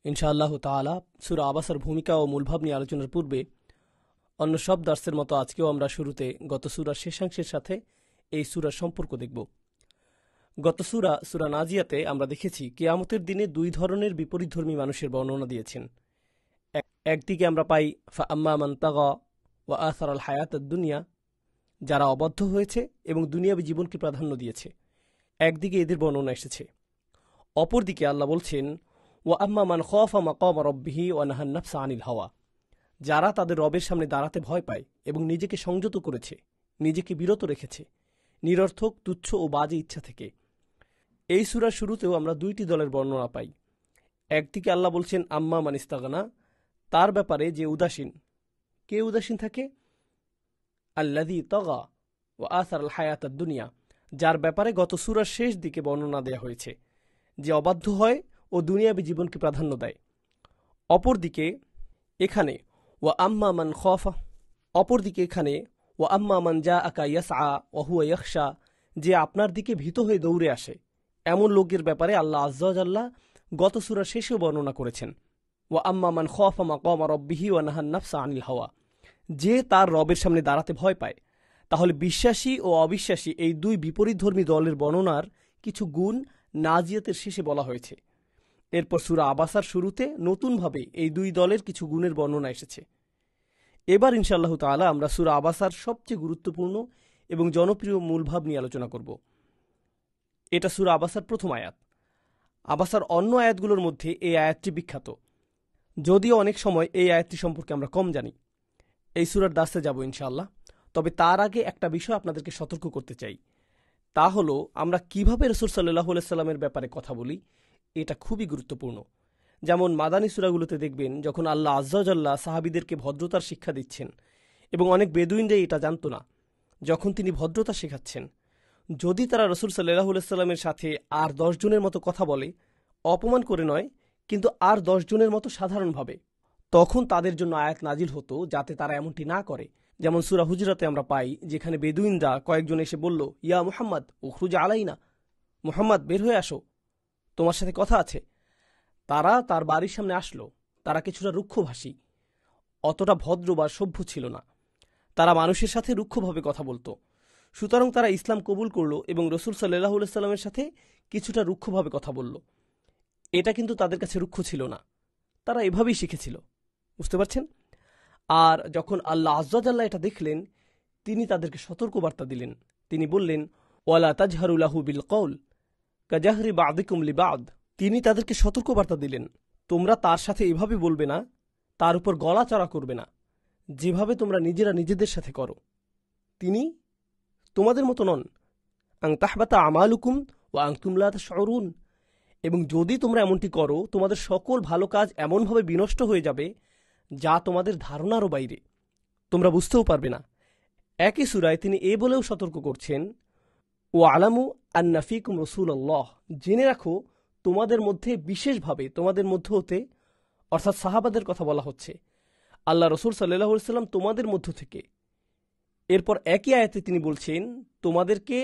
ইনশাআল্লাহ তাআলা সূরা আবাসার ভূমিকা ও মূলভাব নিয়ে আলোচনার পূর্বে অন্য সব দার্সের মতো আজকেও আমরা শুরুতে গত সূরার শেষাংশের সাথে এই সূরার সম্পর্ক দেখব। গত সূরা নাজিয়াতে আমরা দেখেছি কিয়ামতের দিনে দুই ধরনের বিপরীতধর্মী মানুষের বর্ণনা দিয়েছেন। একদিকে আমরা পাই ফাআম্মা মান তাগা ওয়া আসারাল হায়াতাদ দুনিয়া, যারা অবদ্ধ হয়েছে এবং দুনিয়াবী জীবনকে প্রাধান্য দিয়েছে। একদিকে এদের বর্ণনা এসেছে। অপরদিকে আল্লাহ বলছেন ওয়া আম্মা মান খাফা মাকামা রাব্বিহি ওয়া নাহান নাফসা আনিল হাওয়া, যারা তাদের রবের সামনে দাঁড়াতে ভয় পায় এবং নিজেকে সংযত করেছে, নিজেকে বিরত রেখেছে নিরর্থক, তুচ্ছ ও বাজে ইচ্ছা থেকে। এই সূরার শুরুতেও আমরা দুইটি দলের বর্ণনা পাই। একদিকে আল্লাহ বলছেন আম্মা মান ইস্তাগনা, তার ব্যাপারে যে উদাসীন। কে উদাসীন থাকে? আল্লাযী তাগা ওয়া আসারাল হায়াতাদ দুনিয়া, যার ব্যাপারে গত সূরার শেষ দিকে বর্ণনা দেয়া হয়েছে, যে অবাধ্য হয় ও দুনিয়াবী জীবনকে প্রাধান্য দেয়। অপরদিকে এখানে ওয়া আম্মা মান খাফা, অপরদিকে এখানে ওয়া আম্মা মান জাআকা ইয়াসআ ওয়া হুয়া ইয়াখশা, যে আপনার দিকে ভীত হয়ে দৌড়ে আসে, এমন লোকের ব্যাপারে আল্লাহ আযজা ওয়া জাল্লা গত সূরার শেষেও বর্ণনা করেছেন। ওয়া আম্মা মান খাফা মাকামা রাব্বিহি ওয়া নাহান নাফসা আনিল হাওয়া, যে তার রবের সামনে দাঁড়াতে ভয় পায়। তাহলে বিশ্বাসী ও অবিশ্বাসী এই দুই বিপরীতধর্মী দলের বর্ণনার কিছু গুণ নাজিয়াতের শেষে বলা হয়েছে। এরপর সূরা আবাসার শুরুতে নতুনভাবে এই দুই দলের কিছু গুণের বর্ণনা এসেছে। এবার ইনশাআল্লাহ তাআলা আমরা সূরা আবাসার সবচেয়ে গুরুত্বপূর্ণ এবং জনপ্রিয় মূলভাব নিয়ে আলোচনা করব। এটা সূরা আবাসার প্রথম আয়াত। আবাসার অন্য আয়াতগুলোর মধ্যে এই আয়াতটি বিখ্যাত, যদিও অনেক সময় এই আয়াতটি সম্পর্কে আমরা কম জানি। এই সূরার দাসে যাব ইনশাআল্লাহ। তবে তার আগে একটা বিষয় আপনাদেরকে সতর্ক করতে চাই, তা হলো আমরা কিভাবে রাসূল সাল্লাল্লাহু আলাইহি সাল্লামের ব্যাপারে কথা বলি, এটা খুবই গুরুত্বপূর্ণ। যেমন মাদানী সূরাগুলোতে দেখবেন যখন আল্লাহ আযজা ওয়া জাল্লা সাহাবীদেরকে ভদ্রতার শিক্ষা দিচ্ছেন, এবং অনেক বেদুইনরাই এটা জানত না, যখন তিনি ভদ্রতা শেখাচ্ছেন, যদি তারা রাসূল সাল্লাল্লাহু আলাইহি সাল্লামের সাথে আর 10 জনের মতো কথা বলে, অপমান করে নয়, কিন্তু আর 10 জনের মতো সাধারণভাবে, তখন তাদের জন্য আয়াত নাজিল হতো যাতে তারা এমনটি না করে। যেমন সূরা হুজরাতে আমরা পাই, যেখানে বেদুইনরা কয়েকজন এসে বলল, ইয়া মুহাম্মদ উখরুজ আলাইনা, মুহাম্মদ বের হয়ে আসো, তোমার সাথে কথা আছে। তারা তার বাড়ির সামনে আসলো। তারা কিছুটা রুক্ষভাষী, অতটা ভদ্র বা সভ্য ছিল না। তারা মানুষের সাথে রুক্ষভাবে কথা বলতো। সুতরাং তারা ইসলাম কবুল করল এবং রাসূল সাল্লাল্লাহু আলাইহি সাল্লামের সাথে কিছুটা রুক্ষভাবে কথা বলল। এটা কিন্তু তাদের কাছে রুক্ষ ছিল না, তারা এভাবেই শিখেছিল। বুঝতে পারছেন? আর যখন আল্লাহ আযজা ওয়া জাল্লা এটা দেখলেন, তিনি তাদেরকে সতর্কবার্তা দিলেন। তিনি বললেন ওয়ালা তাজহারু লাহু বিল কওল কাজাহরি বা'দিকুম লিবা'দ, তিনি তাদেরকে সতর্কবার্তা দিলেন, তোমরা তার সাথে এভাবে বলবে না, তার উপর গলাচড়া করবে না, যেভাবে তোমরা নিজেরা নিজেদের সাথে করো। তিনি তোমাদের মতো নন। আন তাহবাতা আমালুকুম ওয়া আনতুম লা তাশউরুন, এবং যদি তোমরা এমনটি করো, তোমাদের সকল ভালো কাজ এমনভাবে বিনষ্ট হয়ে যাবে যা তোমাদের ধারণারও বাইরে, তোমরা বুঝতেও পারবে না। একই সূরায় তিনি এ বলেও সতর্ক করছেন, ও আলামু আন্না ফীকুম রাসূলুল্লাহ, জেনে রাখো তোমাদের মধ্যে বিশেষভাবে তোমাদের মধ্য হতে, অর্থাৎ সাহাবাদের কথা বলা হচ্ছে, আল্লাহ রাসূল সাল্লাল্লাহু আলাইহি সাল্লাম তোমাদের মধ্য থেকে। এরপর একই আয়াতে তিনি বলছেন তোমাদেরকে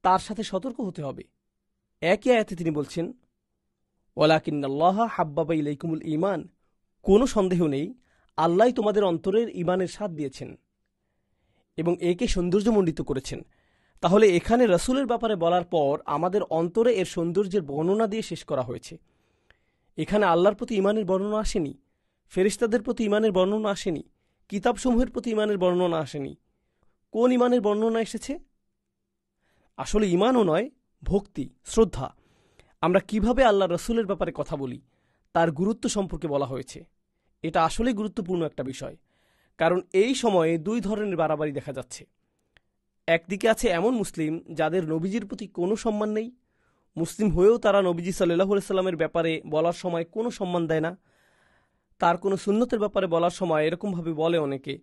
তার সাথে সতর্ক হতে হবে। একই আয়াতে তিনি বলছেন ওয়ালাকিন্নাল্লাহা হাব্বাবা ইলাইকুমুল ঈমান, কোনো সন্দেহ নেই আল্লাহ তোমাদের অন্তরের ঈমানের স্বাদ দিয়েছেন এবং একে সৌন্দর্যমণ্ডিত করেছেন। তাহলে এখানে রাসূলের ব্যাপারে বলার পর আমাদের অন্তরে এর সৌন্দর্যের বর্ণনা দিয়ে শেষ করা হয়েছে। এখানে আল্লাহর প্রতি ঈমানের বর্ণনা আসেনি, ফেরেশতাদের প্রতি ঈমানের বর্ণনা আসেনি, কিতাবসমূহের প্রতি ঈমানের বর্ণনা আসেনি। কোন ঈমানের বর্ণনা এসেছে? আসলে ঈমানও নয়, ভক্তি, শ্রদ্ধা। আমরা কিভাবে আল্লাহ রাসূলের ব্যাপারে কথা বলি তার গুরুত্ব সম্পর্কে বলা হয়েছে। এটা আসলেই গুরুত্বপূর্ণ একটা বিষয়, কারণ এই সময়ে দুই ধরনের বাড়াবাড়ি দেখা যাচ্ছে। একদিকে আছে এমন মুসলিম যাদের নবীজির প্রতি কোনো সম্মান নেই, মুসলিম হয়েও তারা নবীজি সাল্লাল্লাহু আলাইহি সাল্লামের ব্যাপারে বলার সময় কোনো সম্মান দেয় না। তার কোনো সুন্নতের ব্যাপারে বলার সময় এরকমভাবে বলে অনেকে,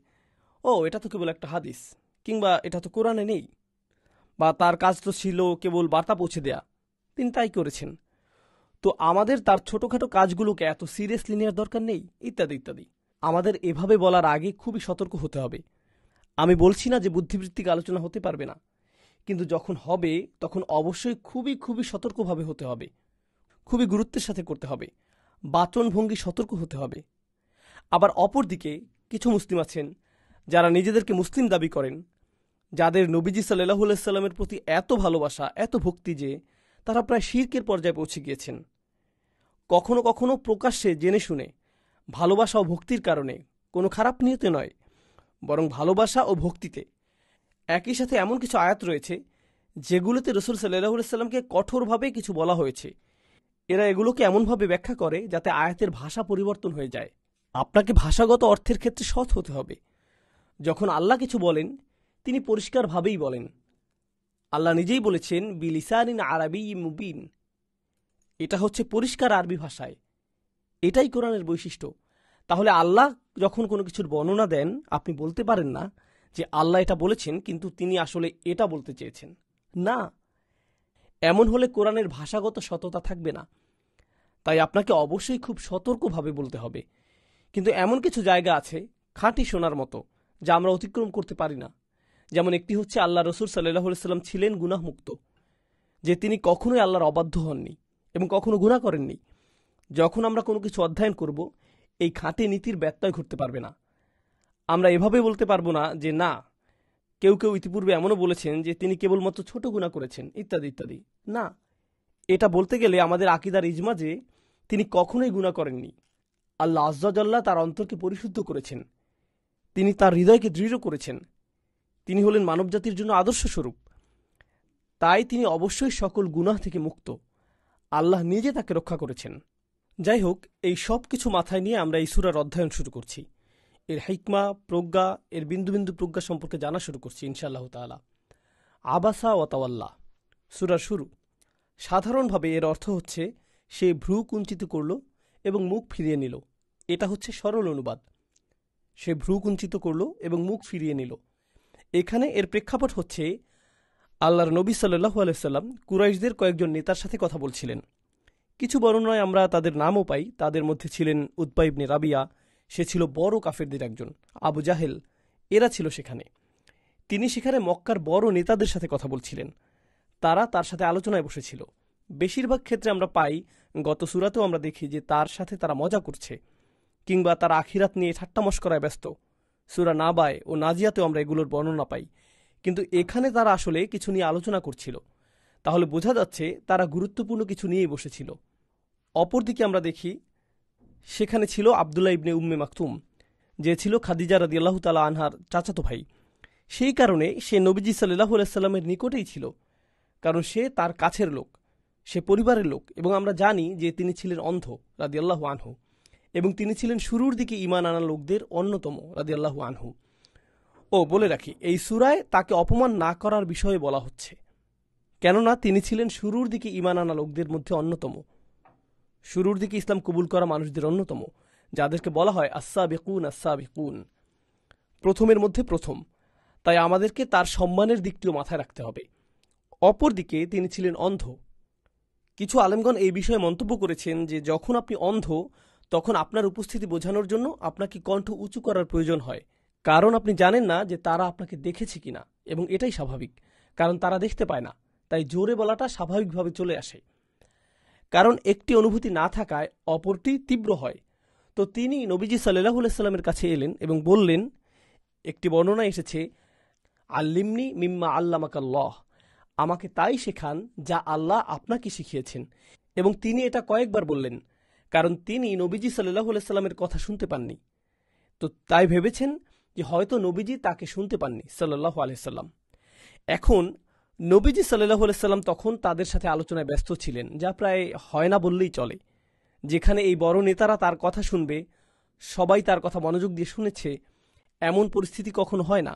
ও এটা তো কেবল একটা হাদিস, কিংবা এটা তো কোরআনে নেই, বা তার কাজ তো ছিল কেবল বার্তা পৌঁছে দেয়া, তিনি তাই করেছেন, তো আমাদের তার ছোটখাটো কাজগুলোকে এত সিরিয়াসলি নেওয়ার দরকার নেই, ইত্যাদি ইত্যাদি। আমাদের এভাবে বলার আগে খুবই সতর্ক হতে হবে। আমি বলছি না যে বুদ্ধিবৃত্তিক আলোচনা হতে পারবে না, কিন্তু যখন হবে তখন অবশ্যই খুবই খুবই সতর্কভাবে হতে হবে, খুবই গুরুত্বের সাথে করতে হবে। বাচনভঙ্গি সতর্ক হতে হবে। আবার অপরদিকে কিছু মুসলিম আছেন যারা নিজেদেরকে মুসলিম দাবি করেন, যাদের নবীজি সাল্লাল্লাহু আলাইহি সাল্লামের প্রতি এত ভালোবাসা, এত ভক্তি যে তারা প্রায় শিরকের পর্যায়ে পৌঁছে গিয়েছেন। কখনো কখনো প্রকাশ্যে জেনে শুনে ভালোবাসা ও ভক্তির কারণে, কোনো খারাপ নিয়তে নয়, বরং ভালোবাসা ও ভক্তিতে একই সাথে এমন কিছু আয়াত রয়েছে যেগুলোতে রাসূল সাল্লাল্লাহু আলাইহি সাল্লামকে কঠোরভাবে কিছু বলা হয়েছে। এরা এগুলোকে এমনভাবে ব্যাখ্যা করে যাতে আয়াতের ভাষা পরিবর্তন হয়ে যায়। আপনাকে ভাষাগত অর্থের ক্ষেত্রে সৎ হতে হবে। যখন আল্লাহ কিছু বলেন তিনি পরিষ্কারভাবেই বলেন। আল্লাহ নিজেই বলেছেন বিলিসানিন আরাবিয়্যিম মুবিন। এটা হচ্ছে পরিষ্কার আরবি ভাষায়। এটাই কোরআনের বৈশিষ্ট্য। তাহলে আল্লাহ যখন কোনো কিছুর বর্ণনা দেন, আপনি বলতে পারেন না যে আল্লাহ এটা বলেছেন কিন্তু তিনি আসলে এটা বলতে চেয়েছেন। না, এমন হলে কোরআনের ভাষাগত সততা থাকবে না। তাই আপনাকে অবশ্যই খুব সতর্কভাবে বলতে হবে। কিন্তু এমন কিছু জায়গা আছে খাঁটি সোনার মতো, যা আমরা অতিক্রম করতে পারি না। যেমন একটি হচ্ছে আল্লাহ রাসূল সাল্লাল্লাহু আলাইহি সাল্লাম ছিলেন গুনাহমুক্ত, যে তিনি কখনোই আল্লাহর অবাধ্য হননি এবং কখনো গুনাহ করেননি। যখন আমরা কোনো কিছু অধ্যয়ন করব, এই খাঁটি নীতির ব্যত্যয় ঘটতে পারবে না। আমরা এভাবে বলতে পারবো না যে না, কেউ কেউ ইতিপূর্বে এমনও বলেছেন যে তিনি কেবলমাত্র ছোট গুনাহ করেছেন ইত্যাদি ইত্যাদি। না, এটা বলতে গেলে আমাদের আকীদার ইজমা যে তিনি কখনোই গুনাহ করেননি। আল্লাহ আজ্জা জাল্লা তার অন্তরকে পরিশুদ্ধ করেছেন, তিনি তার হৃদয়কে দৃঢ় করেছেন। তিনি হলেন মানবজাতির জন্য আদর্শ স্বরূপ। তাই তিনি অবশ্যই সকল গুনাহ থেকে মুক্ত। আল্লাহ নিজে তাকে রক্ষা করেছেন। যাই হোক, এই সব কিছু মাথায় নিয়ে আমরা এই সূরার অধ্যয়ন শুরু করছি। এর হিকমা, প্রজ্ঞা, এর বিন্দু বিন্দু প্রজ্ঞা সম্পর্কে জানা শুরু করছি ইনশাআল্লাহ তাআলা। আবাসা ওয়া তাওয়াল্লা সূরার শুরু। সাধারণভাবে এর অর্থ হচ্ছে সে ভ্রু কুঞ্চিত করল এবং মুখ ফিরিয়ে নিল। এটা হচ্ছে সরল অনুবাদ। সে ভ্রু কুঞ্চিত করল এবং মুখ ফিরিয়ে নিল। এখানে এর প্রেক্ষাপট হচ্ছে আল্লাহর নবী সাল্লাল্লাহু আলাইহি সাল্লাম কুরাইশদের কয়েকজন নেতার সাথে কথা বলছিলেন। কিছু বর্ণনায় আমরা তাদের নামও পাই। তাদের মধ্যে ছিলেন উতবা ইবনে রাবিয়া, সে ছিল বড় কাফেরদের একজন। আবু জাহেল, এরা ছিল সেখানে। তিনি সেখানে মক্কার বড় নেতাদের সাথে কথা বলছিলেন। তারা তার সাথে আলোচনায় বসেছিল। বেশিরভাগ ক্ষেত্রে আমরা পাই, গত সূরাতেও আমরা দেখি যে তার সাথে তারা মজা করছে, কিংবা তারা আখিরাত নিয়ে ঠাট্টা মশকরায় ব্যস্ত। সূরা নাবায় ও নাজিয়াতেও আমরা এগুলোর বর্ণনা পাই। কিন্তু এখানে তারা আসলে কিছু নিয়ে আলোচনা করছিল। তাহলে বোঝা যাচ্ছে তারা গুরুত্বপূর্ণ কিছু নিয়েই বসেছিল। অপরদিকে আমরা দেখি সেখানে ছিল আব্দুল্লাহ ইবনে উম্মে মাকতুম, যে ছিল খাদিজা রাদিয়াল্লাহু তাআলা আনহার চাচাতো ভাই। সেই কারণে সে নবীজি সাল্লাল্লাহু আলাইহি সাল্লামের নিকটেই ছিল, কারণ সে তার কাছের লোক, সে পরিবারের লোক। এবং আমরা জানি যে তিনি ছিলেন অন্ধ রাদিয়াল্লাহু আনহু, এবং তিনি ছিলেন শুরুর দিকে ঈমান আনা লোকদের অন্যতম রাদিয়াল্লাহু আনহু। ও বলে রাখি, এই সূরায় তাকে অপমান না করার বিষয়ে বলা হচ্ছে, কেননা তিনি ছিলেন শুরুর দিকে ঈমান আনা লোকদের মধ্যে অন্যতম, শুরুর দিকে ইসলাম কবুল করা মানুষদের অন্যতম, যাদেরকে বলা হয় আস-সাবিকুন আস-সাবিকুন, প্রথমের মধ্যে প্রথম। তাই আমাদেরকে তার সম্মানের দিকটিও মাথায় রাখতে হবে। অপরদিকে তিনি ছিলেন অন্ধ। কিছু আলেমগণ এই বিষয়ে মন্তব্য করেছেন যে যখন আপনি অন্ধ, তখন আপনার উপস্থিতি বোঝানোর জন্য আপনাকে কণ্ঠ উঁচু করার প্রয়োজন হয়, কারণ আপনি জানেন না যে তারা আপনাকে দেখেছে কিনা। এবং এটাই স্বাভাবিক, কারণ তারা দেখতে পায় না। তাই জোরে বলাটা স্বাভাবিকভাবে চলে আসে, কারণ একটি অনুভূতি না থাকায় অপরটি তীব্র হয়। তো তিনি নবীজি সাল্লাল্লাহু আলাইহি সাল্লামের কাছে এলেন এবং বললেন, একটি বর্ণনা এসেছে, আল্লিমনি মিম্মা আল্লামাকাল্লাহ, আমাকে তাই শেখান যা আল্লাহ আপনাকে শিখিয়েছেন। এবং তিনি এটা কয়েকবার বললেন, কারণ তিনি নবীজি সাল্লাল্লাহু আলাইহি সাল্লামের কথা শুনতে পাননি। তো তাই ভেবেছেন যে হয়তো নবীজি তাকে শুনতে পাননি সাল্লাল্লাহু আলাইহি সাল্লাম। এখন নবীজি সাল্লাল্লাহু আলাইহি সাল্লাম তখন তাদের সাথে আলোচনায় ব্যস্ত ছিলেন, যা প্রায় হয় না বললেই চলে। যেখানে এই বড় নেতারা তার কথা শুনবে, সবাই তার কথা মনোযোগ দিয়ে শুনেছে, এমন পরিস্থিতি কখনো হয় না।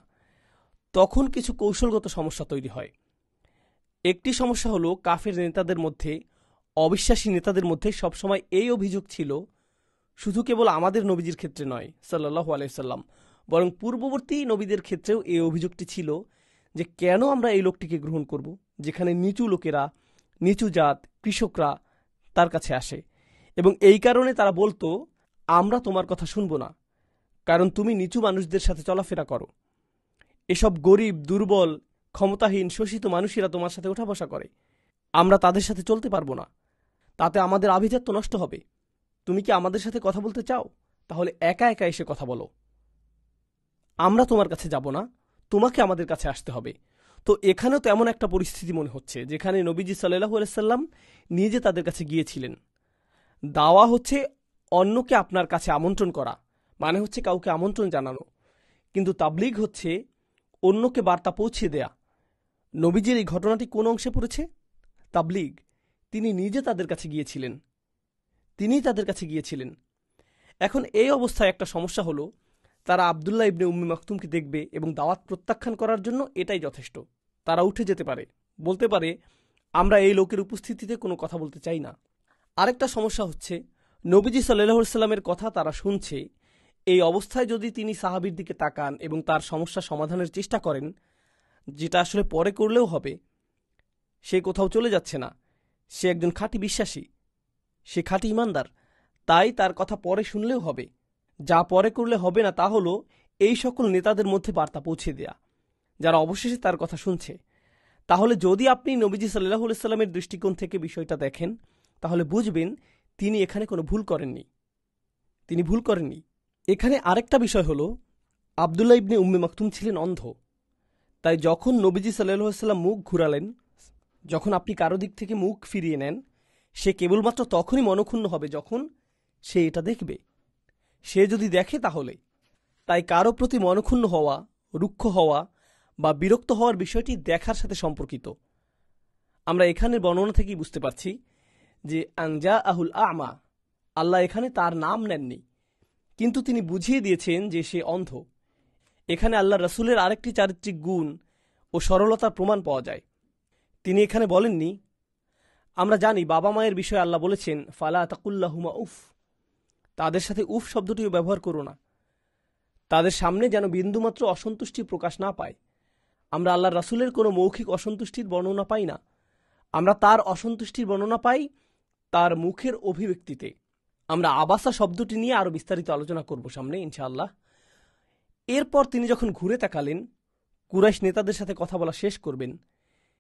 তখন কিছু কৌশলগত সমস্যা তৈরি হয়। একটি সমস্যা হলো, কাফের নেতাদের মধ্যে, অবিশ্বাসী নেতাদের মধ্যে সবসময় এই অভিযোগ ছিল, শুধু কেবল আমাদের নবীজির ক্ষেত্রে নয় সাল্লাল্লাহু আলাইহি সাল্লাম, বরং পূর্ববর্তী নবীদের ক্ষেত্রেও এই অভিযোগটি ছিল যে কেন আমরা এই লোকটিকে গ্রহণ করব, যেখানে নিচু লোকেরা, নিচু জাত, কৃষকরা তার কাছে আসে। এবং এই কারণে তারা বলতো, আমরা তোমার কথা শুনব না, কারণ তুমি নিচু মানুষদের সাথে চলাফেরা করো। এসব গরিব, দুর্বল, ক্ষমতাহীন, শোষিত মানুষেরা তোমার সাথে ওঠা বসা করে, আমরা তাদের সাথে চলতে পারবো না, তাতে আমাদের আভিজাত্য নষ্ট হবে। তুমি কি আমাদের সাথে কথা বলতে চাও? তাহলে একা একা এসে কথা বলো, আমরা তোমার কাছে যাব না, তোমাকে আমাদের কাছে আসতে হবে। তো এখানেও তো এমন একটা পরিস্থিতি মনে হচ্ছে যেখানে নবীজি সাল্লাল্লাহু আলাইহি সাল্লাম নিজে তাদের কাছে গিয়েছিলেন। দাওয়া হচ্ছে অন্যকে আপনার কাছে আমন্ত্রণ করা, মানে হচ্ছে কাউকে আমন্ত্রণ জানানো, কিন্তু তাবলীগ হচ্ছে অন্যকে বার্তা পৌঁছে দেয়া। নবীজির এই ঘটনাটি কোন অংশে পড়েছে? তাবলীগ। তিনি নিজে তাদের কাছে গিয়েছিলেন, তিনিই তাদের কাছে গিয়েছিলেন। এখন এই অবস্থায় একটা সমস্যা হলো, তারা আবদুল্লাহ ইবনে উম্মে মাকতুমকে দেখবে এবং দাওয়াত প্রত্যাখ্যান করার জন্য এটাই যথেষ্ট। তারা উঠে যেতে পারে, বলতে পারে আমরা এই লোকের উপস্থিতিতে কোনো কথা বলতে চাই না। আরেকটা সমস্যা হচ্ছে, নবীজি সাল্লাল্লাহু আলাইহি সাল্লামের কথা তারা শুনছে, এই অবস্থায় যদি তিনি সাহাবীর দিকে তাকান এবং তার সমস্যা সমাধানের চেষ্টা করেন, যেটা আসলে পরে করলেও হবে, সে কোথাও চলে যাচ্ছে না, সে একজন খাঁটি বিশ্বাসী, সে খাঁটি ইমানদার, তাই তার কথা পরে শুনলেও হবে। যা পরে করলে হবে না তা হলো এই সকল নেতাদের মধ্যে বার্তা পৌঁছে দেয়া, যারা অবশেষে তার কথা শুনছে। তাহলে যদি আপনি নবীজি সাল্লাল্লাহু আলাইহি সাল্লামের দৃষ্টিকোণ থেকে বিষয়টা দেখেন, তাহলে বুঝবেন তিনি এখানে কোনো ভুল করেননি, তিনি ভুল করেননি। এখানে আরেকটা বিষয় হলো, আবদুল্লাহ ইবনে উম্মে মাকতুম ছিলেন অন্ধ, তাই যখন নবীজি সাল্লাল্লাহু আলাইহি সাল্লাম মুখ ঘুরালেন, যখন আপনি কারো দিক থেকে মুখ ফিরিয়ে নেন, সে কেবলমাত্র তখনই মনক্ষুণ্ণ হবে যখন সে এটা দেখবে। সে যদি দেখে তাহলে। তাই কারো প্রতি মনক্ষুণ্ণ হওয়া, রুক্ষ হওয়া বা বিরক্ত হওয়ার বিষয়টি দেখার সাথে সম্পর্কিত। আমরা এখানের বর্ণনা থেকেই বুঝতে পারছি যে আনজা আহুল আমা, আল্লাহ এখানে তার নাম নেননি, কিন্তু তিনি বুঝিয়ে দিয়েছেন যে সে অন্ধ। এখানে আল্লাহ রাসূলের আরেকটি চারিত্রিক গুণ ও সরলতার প্রমাণ পাওয়া যায়। তিনি এখানে বলেননি, আমরা জানি বাবা মায়ের বিষয়ে আল্লাহ বলেছেন ফালা তাকুল্লাহুমা উফ, তাদের সাথে উফ শব্দটিও ব্যবহার করো না, তাদের সামনে যেন বিন্দুমাত্র অসন্তুষ্টি প্রকাশ না পায়। আমরা আল্লাহ রাসূলের কোনো মৌখিক অসন্তুষ্টির বর্ণনা পাই না, আমরা তার অসন্তুষ্টির বর্ণনা পাই তার মুখের অভিব্যক্তিতে। আমরা আবাসা শব্দটি নিয়ে আরো বিস্তারিত আলোচনা করব সামনে ইনশাআল্লাহ। এরপর তিনি যখন ঘুরে তাকালেন, কুরাইশ নেতাদের সাথে কথা বলা শেষ করবেন,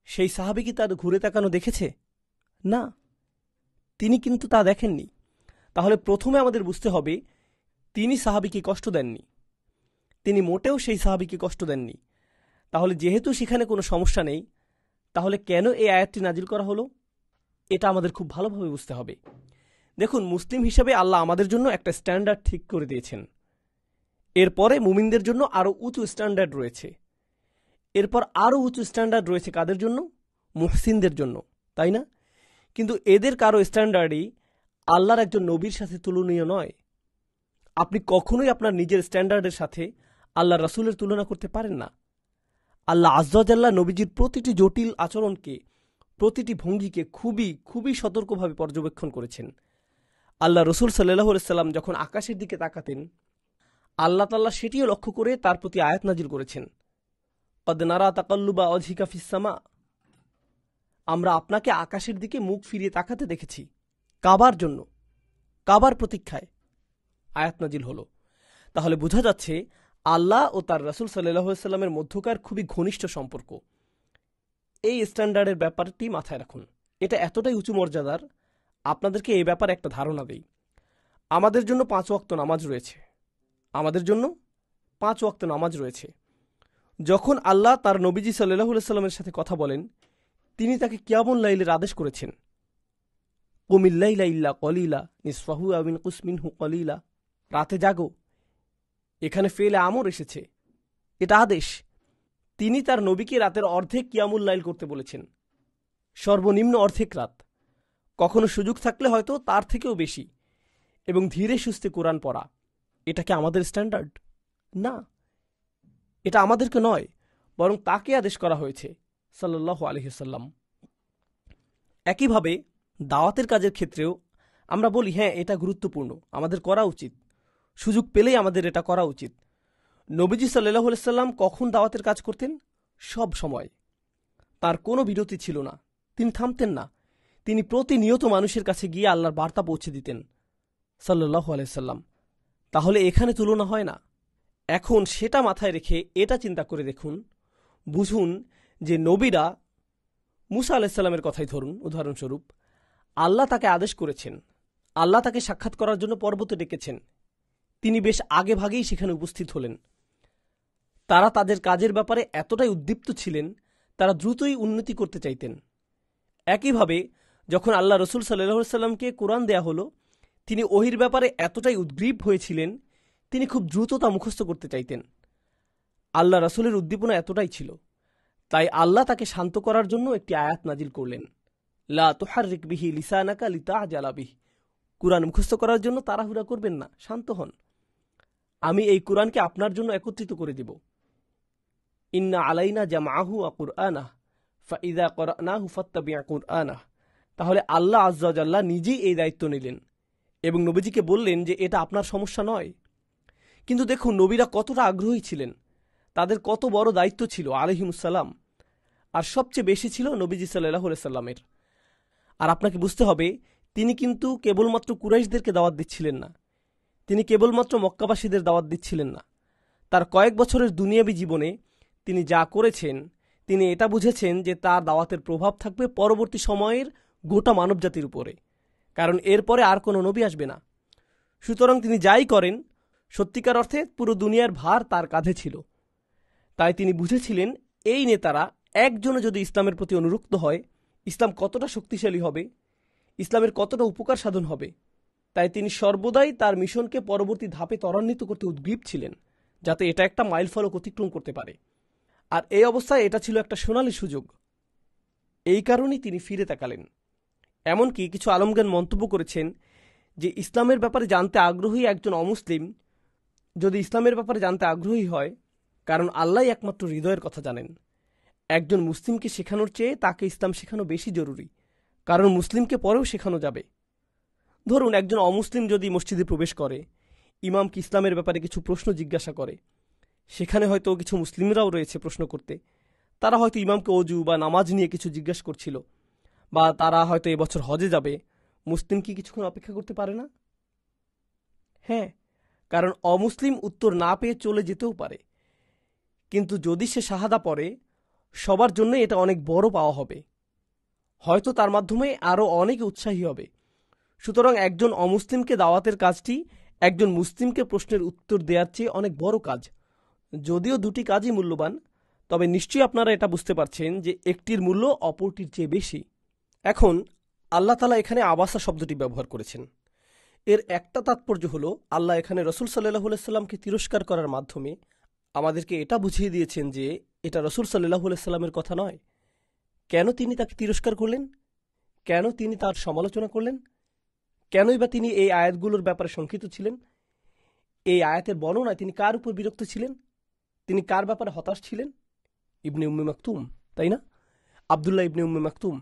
সেই সাহাবী কি তার ঘুরে তাকানো দেখেছে? না, তিনি কিন্তু তা দেখেননি। তাহলে প্রথমে আমাদের বুঝতে হবে, তিনি সাহাবীকে কষ্ট দেননি, তিনি মোটেও সেই সাহাবীকে কষ্ট দেননি। তাহলে যেহেতু সেখানে কোনো সমস্যা নেই, তাহলে কেন এই আয়াতটি নাজিল করা হলো, এটা আমাদের খুব ভালোভাবে বুঝতে হবে। দেখুন, মুসলিম হিসেবে আল্লাহ আমাদের জন্য একটা স্ট্যান্ডার্ড ঠিক করে দিয়েছেন। এরপরে মুমিনদের জন্য আরও উঁচু স্ট্যান্ডার্ড রয়েছে। এরপর আরও উঁচু স্ট্যান্ডার্ড রয়েছে কাদের জন্য? মুহসিনদের জন্য, তাই না? কিন্তু এদের কারো স্ট্যান্ডার্ডই আল্লাহর একজন নবীর সাথে তুলনীয় নয়। আপনি কখনোই আপনার নিজের স্ট্যান্ডার্ডের সাথে আল্লাহ রাসূলের তুলনা করতে পারেন না। আল্লাহ আয্যা ওয়া জাল্লা নবীজির প্রতিটি জটিল আচরণকে, প্রতিটি ভঙ্গিকে খুবই খুবই সতর্কভাবে পর্যবেক্ষণ করেছেন। আল্লাহ রসুল সাল্লাল্লাহু আলাইহি সাল্লাম যখন আকাশের দিকে তাকাতেন, আল্লাহ তাআলা সেটিও লক্ষ্য করে তার প্রতি আয়াত নাজিল করেছেন, কদ নারা তাকাল্লুবা ওয়াজহিকা ফিস সামা, আমরা আপনাকে আকাশের দিকে মুখ ফিরিয়ে তাকাতে দেখেছি, কাবার জন্য, কাবার প্রতীক্ষায় আয়াত নাজিল হলো। তাহলে বোঝা যাচ্ছে আল্লাহ ও তার রাসূল সাল্লাল্লাহু আলাইহি সাল্লামের মধ্যকার খুবই ঘনিষ্ঠ সম্পর্ক। এই স্ট্যান্ডার্ডের ব্যাপারটি মাথায় রাখুন, এটা এতটাই উঁচু মর্যাদার। আপনাদেরকে এই ব্যাপারে একটা ধারণা দেই। আমাদের জন্য 5 ওয়াক্ত নামাজ রয়েছে, আমাদের জন্য 5 ওয়াক্ত নামাজ রয়েছে। যখন আল্লাহ তার নবীজি সাল্লাল্লাহু আলাইহি সাল্লামের সাথে কথা বলেন, তিনি তাকে কিয়ামুল লাইলের আদেশ করেছেন, কুমিল লাইলা ইল্লা কলিলা নিসফাহু আও ইনকুস মিনহু কলিলা, রাতে জাগো। এখানে ফেলে আমর এসেছে, এটা আদেশ। তিনি তার নবীকে রাতের অর্ধেক কিয়ামুল লাইল করতে বলেছেন, সর্বনিম্ন অর্ধেক রাত, কখনো সুযোগ থাকলে হয়তো তার থেকেও বেশি, এবং ধীরে সুস্থে কোরআন পড়া। এটা কি আমাদের স্ট্যান্ডার্ড? না, এটা আমাদেরকে নয়, বরং তাকে আদেশ করা হয়েছে সাল্লাল্লাহু আলাইহি ওয়াসাল্লাম। একইভাবে দাওয়াতের কাজের ক্ষেত্রেও আমরা বলি হ্যাঁ এটা গুরুত্বপূর্ণ, আমাদের করা উচিত, সুযোগ পেলেই আমাদের এটা করা উচিত। নবীজি সাল্লাল্লাহু আলাইহি সাল্লাম কখন দাওয়াতের কাজ করতেন? সব সময়, তার কোনো বিরতি ছিল না, তিনি থামতেন না, তিনি প্রতিনিয়ত মানুষের কাছে গিয়ে আল্লাহর বার্তা পৌঁছে দিতেন সাল্লাল্লাহু আলাইহি সাল্লাম। তাহলে এখানে তুলনা হয় না। এখন সেটা মাথায় রেখে এটা চিন্তা করে দেখুন, বুঝুন যে নবীরা, মুসা আলাইহিস সালামের কথাই ধরুন উদাহরণস্বরূপ, আল্লাহ তাকে আদেশ করেছেন, আল্লাহ তাকে সাক্ষাৎ করার জন্য পর্বতে ডেকেছেন। তিনি বেশ আগে ভাগেই সেখানে উপস্থিত হলেন। তারা তাদের কাজের ব্যাপারে এতটাই উদ্দীপ্ত ছিলেন, তারা দ্রুতই উন্নতি করতে চাইতেন। একইভাবে যখন আল্লাহ রসুল সাল্লাল্লাহু সাল্লামকে কোরআন দেয়া হলো, তিনি ওহির ব্যাপারে এতটাই উদ্গ্রীব হয়েছিলেন, তিনি খুব দ্রুত তা মুখস্থ করতে চাইতেন। আল্লাহ রসুলের উদ্দীপনা এতটাই ছিল, তাই আল্লাহ তাকে শান্ত করার জন্য একটি আয়াত নাজিল করলেন, লা তুহাররিক বিহি লিসানাকা লিতাআজালা বিহি। কুরআন মুখস্থ করার জন্য তাড়াহুড়া করবেন না, শান্ত হন। আমি এই কুরআনকে আপনার জন্য একত্রিত করে দেব। ইন্না আলাইনা জামআহু ওয়া কুরআনাহ ফাইযা ক্বরানাহু ফাত্তাবি' কুরআনাহ। তাহলে আল্লাহ আযজা ওয়া জাল্লা নিজেই এই দায়িত্ব নিলেন এবং নবীজিকে বললেন যে এটা আপনার সমস্যা নয়। কিন্তু দেখুন নবীরা কতটা আগ্রহী ছিলেন, তাদের কত বড় দায়িত্ব ছিল আলাইহিমুসসালাম, আর সবচেয়ে বেশি ছিল নবীজি সাল্লাল্লাহু আলাইহি সাল্লামের। আর আপনাকে বুঝতে হবে, তিনি কিন্তু কেবলমাত্র কুরাইশদেরকে দাওয়াত দিচ্ছিলেন না, তিনি কেবলমাত্র মক্কাবাসীদের দাওয়াত দিচ্ছিলেন না। তার কয়েক বছরের দুনিয়াবী জীবনে তিনি যা করেছেন, তিনি এটা বুঝেছেন যে তার দাওয়াতের প্রভাব থাকবে পরবর্তী সময়ের গোটা মানবজাতির উপরে, কারণ এরপরে আর কোনো নবী আসবে না। সুতরাং তিনি যাই করেন, সত্যিকার অর্থে পুরো দুনিয়ার ভার তার কাঁধে ছিল। তাই তিনি বুঝেছিলেন এই নেতারা একজনও যদি ইসলামের প্রতি অনুরক্ত হয়, ইসলাম কতটা শক্তিশালী হবে, ইসলামের কতটা উপকার সাধন হবে। তাই তিনি সর্বদাই তার মিশনকে পরবর্তী ধাপে ত্বরান্বিত করতে উদ্গ্রীব ছিলেন, যাতে এটা একটা মাইলফলক অতিক্রম করতে পারে। আর এই অবস্থায় এটা ছিল একটা সোনালী সুযোগ। এই কারণেই তিনি ফিরে তাকালেন। এমনকি কিছু আলমজ্ঞান মন্তব্য করেছেন যে ইসলামের ব্যাপারে জানতে আগ্রহী একজন অমুসলিম যদি ইসলামের ব্যাপারে জানতে আগ্রহী হয়, কারণ আল্লাহ একমাত্র হৃদয়ের কথা জানেন, একজন মুসলিমকে শেখানোর চেয়ে তাকে ইসলাম শেখানো বেশি জরুরি, কারণ মুসলিমকে পরেও শেখানো যাবে। ধরুন একজন অমুসলিম যদি মসজিদে প্রবেশ করে, ইমামকে ইসলামের ব্যাপারে কিছু প্রশ্ন জিজ্ঞাসা করে, সেখানে হয়তো কিছু মুসলিমরাও রয়েছে প্রশ্ন করতে, তারা হয়তো ইমামকে অজু বা নামাজ নিয়ে কিছু জিজ্ঞাসা করছিল, বা তারা হয়তো এবছর হজে যাবে। মুসলিম কি কিছুক্ষণ অপেক্ষা করতে পারে না? হ্যাঁ, কারণ অমুসলিম উত্তর না পেয়ে চলে যেতেও পারে, কিন্তু যদি সে শাহাদা পড়ে, সবার জন্য এটা অনেক বড় পাওয়া হবে, হয়তো তার মাধ্যমে আরও অনেক উৎসাহী হবে। সুতরাং একজন অমুসলিমকে দাওয়াতের কাজটি একজন মুসলিমকে প্রশ্নের উত্তর দেওয়ার চেয়ে অনেক বড় কাজ। যদিও দুটি কাজই মূল্যবান, তবে নিশ্চয়ই আপনারা এটা বুঝতে পারছেন যে একটির মূল্য অপরটির চেয়ে বেশি। এখন আল্লাহ তাআলা এখানে আবাসা শব্দটি ব্যবহার করেছেন। এর একটা তাৎপর্য হলো, আল্লাহ এখানে রসুল সাল্লাল্লাহু আলাইহি সাল্লামকে তিরস্কার করার মাধ্যমে আমাদেরকে এটা বুঝিয়ে দিয়েছেন যে এটা রসুল সাল্লাল্লাহু আলাইহি সাল্লামের কথা নয়। কেন তিনি তাকে তিরস্কার করলেন? কেন তিনি তার সমালোচনা করলেন? কেনই বা তিনি এই আয়াতগুলোর ব্যাপারে শঙ্কিত ছিলেন? এই আয়াতের বর্ণনায় তিনি কার উপর বিরক্ত ছিলেন? তিনি কার ব্যাপারে হতাশ ছিলেন? ইবনে উম্মে মাকতুম, তাই না? আব্দুল্লাহ ইবনে উম্মে মাকতুম।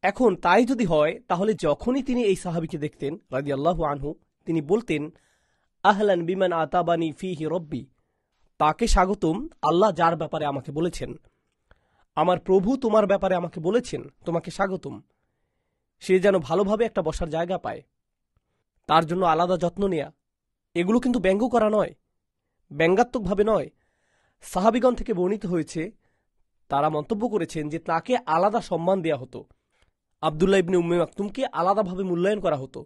এখন তাই যদি হয়, তাহলে যখনই তিনি এই সাহাবীকে দেখতেন রাদিয়াল্লাহু আনহু, তিনি বলতেন, আহলান বিমান আতাবানি ফিহি রব্বি, তাকে স্বাগতম, আল্লাহ যার ব্যাপারে আমাকে বলেছেন, আমার প্রভু তোমার ব্যাপারে আমাকে বলেছেন, তোমাকে স্বাগতম। সে যেন ভালোভাবে একটা বসার জায়গা পায়, তার জন্য আলাদা যত্ন নেয়া। এগুলো কিন্তু ব্যঙ্গ করা নয়, ব্যঙ্গাত্মকভাবে নয়। সাহাবীগণ থেকে বর্ণিত হয়েছে, তারা মন্তব্য করেছেন যে তাকে আলাদা সম্মান দেয়া হতো, আব্দুল্লাহ ইবনে উম্মে মাকতুমকে আলাদাভাবে মূল্যায়ন করা হতো।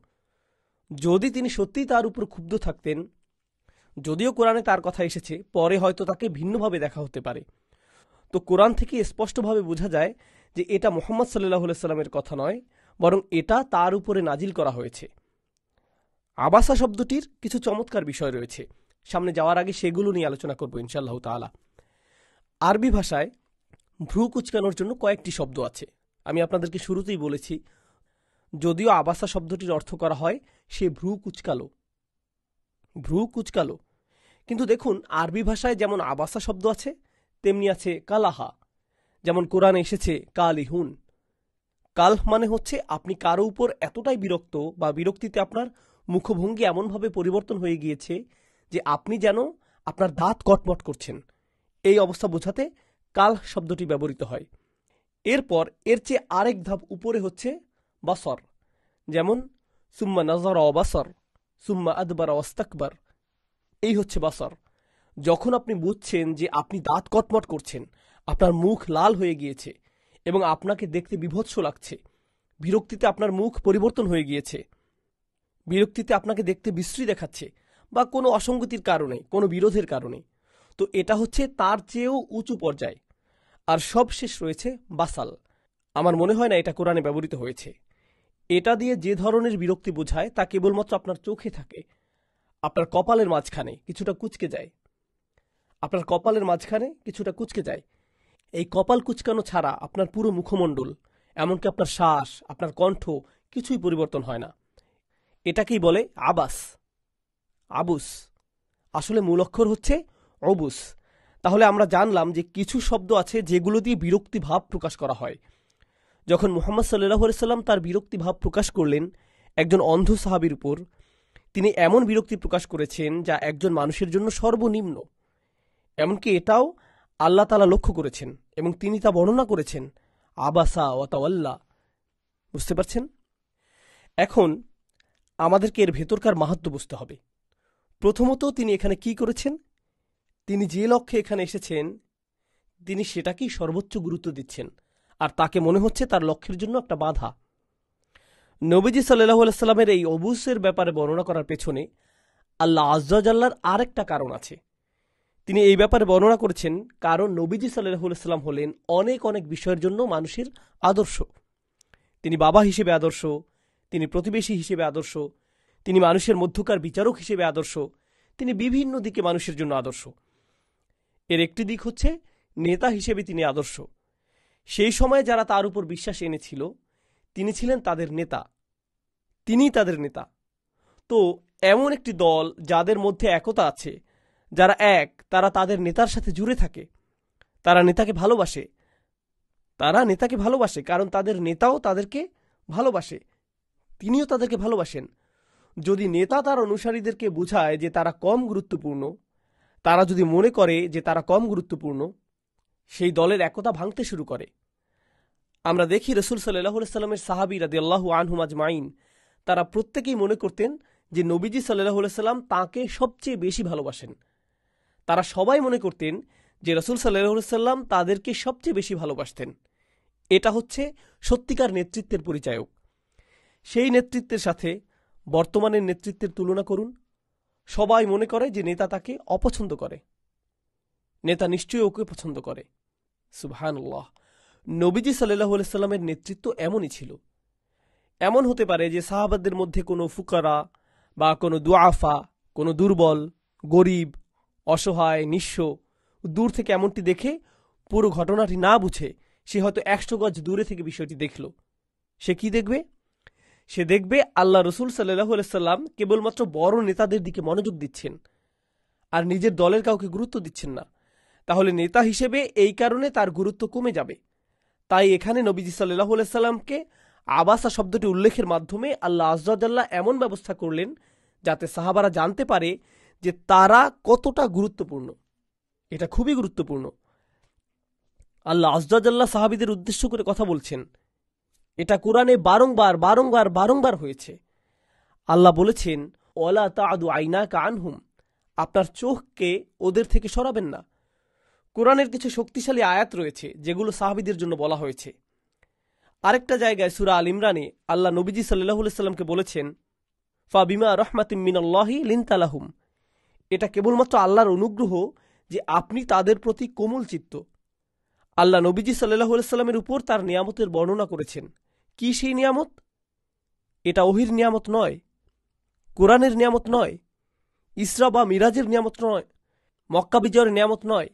যদি তিনি সত্যিই তার উপর ক্ষুব্ধ থাকতেন, যদিও কোরআনে তার কথা এসেছে, পরে হয়তো তাকে ভিন্নভাবে দেখা হতে পারে। তো কোরআন থেকে স্পষ্টভাবে বোঝা যায় যে এটা মুহাম্মদ সাল্লাল্লাহু আলাইহি সাল্লামের কথা নয়, বরং এটা তার উপরে নাজিল করা হয়েছে। আবাসা শব্দটির কিছু চমৎকার বিষয় রয়েছে, সামনে যাওয়ার আগে সেগুলো নিয়ে আলোচনা করব ইনশাআল্লাহ তাআলা। আরবি ভাষায় ভ্রু কুচকানোর জন্য কয়েকটি শব্দ আছে। আমি আপনাদেরকে শুরুতেই বলেছি, যদিও আবাসা শব্দটির অর্থ করা হয় সে ভ্রু কুচকালো, ভ্রু কুচকালো, কিন্তু দেখুন আরবি ভাষায় যেমন আবাসা শব্দ আছে, তেমনি আছে কালাহা। যেমন কোরআনে এসেছে কালিহুন। কালহ মানে হচ্ছে আপনি কারো উপর এতটাই বিরক্ত বা বিরক্তিতে আপনার মুখভঙ্গি এমনভাবে পরিবর্তন হয়ে গিয়েছে যে আপনি যেন আপনার দাঁত কটমট করছেন। এই অবস্থা বোঝাতে কাল শব্দটি ব্যবহৃত হয়। এরপর এর চেয়ে আরেক ধাপ উপরে হচ্ছে বাসর। যেমন সুম্মা নাযারা ওয়া বাসর, সুম্মা আদবারা ওয়াস্তাকবার। এই হচ্ছে বাসর। যখন আপনি বুঝছেন যে আপনি দাঁত কটমট করছেন, আপনার মুখ লাল হয়ে গিয়েছে এবং আপনাকে দেখতে বিভৎস লাগছে, বিরক্তিতে আপনার মুখ পরিবর্তন হয়ে গিয়েছে, বিরক্তিতে আপনাকে দেখতে বিশ্রী দেখাচ্ছে, বা কোনো অসঙ্গতির কারণে, কোনো বিরোধের কারণে, তো এটা হচ্ছে তার চেয়েও উঁচু পর্যায়। আর সবশেষ রয়েছে বাসাল। আমার মনে হয় না এটা কোরআনে ব্যবহৃত হয়েছে। এটা দিয়ে যে ধরনের বিরক্তি বোঝায় তা কেবলমাত্র আপনার চোখে থাকে, আপনার কপালের মাঝখানে কিছুটা কুঁচকে যায়। আপনার কপালের মাঝখানে কিছুটা কুঁচকে যায়। এই কপাল কুঁচকানো ছাড়া আপনার পুরো মুখমণ্ডল, এমনকি আপনার শ্বাস, আপনার কণ্ঠ কিছুই পরিবর্তন হয় না। এটাকেই বলে আবাস, আবুস। আসলে মূল অক্ষর হচ্ছে অবুস। তাহলে আমরা জানলাম যে কিছু শব্দ আছে যেগুলো দিয়ে বিরক্তি ভাব প্রকাশ করা হয়। যখন মুহাম্মদ সাল্লাল্লাহু আলাইহি সাল্লাম তার বিরক্তি ভাব প্রকাশ করলেন একজন অন্ধ সাহাবীর উপর, তিনি এমন বিরক্তি প্রকাশ করেছেন যা একজন মানুষের জন্য সর্বনিম্ন। এমনকি এটাও আল্লাহ তাআলা লক্ষ্য করেছেন এবং তিনি তা বর্ণনা করেছেন, আবাসা ওয়া তাওয়াল্লা। বুঝতে পারছেন? এখন আমাদেরকে এর ভেতরকার মাহাত্ম্য বুঝতে হবে। প্রথমত, তিনি এখানে কি করেছেন? তিনি যে লক্ষ্যে এখানে এসেছেন তিনি সেটাকেই সর্বোচ্চ গুরুত্ব দিচ্ছেন, আর তাকে মনে হচ্ছে তার লক্ষ্যের জন্য একটা বাধা। নবীজি সাল্লাল্লাহু আলাইহি সাল্লামের এই অবুসের ব্যাপারে বর্ণনা করার পেছনে আল্লাহ আযজা ওয়া জাল্লার আরেকটা কারণ আছে। তিনি এই ব্যাপারে বর্ণনা করেছেন কারণ নবীজি সাল্লাল্লাহু আলাইহি সাল্লাম হলেন অনেক অনেক বিষয়ের জন্য মানুষের আদর্শ। তিনি বাবা হিসেবে আদর্শ, তিনি প্রতিবেশী হিসেবে আদর্শ, তিনি মানুষের মধ্যকার বিচারক হিসেবে আদর্শ, তিনি বিভিন্ন দিকে মানুষের জন্য আদর্শ। এর একটি দিক হচ্ছে নেতা হিসেবে তিনি আদর্শ। সেই সময়ে যারা তার উপর বিশ্বাস এনেছিল তিনি ছিলেন তাদের নেতা, তিনিই তাদের নেতা। তো এমন একটি দল যাদের মধ্যে একতা আছে, যারা এক, তারা তাদের নেতার সাথে জুড়ে থাকে, তারা নেতাকে ভালোবাসে, কারণ তাদের নেতাও তাদেরকে ভালোবাসে, তিনিও তাদেরকে ভালোবাসেন। যদি নেতা তার অনুসারীদেরকে বোঝায় যে তারা কম গুরুত্বপূর্ণ, তারা যদি মনে করে যে তারা কম গুরুত্বপূর্ণ, সেই দলের একতা ভাঙতে শুরু করে। আমরা দেখি রাসূল সাল্লাল্লাহু আলাইহি সাল্লামের সাহাবী রাদিয়াল্লাহু আনহুম আজমাইন, তারা প্রত্যেকেই মনে করতেন যে নবীজি সাল্লাল্লাহু আলাইহি সাল্লাম তাঁকে সবচেয়ে বেশি ভালোবাসেন। তারা সবাই মনে করতেন যে রাসূল সাল্লাল্লাহু আলাইহি সাল্লাম তাদেরকে সবচেয়ে বেশি ভালোবাসতেন। এটা হচ্ছে সত্যিকার নেতৃত্বের পরিচায়ক। সেই নেতৃত্বের সাথে বর্তমানের নেতৃত্বের তুলনা করুন। সবাই মনে করে যে নেতা তাকে অপছন্দ করে, নেতা নিশ্চয়ই ওকে পছন্দ করে। সুবহানাল্লাহ। নবীজি সাল্লাল্লাহু আলাইহি সাল্লামের নেতৃত্ব এমনই ছিল। এমন হতে পারে যে সাহাবাদের মধ্যে কোনো ফুকারা বা কোনো দুআফা, কোনো দুর্বল, গরিব, অসহায়, নিঃস্ব দূর থেকে এমনটি দেখে পুরো ঘটনাটি না বুঝে সে হয়তো 100 গজ দূরে থেকে বিষয়টি দেখল। সে কি দেখবে? সে দেখবে আল্লাহ রসুল সাল্লাল্লাহু আলাইহি সাল্লাম কেবলমাত্র বড় নেতাদের দিকে মনোযোগ দিচ্ছেন আর নিজের দলের কাউকে গুরুত্ব দিচ্ছেন না। তাহলে নেতা হিসেবে এই কারণে তার গুরুত্ব কমে যাবে। তাই এখানে নবীজি সাল্লাল্লাহু আলাইহি সাল্লামকে আবাসা শব্দটি উল্লেখের মাধ্যমে আল্লাহ আযজা ওয়া জাল্লা এমন ব্যবস্থা করলেন যাতে সাহাবারা জানতে পারে যে তারা কতটা গুরুত্বপূর্ণ। এটা খুবই গুরুত্বপূর্ণ। আল্লাহ আযজা ওয়া জাল্লা সাহাবীদের উদ্দেশ্য করে কথা বলছেন। এটা কোরআনে বারংবার বারংবার বারংবার হয়েছে। আল্লাহ বলেছেন, ওয়ালা তা'দু আইনাকা আনহুম, আপনার চোখকে ওদের থেকে সরাবেন না। কোরআনের কিছু শক্তিশালী আয়াত রয়েছে যেগুলো সাহাবীদের জন্য বলা হয়েছে। আরেকটা জায়গায় সূরা আল ইমরানে আল্লাহ নবীজি সাল্লাল্লাহু আলাইহি সাল্লামকে বলেছেন, ফাবিমা রাহমাতিম মিনাল্লাহি লিনতা লাহুম, এটা কেবলমাত্র আল্লাহর অনুগ্রহ যে আপনি তাদের প্রতি কোমল চিত্ত। আল্লাহ নবীজি সাল্লাল্লাহু আলাইহি সাল্লামের উপর তার নিয়ামতের বর্ণনা করেছেন। কি সেই নিয়ামত? এটা ওহীর নিয়ামত নয়, কোরআনের নিয়ামত নয়, ইসরা বা মিরাজের নিয়ামত নয়, মক্কা বিজয়ের নিয়ামত নয়।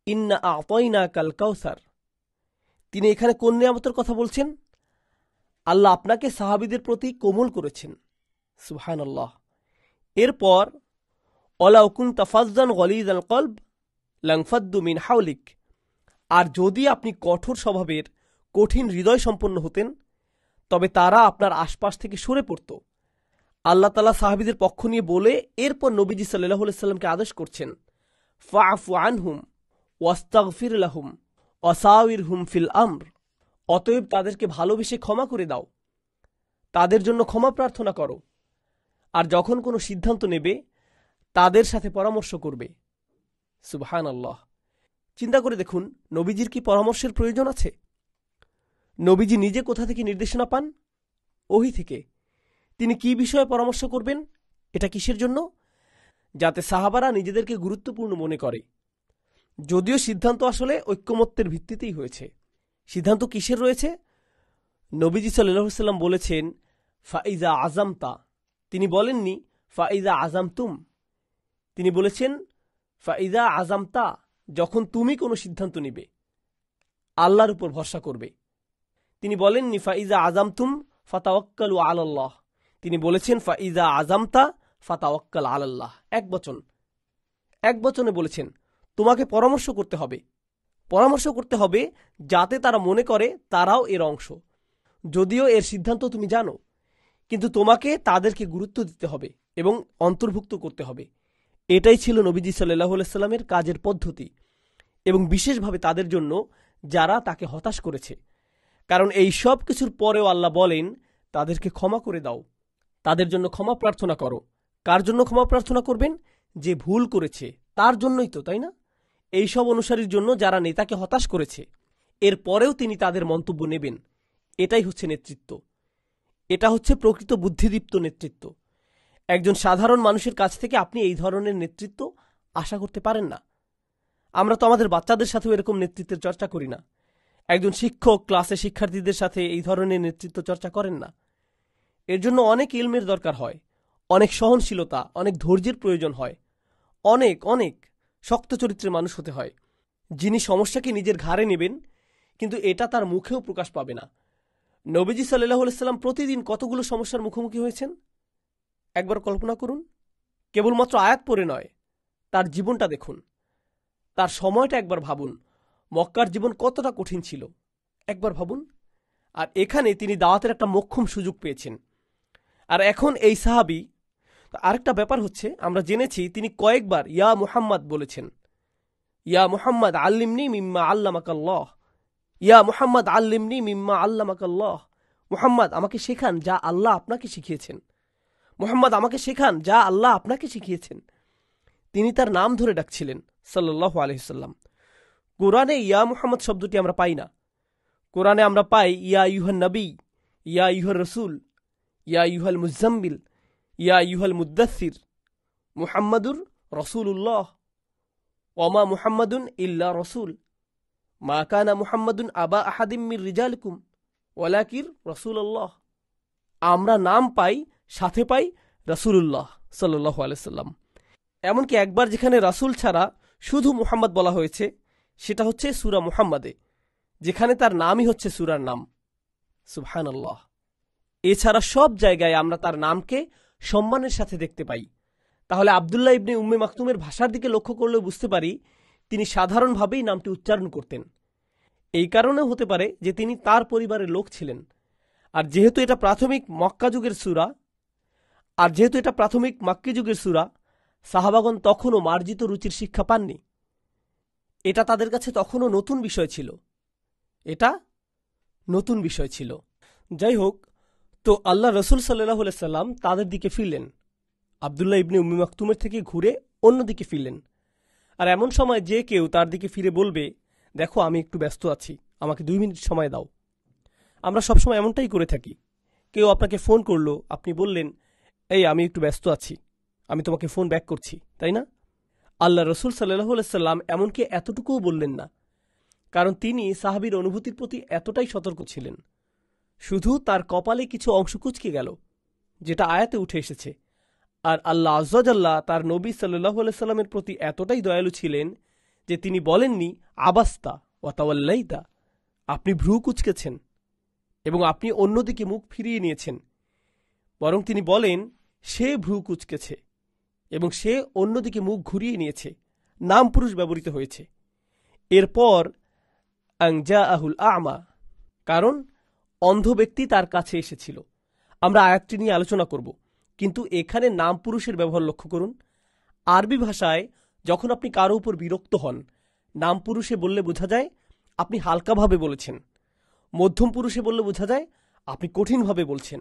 ইন্না আ'তাইনাকাল কাউসার। তিনি এখানে কোন নিয়ামতের কথা বলছেন? আল্লাহ আপনাকে সাহাবীদের প্রতি কোমল করেছেন। সুবহানাল্লাহ। এরপর ওয়ালাউ কুনতা ফাজ্জান গলিযাল কলব লানফাদ্দু মিন হাওলিক, আর যদি আপনি কঠোর স্বভাবের, কঠিন হৃদয় সম্পন্ন হতেন তবে তারা আপনার আশপাশ থেকে সরে পড়ত। আল্লাহ তাআলা সাহাবীদের পক্ষ নিয়ে বলে এরপর নবীজি সাল্লাল্লাহু আলাইহি সাল্লামকে আদেশ করছেন, ফাআফু আনহুম ওয়াস্তাগফির লাহুম ওয়াসাউিরহুম ফিল আমর, অতএব তাদেরকে ভালোবেসে ক্ষমা করে দাও, তাদের জন্য ক্ষমা প্রার্থনা করো, আর যখন কোনো সিদ্ধান্ত নেবে তাদের সাথে পরামর্শ করবে। সুবহানাল্লাহ। চিন্তা করে দেখুন, নবীজির কি পরামর্শের প্রয়োজন আছে? নবীজি নিজে কোথা থেকে নির্দেশনা পান? ওহী থেকে। তিনি কি বিষয়ে পরামর্শ করবেন? এটা কিসের জন্য? যাতে সাহাবারা নিজেদেরকে গুরুত্বপূর্ণ মনে করে। যদিও সিদ্ধান্ত আসলে ঐক্যমত্যের ভিত্তিতেই হয়েছে। সিদ্ধান্ত কিসের রয়েছে? নবীজি সাল্লাল্লাহু আলাইহি ওয়াসাল্লাম বলেছেন ফাইজা আজামতা। তিনি বলেননি ফাইজা আজামতুম। তিনি বলেছেন ফাইজা আজামতা, যখন তুমি কোনো সিদ্ধান্ত নিবে, আল্লাহর উপর ভরসা করবে। তিনি বলেননি ফাইজা আজামতুম ফাতাওয়াক্কালু আলাল্লাহ। তিনি বলেছেন ফাইজা আজামতা ফাতাওয়াক্কাল আলাল্লাহ। এক বচনে বলেছেন তোমাকে পরামর্শ করতে হবে। পরামর্শ করতে হবে যাতে তারা মনে করে তারাও এর অংশ। যদিও এর সিদ্ধান্ত তুমি জানো, কিন্তু তোমাকে তাদেরকে গুরুত্ব দিতে হবে এবং অন্তর্ভুক্ত করতে হবে। এটাই ছিল নবীজি সাল্লাল্লাহু আলাইহি সাল্লামের কাজের পদ্ধতি, এবং বিশেষভাবে তাদের জন্য যারা তাকে হতাশ করেছে। কারণ এই সব কিছুর পরেও আল্লাহ বলেন তাদেরকে ক্ষমা করে দাও, তাদের জন্য ক্ষমা প্রার্থনা করো। কার জন্য ক্ষমা প্রার্থনা করবেন? যে ভুল করেছে তার জন্যই তো, তাই না? এই সব অনুসারীর জন্য যারা নেতাকে হতাশ করেছে, এর পরেও তিনি তাদের মন্তব্য নেবেন। এটাই হচ্ছে নেতৃত্ব। এটা হচ্ছে প্রকৃত বুদ্ধিদীপ্ত নেতৃত্ব। একজন সাধারণ মানুষের কাছ থেকে আপনি এই ধরনের নেতৃত্ব আশা করতে পারেন না। আমরা তো আমাদের বাচ্চাদের সাথেও এরকম নেতৃত্বের চর্চা করি না। একজন শিক্ষক ক্লাসে শিক্ষার্থীদের সাথে এই ধরনের নেতৃত্ব চর্চা করেন না। এর জন্য অনেক ইলমের দরকার হয়, অনেক সহনশীলতা, অনেক ধৈর্যের প্রয়োজন হয়, অনেক অনেক শক্ত চরিত্রের মানুষ হতে হয়, যিনি সমস্যাকে নিজের ঘাড়ে নেবেন, কিন্তু এটা তার মুখেও প্রকাশ পাবে না। নবীজি সাল্লাল্লাহু আলাইহি সাল্লাম প্রতিদিন কতগুলো সমস্যার মুখোমুখি হয়েছেন একবার কল্পনা করুন। কেবলমাত্র আয়াত পড়ে নয়, তার জীবনটা দেখুন, তার সময়টা একবার ভাবুন। মক্কার জীবন কতটা কঠিন ছিল একবার ভাবুন। আর এখানে তিনি দাওয়াতের একটা মোক্ষম সুযোগ পেয়েছেন। আর এখন এই সাহাবী, আরেকটা ব্যাপার হচ্ছে, আমরা জেনেছি তিনি কয়েকবার ইয়া মুহাম্মদ বলেছেন। ইয়া মুহাম্মদ আল্লিমনি মিম্মা আল্লামাকাল্লাহ, ইয়া মুহাম্মদ আল্লিমনি মিম্মা আল্লামাকাল্লাহ। মুহাম্মদ আমাকে শেখান যা আল্লাহ আপনাকে শিখিয়েছেন। মুহাম্মদ আমাকে শেখান যা আল্লাহ আপনাকে শিখিয়েছেন। তিনি তার নাম ধরে ডাকছিলেন সাল্লাল্লাহু আলাইহি সাল্লাম। কোরআনে ইয়া মুহাম্মদ শব্দটি আমরা পাই না। কোরআনে আমরা পাই ইয়া আইয়ুহান নবী, ইয়া আইয়ুহার রাসূল, ইয়া আইয়ুহাল মুজাম্মিল, ইয়া আইয়ুহাল মুদ্দাসসির, মুহাম্মাদুর রাসূলুল্লাহ, ওয়ামা মুহাম্মাদুন ইল্লা রাসূল, মা কানা মুহাম্মাদুন আবা আহাদিম মির রিজালিকুম ওয়ালাকিন রাসূলুল্লাহ। আমরা নাম পাই, সাথে পাই রাসূলুল্লাহ সাল্লাল্লাহু আলাইহি সাল্লাম। এমনকি একবার যেখানে রাসূল ছাড়া শুধু মুহাম্মদ বলা হয়েছে, সেটা হচ্ছে সূরা মুহাম্মাদে, যেখানে তার নামই হচ্ছে সূরার নাম। সুবহানাল্লাহ। এছাড়া সব জায়গায় আমরা তার নামকে সম্মানের সাথে দেখতে পাই। তাহলে আব্দুল্লাহ ইবনে উম্মে মাকতুমের ভাষার দিকে লক্ষ্য করলেও বুঝতে পারি তিনি সাধারণভাবেই নামটি উচ্চারণ করতেন। এই কারণেও হতে পারে যে তিনি তার পরিবারের লোক ছিলেন। আর যেহেতু এটা প্রাথমিক মক্কা যুগের সূরা, সাহাবাগণ তখনও মার্জিত রুচির শিক্ষা পাননি। এটা তাদের কাছে তখনও নতুন বিষয় ছিল। যাই হোক, তো আল্লাহ রসুল সাল্লাল্লাহু আলাইহি সাল্লাম তাদের দিকে ফিরলেন, আব্দুল্লাহ ইবনে উম্মে মাকতুমের থেকে ঘুরে অন্যদিকে ফিরলেন। আর এমন সময় যে কেউ তার দিকে ফিরে বলবে, দেখো আমি একটু ব্যস্ত আছি, আমাকে 2 মিনিট সময় দাও। আমরা সবসময় এমনটাই করে থাকি। কেউ আপনাকে ফোন করলো, আপনি বললেন, এই আমি একটু ব্যস্ত আছি, আমি তোমাকে ফোন ব্যাক করছি, তাই না? আল্লাহ রসুল সাল্লাল্লাহু আলাইহি সাল্লাম এমনকি এতটুকুও বললেন না, কারণ তিনি সাহাবীর অনুভূতির প্রতি এতটাই সতর্ক ছিলেন। শুধু তার কপালে কিছু অংশ কুঁচকে গেল, যেটা আয়াতে উঠে এসেছে। আর আল্লাহ আয্যা ওয়া জাল্লা তার নবী সাল্লাল্লাহু আলাইহি সাল্লামের প্রতি এতটাই দয়ালু ছিলেন যে তিনি বলেননি আবাস্তা ওয়া তাওয়াল্লাইতা, আপনি ভ্রু কুঁচকেছেন এবং আপনি অন্যদিকে মুখ ফিরিয়ে নিয়েছেন। বরং তিনি বলেন সে ভ্রু কুঁচকেছে এবং সে অন্যদিকে মুখ ঘুরিয়ে নিয়েছে। নাম পুরুষ ব্যবহৃত হয়েছে। এরপর আনজাআহুল আ'মা, কারণ অন্ধ ব্যক্তি তার কাছে এসেছিল। আমরা আয়াতটি নিয়ে আলোচনা করব, কিন্তু এখানে নাম পুরুষের ব্যবহার লক্ষ্য করুন। আরবি ভাষায় যখন আপনি কারো উপর বিরক্ত হন, নাম পুরুষে বললে বোঝা যায় আপনি হালকাভাবে বলেছেন, মধ্যম পুরুষে বললে বোঝা যায় আপনি কঠিনভাবে বলছেন।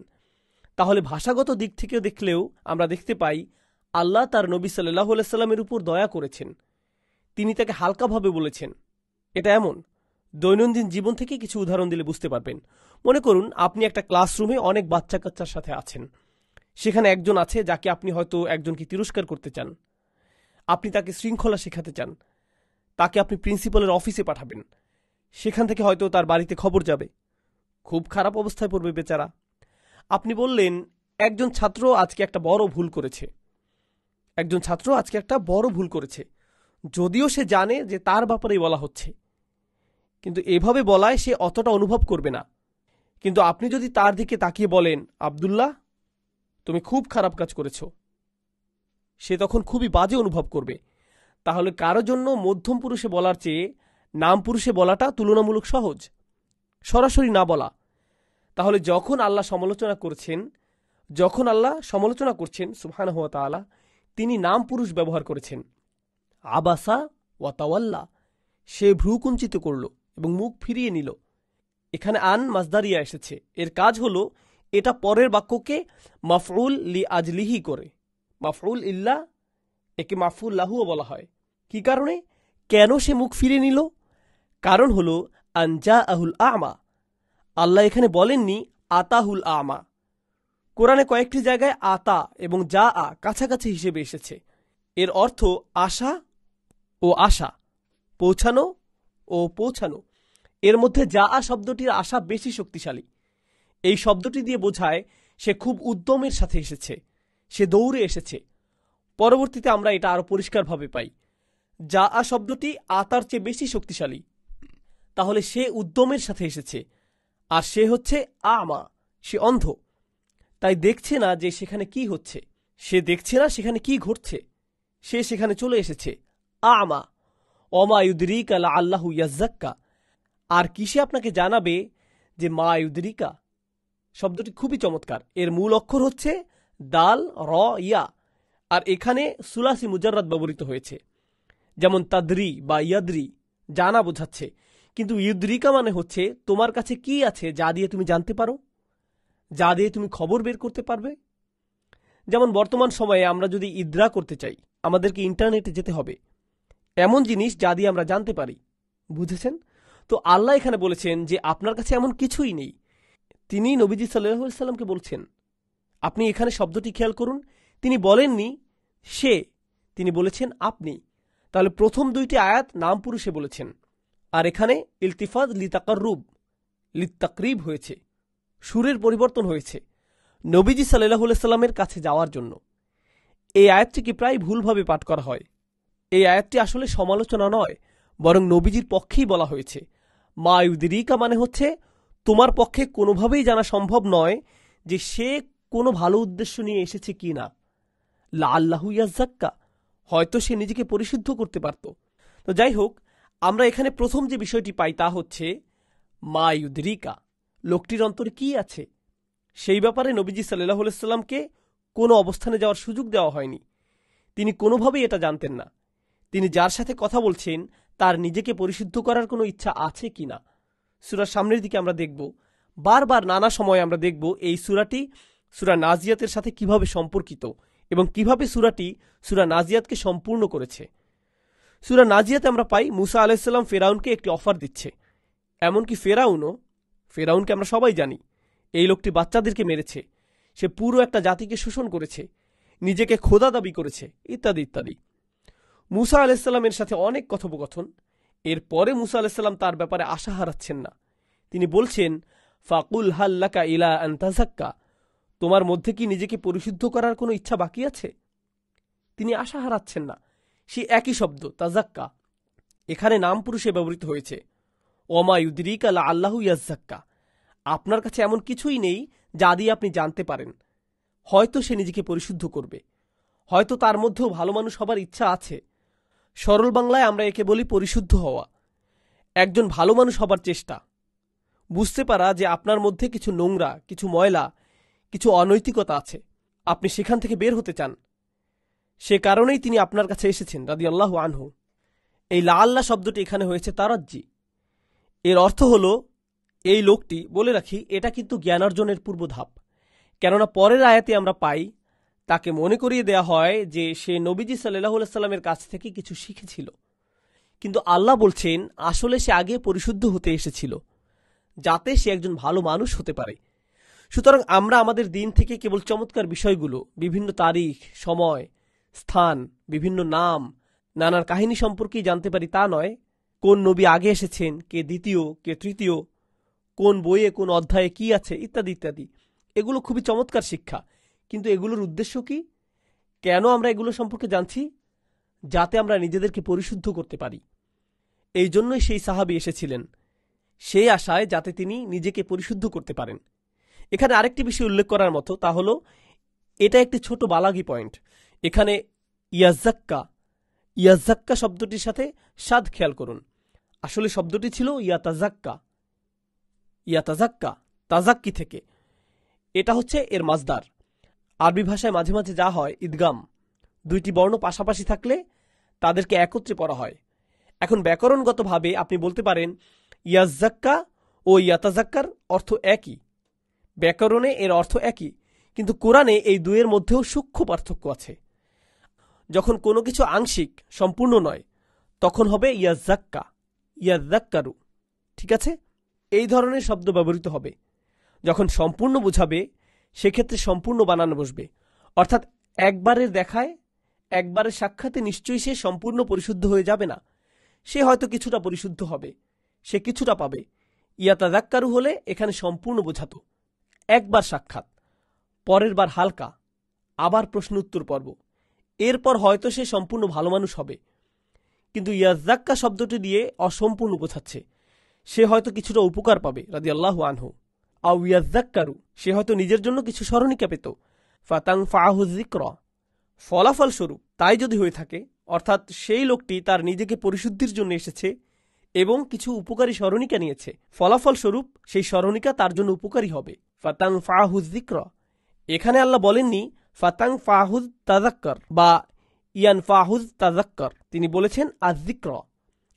তাহলে ভাষাগত দিক থেকে দেখলেও আমরা দেখতে পাই আল্লাহ তার নবী সাল্লাল্লাহু আলাইহি সাল্লামের উপর দয়া করেছেন, তিনি তাকে হালকাভাবে বলেছেন। এটা এমন, দৈনন্দিন জীবন থেকে কিছু উদাহরণ দিলে বুঝতে পারবেন। মনে করুন আপনি একটা ক্লাসরুমে অনেক বাচ্চা কাচ্চার সাথে আছেন। সেখানে একজন আছে যাকে আপনি হয়তো একজনকে তিরস্কার করতে চান, আপনি তাকে শৃঙ্খলা শেখাতে চান, তাকে আপনি প্রিন্সিপালের অফিসে পাঠাবেন, সেখান থেকে হয়তো তার বাড়িতে খবর যাবে, খুব খারাপ অবস্থায় পড়বে বেচারা। আপনি বললেন একজন ছাত্র আজকে একটা বড় ভুল করেছে, একজন ছাত্র আজকে একটা বড় ভুল করেছে, যদিও সে জানে যে তার ব্যাপারেই বলা হচ্ছে, কিন্তু এভাবে বলায় সে অতটা অনুভব করবে না। কিন্তু আপনি যদি তার দিকে তাকিয়ে বলেন, আব্দুল্লাহ তুমি খুব খারাপ কাজ করেছ, সে তখন খুবই বাজে অনুভব করবে। তাহলে কারো জন্য মধ্যম পুরুষে বলার চেয়ে নাম পুরুষে বলাটা তুলনামূলক সহজ, সরাসরি না বলা। তাহলে যখন আল্লাহ সমালোচনা করছেন সুবহানাহু ওয়া তাআলা, তিনি নাম পুরুষ ব্যবহার করেছেন। আবাসা ওয়া তাওয়াল্লা, সে ভ্রু কুঞ্চিত করল এবং মুখ ফিরিয়ে নিল। এখানে আন মাজদারিয়া এসেছে, এর কাজ হলো এটা পরের বাক্যকে মাফউল লি আজলিহি করে। মাফউল ইল্লা একে মাফউল লাহুও বলা হয়। কি কারণে, কেন সে মুখ ফিরিয়ে নিল? কারণ হলো আনজা আহুল আমা। আল্লাহ এখানে বলেননি আতাহুল আমা। কোরআনে কয়েকটি জায়গায় আতা এবং যা আ কাছাকাছি হিসেবে এসেছে। এর অর্থ আশা ও আশা, পৌঁছানো ও পৌঁছানো। এর মধ্যে যা আ শব্দটির আশা বেশি শক্তিশালী। এই শব্দটি দিয়ে বোঝায় সে খুব উদ্যমের সাথে এসেছে, সে দৌড়ে এসেছে। পরবর্তীতে আমরা এটা আরো পরিষ্কারভাবে পাই। যা আ শব্দটি আতার চেয়ে বেশি শক্তিশালী। তাহলে সে উদ্যমের সাথে এসেছে, আর সে হচ্ছে আমা, সে অন্ধ। তাই দেখছে না যে সেখানে কি হচ্ছে, সে দেখছে না সেখানে কি ঘটছে, সে সেখানে চলে এসেছে। আমা অমা ইউদরিকা লাআল্লাহু ইয়াজ্জাক্কা। আর কিসে আপনাকে জানাবে যে মা ইউদরিকা শব্দটি খুবই চমৎকার। এর মূল অক্ষর হচ্ছে দাল র ইয়া, আর এখানে সুলাসি মুজাররাদ ব্যবহৃত হয়েছে। যেমন তাদরি বা ইয়াদরি, জানা বোঝাচ্ছে, কিন্তু ইউদরিকা মানে হচ্ছে তোমার কাছে কি আছে যা দিয়ে তুমি জানতে পারো, যা দিয়ে তুমি খবর বের করতে পারবে। যেমন বর্তমান সময়ে আমরা যদি ইদরা করতে চাই, আমাদেরকে ইন্টারনেটে যেতে হবে, এমন জিনিস যা দিয়ে আমরা জানতে পারি। বুঝেছেন? তো আল্লাহ এখানে বলেছেন যে আপনার কাছে এমন কিছুই নেই। তিনি নবীজি সাল্লাল্লাহু আলাইহি সাল্লামকে বলছেন। আপনি এখানে শব্দটি খেয়াল করুন, তিনি বলেননি সে, তিনি বলেছেন আপনি। তাহলে প্রথম দুইটি আয়াত নাম পুরুষে বলেছেন, আর এখানে ইলতিফাত লিতাকরিব হয়েছে, সুরের পরিবর্তন হয়েছে নবীজি সাল্লাল্লাহু আলাইহি সাল্লামের কাছে যাওয়ার জন্য। এই আয়াতটিকে প্রায় ভুলভাবে পাঠ করা হয়। এই আয়াতটি আসলে সমালোচনা নয়, বরং নবীজির পক্ষেই বলা হয়েছে। মা ইউদরিকা মানে হচ্ছে তোমার পক্ষে কোনোভাবেই জানা সম্ভব নয় যে সে কোনো ভালো উদ্দেশ্য নিয়ে এসেছে কি না। লাআল্লাহু ইয়াজ্জাক্কা, হয়তো সে নিজেকে পরিশুদ্ধ করতে পারত। তো যাই হোক, আমরা এখানে প্রথম যে বিষয়টি পাই তা হচ্ছে মা ইউদরিকা, লোকটির অন্তরে কি আছে সেই ব্যাপারে নবীজি সাল্লাল্লাহু আলাইহি সাল্লামকে কোনো অবস্থানে যাওয়ার সুযোগ দেওয়া হয়নি। তিনি কোনোভাবেই এটা জানতেন না তিনি যার সাথে কথা বলছেন তার নিজেকে পরিশুদ্ধ করার কোনো ইচ্ছা আছে কিনা। সূরার সামনের দিকে আমরা দেখব, বারবার নানা সময় আমরা দেখব এই সূরাটি সূরা নাজিয়াতের সাথে কিভাবে সম্পর্কিত এবং কিভাবে সূরাটি সূরা নাজিয়াতকে সম্পূর্ণ করেছে। সূরা নাজিয়াতে আমরা পাই মুসা আলাইহিস সালাম ফেরাউনকে একটি অফার দিচ্ছে। এমনকি ফেরাউনকে আমরা সবাই জানি, এই লোকটি বাচ্চাদেরকে মেরেছে, সে পুরো একটা জাতিকে শোষণ করেছে, নিজেকে খোদা দাবি করেছে, ইত্যাদি ইত্যাদি। মুসা আলাইহিস সালামের সাথে অনেক কথোপকথন। এরপরে মুসা আলাইহিস সালাম তার ব্যাপারে আশা হারাচ্ছেন না। তিনি বলছেন, ফাকুল হাল্লাকা ইলা আন তাযাক্কা, তোমার মধ্যে কি নিজেকে পরিশুদ্ধ করার কোনো ইচ্ছা বাকি আছে? তিনি আশা হারাচ্ছেন না। সেই একই শব্দ তাযাক্কা এখানে নাম পুরুষে ব্যবহৃত হয়েছে। ওমা ইউদরিকা লাআল্লাহু ইয়াজ্জাক্কা, আপনার কাছে এমন কিছুই নেই যা দিয়ে আপনি জানতে পারেন হয়তো সে নিজেকে পরিশুদ্ধ করবে, হয়তো তার মধ্যেও ভালো মানুষ হবার ইচ্ছা আছে। সরল বাংলায় আমরা একে বলি পরিশুদ্ধ হওয়া, একজন ভালো মানুষ হবার চেষ্টা, বুঝতে পারা যে আপনার মধ্যে কিছু নোংরা, কিছু ময়লা, কিছু অনৈতিকতা আছে, আপনি সেখান থেকে বের হতে চান। সে কারণেই তিনি আপনার কাছে এসেছেন রাদিয়াল্লাহু আনহু। এই লাআল্লাহ শব্দটি এখানে হয়েছে তারাজ্জি। এর অর্থ হল এই লোকটি, বলে রাখি এটা কিন্তু জ্ঞানার্জনের পূর্ব ধাপ, কেননা পরের আয়াতে আমরা পাই তাকে মনে করিয়ে দেয়া হয় যে সে নবীজি সাল্লাল্লাহু আলাইহি সাল্লামের কাছ থেকে কিছু শিখেছিল, কিন্তু আল্লাহ বলছেন আসলে সে আগে পরিশুদ্ধ হতে এসেছিল যাতে সে একজন ভালো মানুষ হতে পারে। সুতরাং আমরা আমাদের দিন থেকে কেবল চমৎকার বিষয়গুলো, বিভিন্ন তারিখ, সময়, স্থান, বিভিন্ন নাম, নানার কাহিনী সম্পর্কেই জানতে পারি তা নয়, কোন নবী আগে এসেছেন, কে দ্বিতীয়, কে তৃতীয়, কোন বইয়ে কোন অধ্যায়ে কি আছে, ইত্যাদি ইত্যাদি। এগুলো খুবই চমৎকার শিক্ষা, কিন্তু এগুলোর উদ্দেশ্য কি? কেন আমরা এগুলো সম্পর্কে জানছি? যাতে আমরা নিজেদেরকে পরিশুদ্ধ করতে পারি। এই জন্যই সেই সাহাবী এসেছিলেন, সেই আশায় যাতে তিনি নিজেকে পরিশুদ্ধ করতে পারেন। এখানে আরেকটি বিষয় উল্লেখ করার মতো, তা হলো এটা একটি ছোট বালাগি পয়েন্ট। এখানে ইয়াজ্জাক্কা শব্দটির সাথে সাদ খেয়াল করুন। আসলে শব্দটি ছিল ইয়াতাজাক্কা, তাজাক্কি থেকে। এটা হচ্ছে এর মাজদার। আরবি ভাষায় মাঝে মাঝে যা হয়, ইদগাম, দুইটি বর্ণ পাশাপাশি থাকলে তাদেরকে একত্রে পড়া হয়। এখন ব্যাকরণগতভাবে আপনি বলতে পারেন ইয়াজ্জাক্কা ও ইয়াতাজাক্কার অর্থ একই, ব্যাকরণে এর অর্থ একই, কিন্তু কোরআনে এই দুয়ের মধ্যেও সূক্ষ্ম পার্থক্য আছে। যখন কোনো কিছু আংশিক, সম্পূর্ণ নয়, তখন হবে ইয়াজ্জাক্কারু। ঠিক আছে? এই ধরনের শব্দ ব্যবহৃত হবে। যখন সম্পূর্ণ বোঝাবে, সেক্ষেত্রে সম্পূর্ণ বানানো বসবে। অর্থাৎ একবারের দেখায়, একবারের সাক্ষাতে নিশ্চয়ই সে সম্পূর্ণ পরিশুদ্ধ হয়ে যাবে না। সে হয়তো কিছুটা পরিশুদ্ধ হবে, সে কিছুটা পাবে। ইয়াতাজাক্কারু হলে এখানে সম্পূর্ণ বোঝাতো। একবার সাক্ষাৎ, পরের বার হালকা, আবার প্রশ্ন উত্তর পর্ব, এরপর হয়তো সে সম্পূর্ণ ভালো মানুষ হবে। কিন্তু ইয়াজ্জাক্কা শব্দটি দিয়ে অসম্পূর্ণ বোঝাচ্ছে। সে হয়তো কিছুটা উপকার পাবে, রাদিয়াল্লাহু আনহু। আও ইয়াজ্জাক্কারু, সে হয়তো নিজের জন্য কিছু স্মরণিকা পেত। ফাতানফাহু যিকরা, ফলাফল স্বরূপ তাই যদি হয়ে থাকে, অর্থাৎ সেই লোকটি তার নিজেকে পরিশুদ্ধির জন্য এসেছে এবং কিছু উপকারী স্মরণিকা নিয়েছে, ফলাফল স্বরূপ সেই স্মরণিকা তার জন্য উপকারী হবে। ফাতানফাহু যিকরা, এখানে আল্লাহ বলেননি ফাতানফাহুজ তাযাক্কার বা ইয়ানফাহুজ তাযাক্কার, তিনি বলেছেন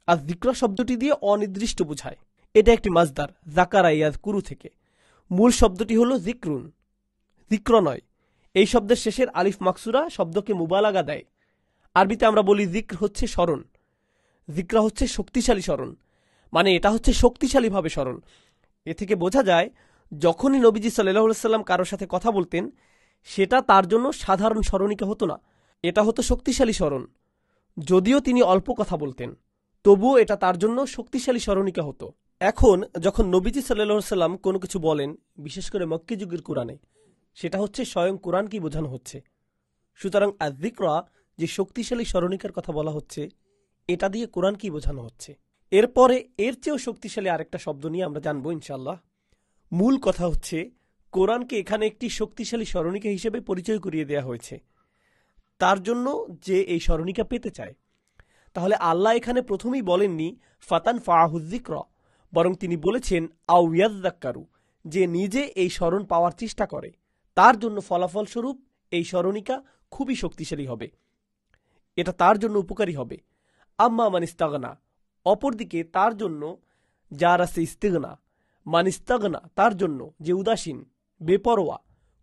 আয-যিকরা শব্দটি দিয়ে অনির্দিষ্ট বোঝায়। এটা একটি মাজদার, যাকারা ইয়াযকুরু থেকে। মূল শব্দটি হলো যিকরুন, যিক্র নয়। এই শব্দের শেষের আলিফ মাকসুরা শব্দকে মুবালাগা দেয়। আরবিতে আমরা বলি যিকর হচ্ছে স্মরণ, যিকরা হচ্ছে শক্তিশালী স্মরণ, মানে এটা হচ্ছে শক্তিশালীভাবে স্মরণ। এ থেকে বোঝা যায় যখনই নবীজি সাল্লাল্লাহু আলাইহি ওয়াসাল্লাম কারোর সাথে কথা বলতেন, সেটা তার জন্য সাধারণ স্মরণিকা হতো না, এটা হতো শক্তিশালী স্মরণ। যদিও তিনি অল্প কথা বলতেন, তবুও এটা তার জন্য শক্তিশালী স্মরণিকা হতো। এখন যখন নবীজি সাল্লাল্লাহু আলাইহি ওয়াসাল্লাম কোনো কিছু বলেন, বিশেষ করে মক্কি যুগের কোরআনে, সেটা হচ্ছে স্বয়ং কোরআনকেই বোঝানো হচ্ছে। সুতরাং আয-যিকরা, যে শক্তিশালী স্মরণিকার কথা বলা হচ্ছে, এটা দিয়ে কোরআনকেই বোঝানো হচ্ছে। এরপরে এর চেয়েও শক্তিশালী আরেকটা শব্দ নিয়ে আমরা জানবো ইনশাআল্লাহ। মূল কথা হচ্ছে কোরআনকে এখানে একটি শক্তিশালী স্মরণিকা হিসেবে পরিচয় করিয়ে দেওয়া হয়েছে তার জন্য যে এই স্মরণিকা পেতে চায়। তাহলে আল্লাহ এখানে প্রথমেই বলেননি ফাতানফাহু যিকরা, বরং তিনি বলেছেন আও ইয়াযযাক্কারু, যে নিজে এই স্মরণ পাওয়ার চেষ্টা করে, তার জন্য ফলাফল স্বরূপ এই স্মরণিকা খুবই শক্তিশালী হবে, এটা তার জন্য উপকারী হবে। আম্মা মান ইস্তাগনা, অপরদিকে তার জন্য যার আছে ইস্তিগনা, মান ইস্তাগনা, তার জন্য যে উদাসীন, বেপরোয়া,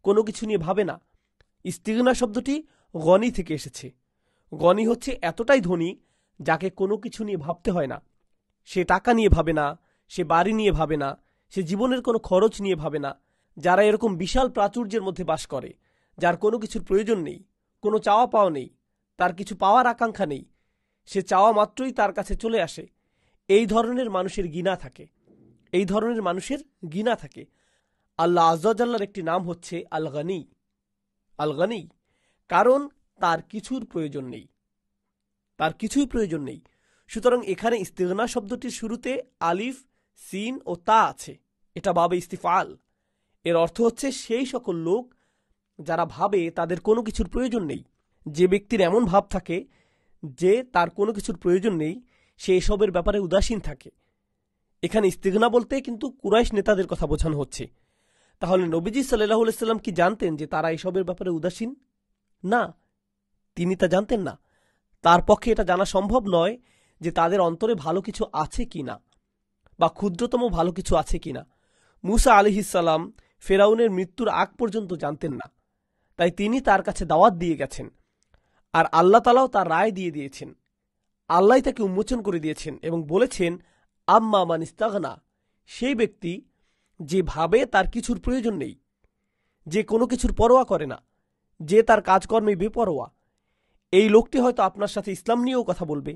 কোনো কিছু নিয়ে ভাবে না। ইস্তিগনা শব্দটি গনি থেকে এসেছে। গনি হচ্ছে এতটাই ধনী যাকে কোনো কিছু নিয়ে ভাবতে হয় না। সে টাকা নিয়ে ভাবে না, সে বাড়ি নিয়ে ভাবে না, সে জীবনের কোনো খরচ নিয়ে ভাবে না। যারা এরকম বিশাল প্রাচুর্যের মধ্যে বাস করে, যার কোনো কিছুর প্রয়োজন নেই, কোনো চাওয়া পাওয়া নেই, তার কিছু পাওয়ার আকাঙ্ক্ষা নেই, সে চাওয়া মাত্রই তার কাছে চলে আসে, এই ধরনের মানুষের গিনা থাকে, এই ধরনের মানুষের গিনা থাকে। আল্লাহ আযজা জাল্লার একটি নাম হচ্ছে আল গনি, আল গনি, কারণ তার কিছুর প্রয়োজন নেই, তার কিছুই প্রয়োজন নেই। সুতরাং এখানে ইস্তিগনা শব্দটির শুরুতে আলিফ, সিন ও তা আছে, এটা বাবে ইস্তিফাল। এর অর্থ হচ্ছে সেই সকল লোক যারা ভাবে তাদের কোনো কিছুর প্রয়োজন নেই। যে ব্যক্তির এমন ভাব থাকে যে তার কোনো কিছুর প্রয়োজন নেই, সে এসবের ব্যাপারে উদাসীন থাকে। এখানে ইস্তিগনা বলতে কিন্তু কুরাইশ নেতাদের কথা বোঝানো হচ্ছে। তাহলে নবীজি সাল্লাল্লাহু আলাইহি ওয়াসাল্লাম কি জানতেন যে তারা এসবের ব্যাপারে উদাসীন? না, তিনি তা জানতেন না। তার পক্ষে এটা জানা সম্ভব নয় যে তাদের অন্তরে ভালো কিছু আছে কিনা, বা ক্ষুদ্রতম ভালো কিছু আছে কিনা। মুসা আলাইহিস সালাম ফেরাউনের মৃত্যুর আগ পর্যন্ত জানতেন না, তাই তিনি তার কাছে দাওয়াত দিয়ে গেছেন, আর আল্লাহ তাআলাও তার রায় দিয়ে দিয়েছেন। আল্লাহ তাকে উন্মোচন করে দিয়েছেন এবং বলেছেন আম্মা মান ইস্তাগনা, সেই ব্যক্তি যে ভাবে তার কিছুর প্রয়োজন নেই, যে কোনো কিছুর পরোয়া করে না, যে তার কাজকর্মে বেপরোয়া, এই লোকটি হয়তো আপনার সাথে ইসলাম নিয়েও কথা বলবে।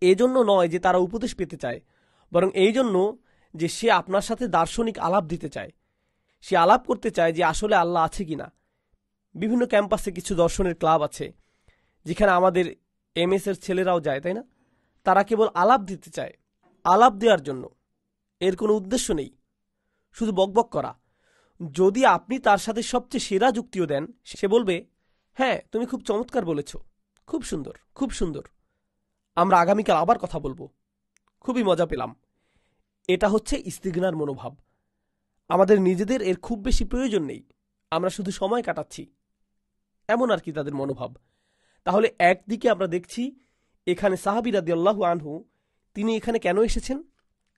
এজন্য নয় যে তারা উপদেশ পেতে চায়, বরং এই জন্য যে সে আপনার সাথে দার্শনিক আলাপ দিতে চায়। সে আলাপ করতে চায় যে আসলে আল্লাহ আছে কিনা। বিভিন্ন ক্যাম্পাসে কিছু দর্শনের ক্লাব আছে যেখানে আমাদের MS এর ছেলেরাও যায়, তাই না? তারা কেবল আলাপ দিতে চায়, আলাপ দেওয়ার জন্য। এর কোনো উদ্দেশ্য নেই, শুধু বকবক করা। যদি আপনি তার সাথে সবচেয়ে সেরা যুক্তিও দেন, সে বলবে, হ্যাঁ তুমি খুব চমৎকার বলেছ, খুব সুন্দর, খুব সুন্দর, আমরা আগামীকাল আবার কথা বলবো, খুবই মজা পেলাম। এটা হচ্ছে ইস্তিগনার মনোভাব। আমাদের নিজেদের এর খুব বেশি প্রয়োজন নেই, আমরা শুধু সময় কাটাচ্ছি, এমন আর কি তাদের মনোভাব। তাহলে একদিকে আমরা দেখছি এখানে সাহাবী রাদিয়াল্লাহু আনহু তিনি এখানে কেন এসেছেন?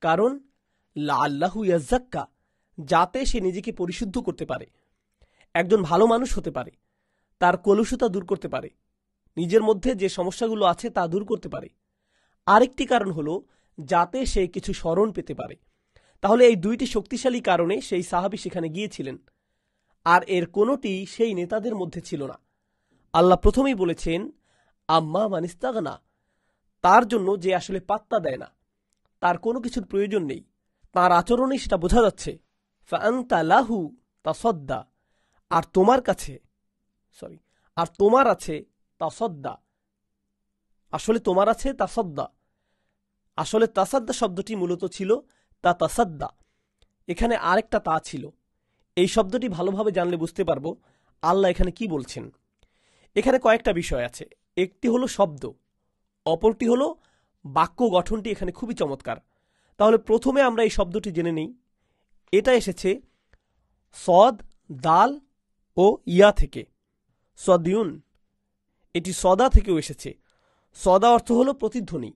কারণ লাআল্লাহু ইয়াজ্জাক্কা, যাতে সে নিজেকে পরিশুদ্ধ করতে পারে, একজন ভালো মানুষ হতে পারে, তার কলুষতা দূর করতে পারে, নিজের মধ্যে যে সমস্যাগুলো আছে তা দূর করতে পারে। আরেকটি কারণ হলো যাতে সে কিছু স্মরণ পেতে পারে। তাহলে এই দুইটি শক্তিশালী কারণে সেই সাহাবী সেখানে গিয়েছিলেন, আর এর কোনোটি সেই নেতাদের মধ্যে ছিল না। আল্লাহ প্রথমেই বলেছেন আম্মা মানিস্তাগনা, তার জন্য যে আসলে পাত্তা দেয় না, তার কোনো কিছুর প্রয়োজন নেই, তার আচরণে সেটা বোঝা যাচ্ছে। ফাআনতা লাহু তাসাদ্দা, আর তোমার আছে তাসাদ্দা, আসলে তোমার আছে তাসাদ্দা। আসলে তাসাদ্দা শব্দটি মূলত ছিল তা তাসাদ্দা, এখানে আরেকটা তা ছিল। এই শব্দটি ভালোভাবে জানলে বুঝতে পারবো আল্লাহ এখানে কি বলছেন। এখানে কয়েকটা বিষয় আছে, একটি হলো শব্দ, অপরটি হলো বাক্য গঠনটি এখানে খুবই চমৎকার। তাহলে প্রথমে আমরা এই শব্দটি জেনে নিই। এটা এসেছে সদ, দাল ও ইয়া থেকে, সদিউন। এটি সদা থেকেও এসেছে। সদা অর্থ হলো প্রতিধ্বনি,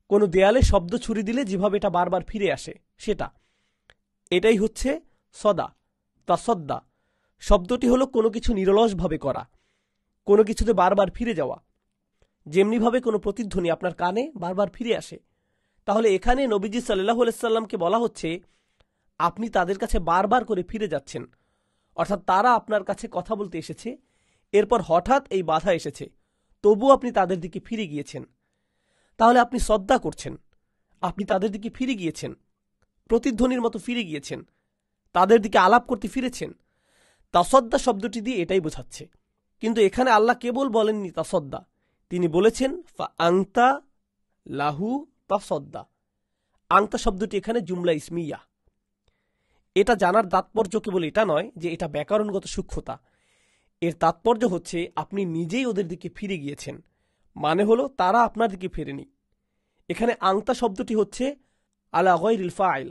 কোনো দেয়ালে শব্দ ছুরি দিলে যেভাবে এটা বারবার ফিরে আসে সেটা, এটাই হচ্ছে সদা। তাসদ্দা শব্দটি হলো কোনো কিছু নিরলসভাবে করা, কোনো কিছুতে বারবার ফিরে যাওয়া, যেমনিভাবে কোনো প্রতিধ্বনি আপনার কানে বারবার ফিরে আসে। তাহলে এখানে নবীজি সাল্লাল্লাহু আলাইহি সাল্লামকে বলা হচ্ছে আপনি তাদের কাছে বারবার করে ফিরে যাচ্ছেন, অর্থাৎ তারা আপনার কাছে কথা বলতে এসেছে, এরপর হঠাৎ এই বাধা এসেছে, তবু আপনি তাদের দিকে ফিরে গিয়েছেন। তাহলে আপনি শ্রদ্ধা করছেন, আপনি তাদের দিকে ফিরে গিয়েছেন, প্রতিধ্বনির মতো ফিরে গিয়েছেন, তাদের দিকে আলাপ করতে ফিরেছেন। তাসদ্দা শব্দটি দিয়ে এটাই বোঝাচ্ছে। কিন্তু এখানে আল্লাহ কেবল বলেননি তাসদ্দা, তিনি বলেছেন ফাআনতা লাহু তাসদ্দা। আংতা শব্দটি এখানে জুমলা ইসমিয়া। এটা জানার তাৎপর্য কেবল এটা নয় যে এটা ব্যাকরণগত সূক্ষ্মতা, এর তাৎপর্য হচ্ছে আপনি নিজেই ওদের দিকে ফিরে গিয়েছেন, মানে হলো তারা আপনার দিকে ফেরেনি। এখানে আংতা শব্দটি হচ্ছে আলা গায়রিল ফাইল,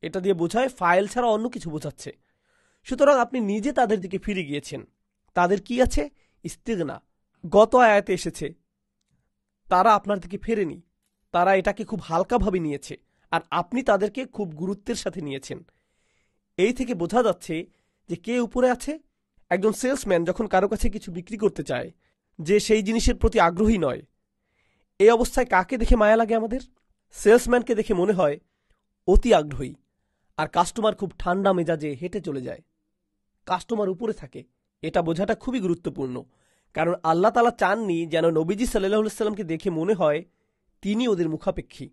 এটা দিয়ে বোঝায় ফাইল ছাড়া অন্য কিছু বোঝাচ্ছে। সুতরাং আপনি নিজে তাদের দিকে ফিরে গিয়েছেন। তাদের কি আছে? ইস্তিগনা। গত আয়াতে এসেছে তারা আপনার দিকে ফেরেনি, তারা এটাকে খুব হালকাভাবে নিয়েছে, আর আপনি তাদেরকে খুব গুরুত্বের সাথে নিয়েছেন। এই থেকে বোঝা যাচ্ছে যে কে উপরে আছে। একজন সেলসম্যান যখন কারো কাছে কিছু বিক্রি করতে চায়, যে সেই জিনিসের প্রতি আগ্রহী নয়, এই অবস্থায় কাকে দেখে মায়া লাগে আমাদের? সেলসম্যানকে দেখে মনে হয় অতি আগ্রহী, আর কাস্টমার খুব ঠান্ডা মেজাজে হেঁটে চলে যায়, কাস্টমার উপরে থাকে। এটা বোঝাটা খুবই গুরুত্বপূর্ণ, কারণ আল্লাহ তাআলা চাননি যেন নবীজি সাল্লাল্লাহু আলাইহি সাল্লামকে দেখে মনে হয় তিনি ওদের মুখাপেক্ষী।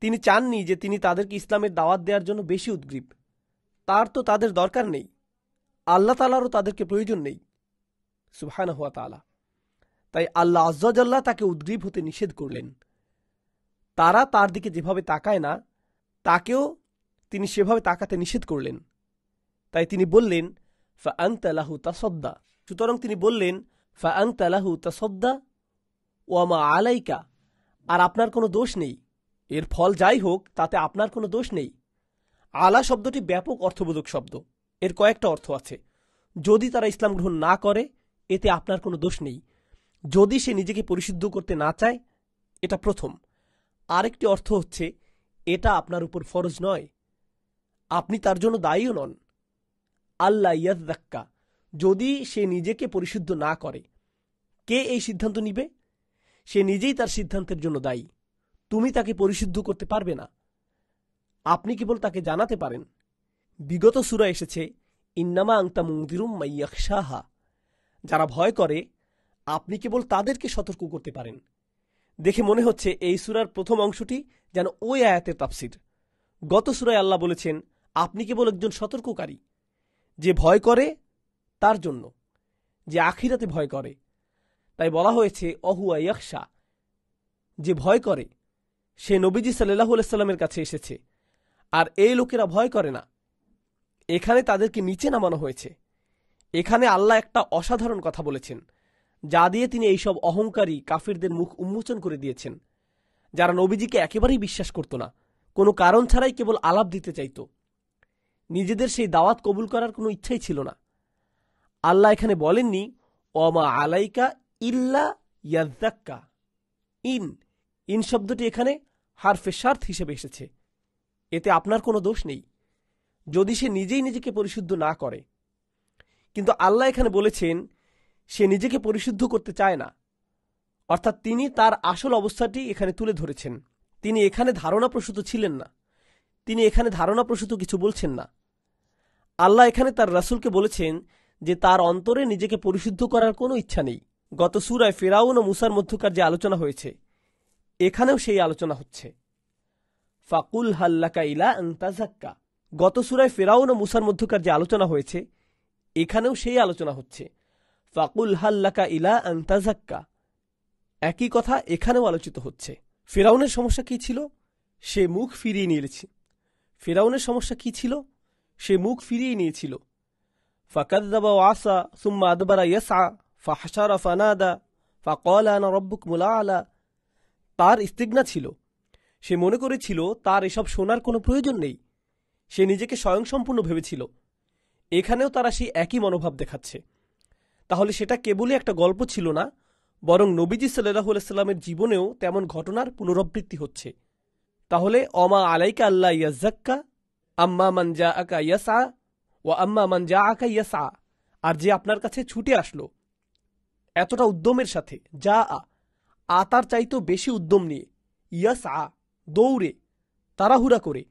তিনি চাননি যে তিনি তাদেরকে ইসলামের দাওয়াত দেওয়ার জন্য বেশি উদ্গ্রীব। তার তো তাদের দরকার নেই, আল্লাহ তাআলারও তাদেরকে প্রয়োজন নেই সুবহানাহু ওয়া তাআলা। তাই আল্লাহ আযজা ওয়া জাল্লা তাকে উদ্গ্রীব হতে নিষেধ করলেন। তারা তার দিকে যেভাবে তাকায় না, তাকেও তিনি সেভাবে তাকাতে নিষেধ করলেন। তাই তিনি বললেন ফাআনতা লাহু তাসাদ্দা। সুতরাং তিনি বললেন ফাআনতা লাহু তাসাদ্দা ওয়া মা আলাইকা, আর আপনার কোনো দোষ নেই। এর ফল যাই হোক তাতে আপনার কোনো দোষ নেই। আলা শব্দটি ব্যাপক অর্থবোধক শব্দ, এর কয়েকটা অর্থ আছে। যদি তারা ইসলাম গ্রহণ না করে, এতে আপনার কোনো দোষ নেই। যদি সে নিজেকে পরিশুদ্ধ করতে না চায়, এটা প্রথম। আরেকটি অর্থ হচ্ছে এটা আপনার উপর ফরজ নয়, আপনি তার জন্য দায়ীও নন। আল্লাহ ইয়াজ্জাক্কা, যদি সে নিজেকে পরিশুদ্ধ না করে, কে এই সিদ্ধান্ত নিবে? সে নিজেই তার সিদ্ধান্তের জন্য দায়ী। তুমি তাকে পরিশুদ্ধ করতে পারবে না, আপনি কেবল তাকে জানাতে পারেন। বিগত সূরা এসেছে ইন্নামা আংতা মুনদিরুম মান ইয়াখশাহা, যারা ভয় করে আপনি কেবল তাদেরকে সতর্ক করতে পারেন। দেখে মনে হচ্ছে এই সূরার প্রথম অংশটি যেন ওই আয়াতের তাফসির। গত সূরায় আল্লাহ বলেছেন আপনি কেবল একজন সতর্ককারী, যে ভয় করে তার জন্য, যে আখিরাতে ভয় করে। তাই বলা হয়েছে অহুয়া ইয়াখশা, যে ভয় করে সে নবীজি সাল্লাল্লাহু আলাইহি সাল্লামের কাছে এসেছে, আর এই লোকেরা ভয় করে না। এখানে তাদেরকে নিচে নামানো হয়েছে। এখানে আল্লাহ একটা অসাধারণ কথা বলেছেন, যা দিয়ে তিনি এইসব অহংকারী কাফিরদের মুখ উন্মোচন করে দিয়েছেন, যারা নবীজিকে একেবারেই বিশ্বাস করত না, কোনো কারণ ছাড়াই কেবল আলাপ দিতে চাইত। নিজেদের সেই দাওয়াত কবুল করার কোনো ইচ্ছাই ছিল না। আল্লাহ এখানে বলেননি ওমা আলাইকা ইল্লা ইয়াজ্জাক্কা। ইন শব্দটি এখানে হারফে শার্ত হিসেবে এসেছে। এতে আপনার কোনো দোষ নেই যদি সে নিজেই নিজেকে পরিশুদ্ধ না করে। কিন্তু আল্লাহ এখানে বলেছেন সে নিজেকে পরিশুদ্ধ করতে চায় না, অর্থাৎ তিনি তার আসল অবস্থাটি এখানে তুলে ধরেছেন। তিনি এখানে ধারণাপ্রসূত ছিলেন না, তিনি এখানে ধারণাপ্রসূত কিছু বলছেন না। আল্লাহ এখানে তার রাসূলকে বলেছেন যে তার অন্তরে নিজেকে পরিশুদ্ধ করার কোনো ইচ্ছা নেই। গত সূরায় ফিরাউন ও মুসার মধ্যকার যে আলোচনা হয়েছে, এখানেও সেই আলোচনা হচ্ছে। ফাকুল হাল্লাকা ইলা আন তাযাক্কা। গত সূরায় ফিরাউন ও মুসার মধ্যকার যে আলোচনা হয়েছে, এখানেও সেই আলোচনা হচ্ছে। ফাকুল হাল্লাকা ইলা আন তাযাক্কা, একই কথা এখানেও আলোচিত হচ্ছে। ফিরাউনের সমস্যা কি ছিল? সে মুখ ফিরিয়ে নিয়েছে। ফিরাউনের সমস্যা কি ছিল? সে মুখ ফিরিয়ে নিয়েছিল। ফাকাযযাবা ওয়া আসা সুম্মা আদবারা ইয়াসআ ফাহশারা ফানাদা ফাকালা আনা রাব্বুকুমুল আ'লা। তার ইস্তিগনা ছিল। সে মনে করেছিল তার এসব শোনার কোনো প্রয়োজন নেই। সে নিজেকে স্বয়ংসম্পূর্ণ ভেবেছিল। এখানেও তারা সেই একই মনোভাব দেখাচ্ছে। তাহলে সেটা কেবলই একটা গল্প ছিল না, বরং নবীজি সাল্লাল্লাহু আলাইহি সাল্লামের জীবনেও তেমন ঘটনার পুনরাবৃত্তি হচ্ছে। তাহলে অমা আলাইকা আল্লাহ ইয়াজ্জাক্কা আম্মা মান জাআকা ইয়াসআ ওয়া আম্মা মান জাআকা ইয়াসআ। আর যে আপনার কাছে ছুটে আসলো এতটা উদ্যমের সাথে, তার চাইতেও বেশি উদ্যম নিয়ে, ইয়াসআ দৌড়ে, তাড়াহুড়া করে।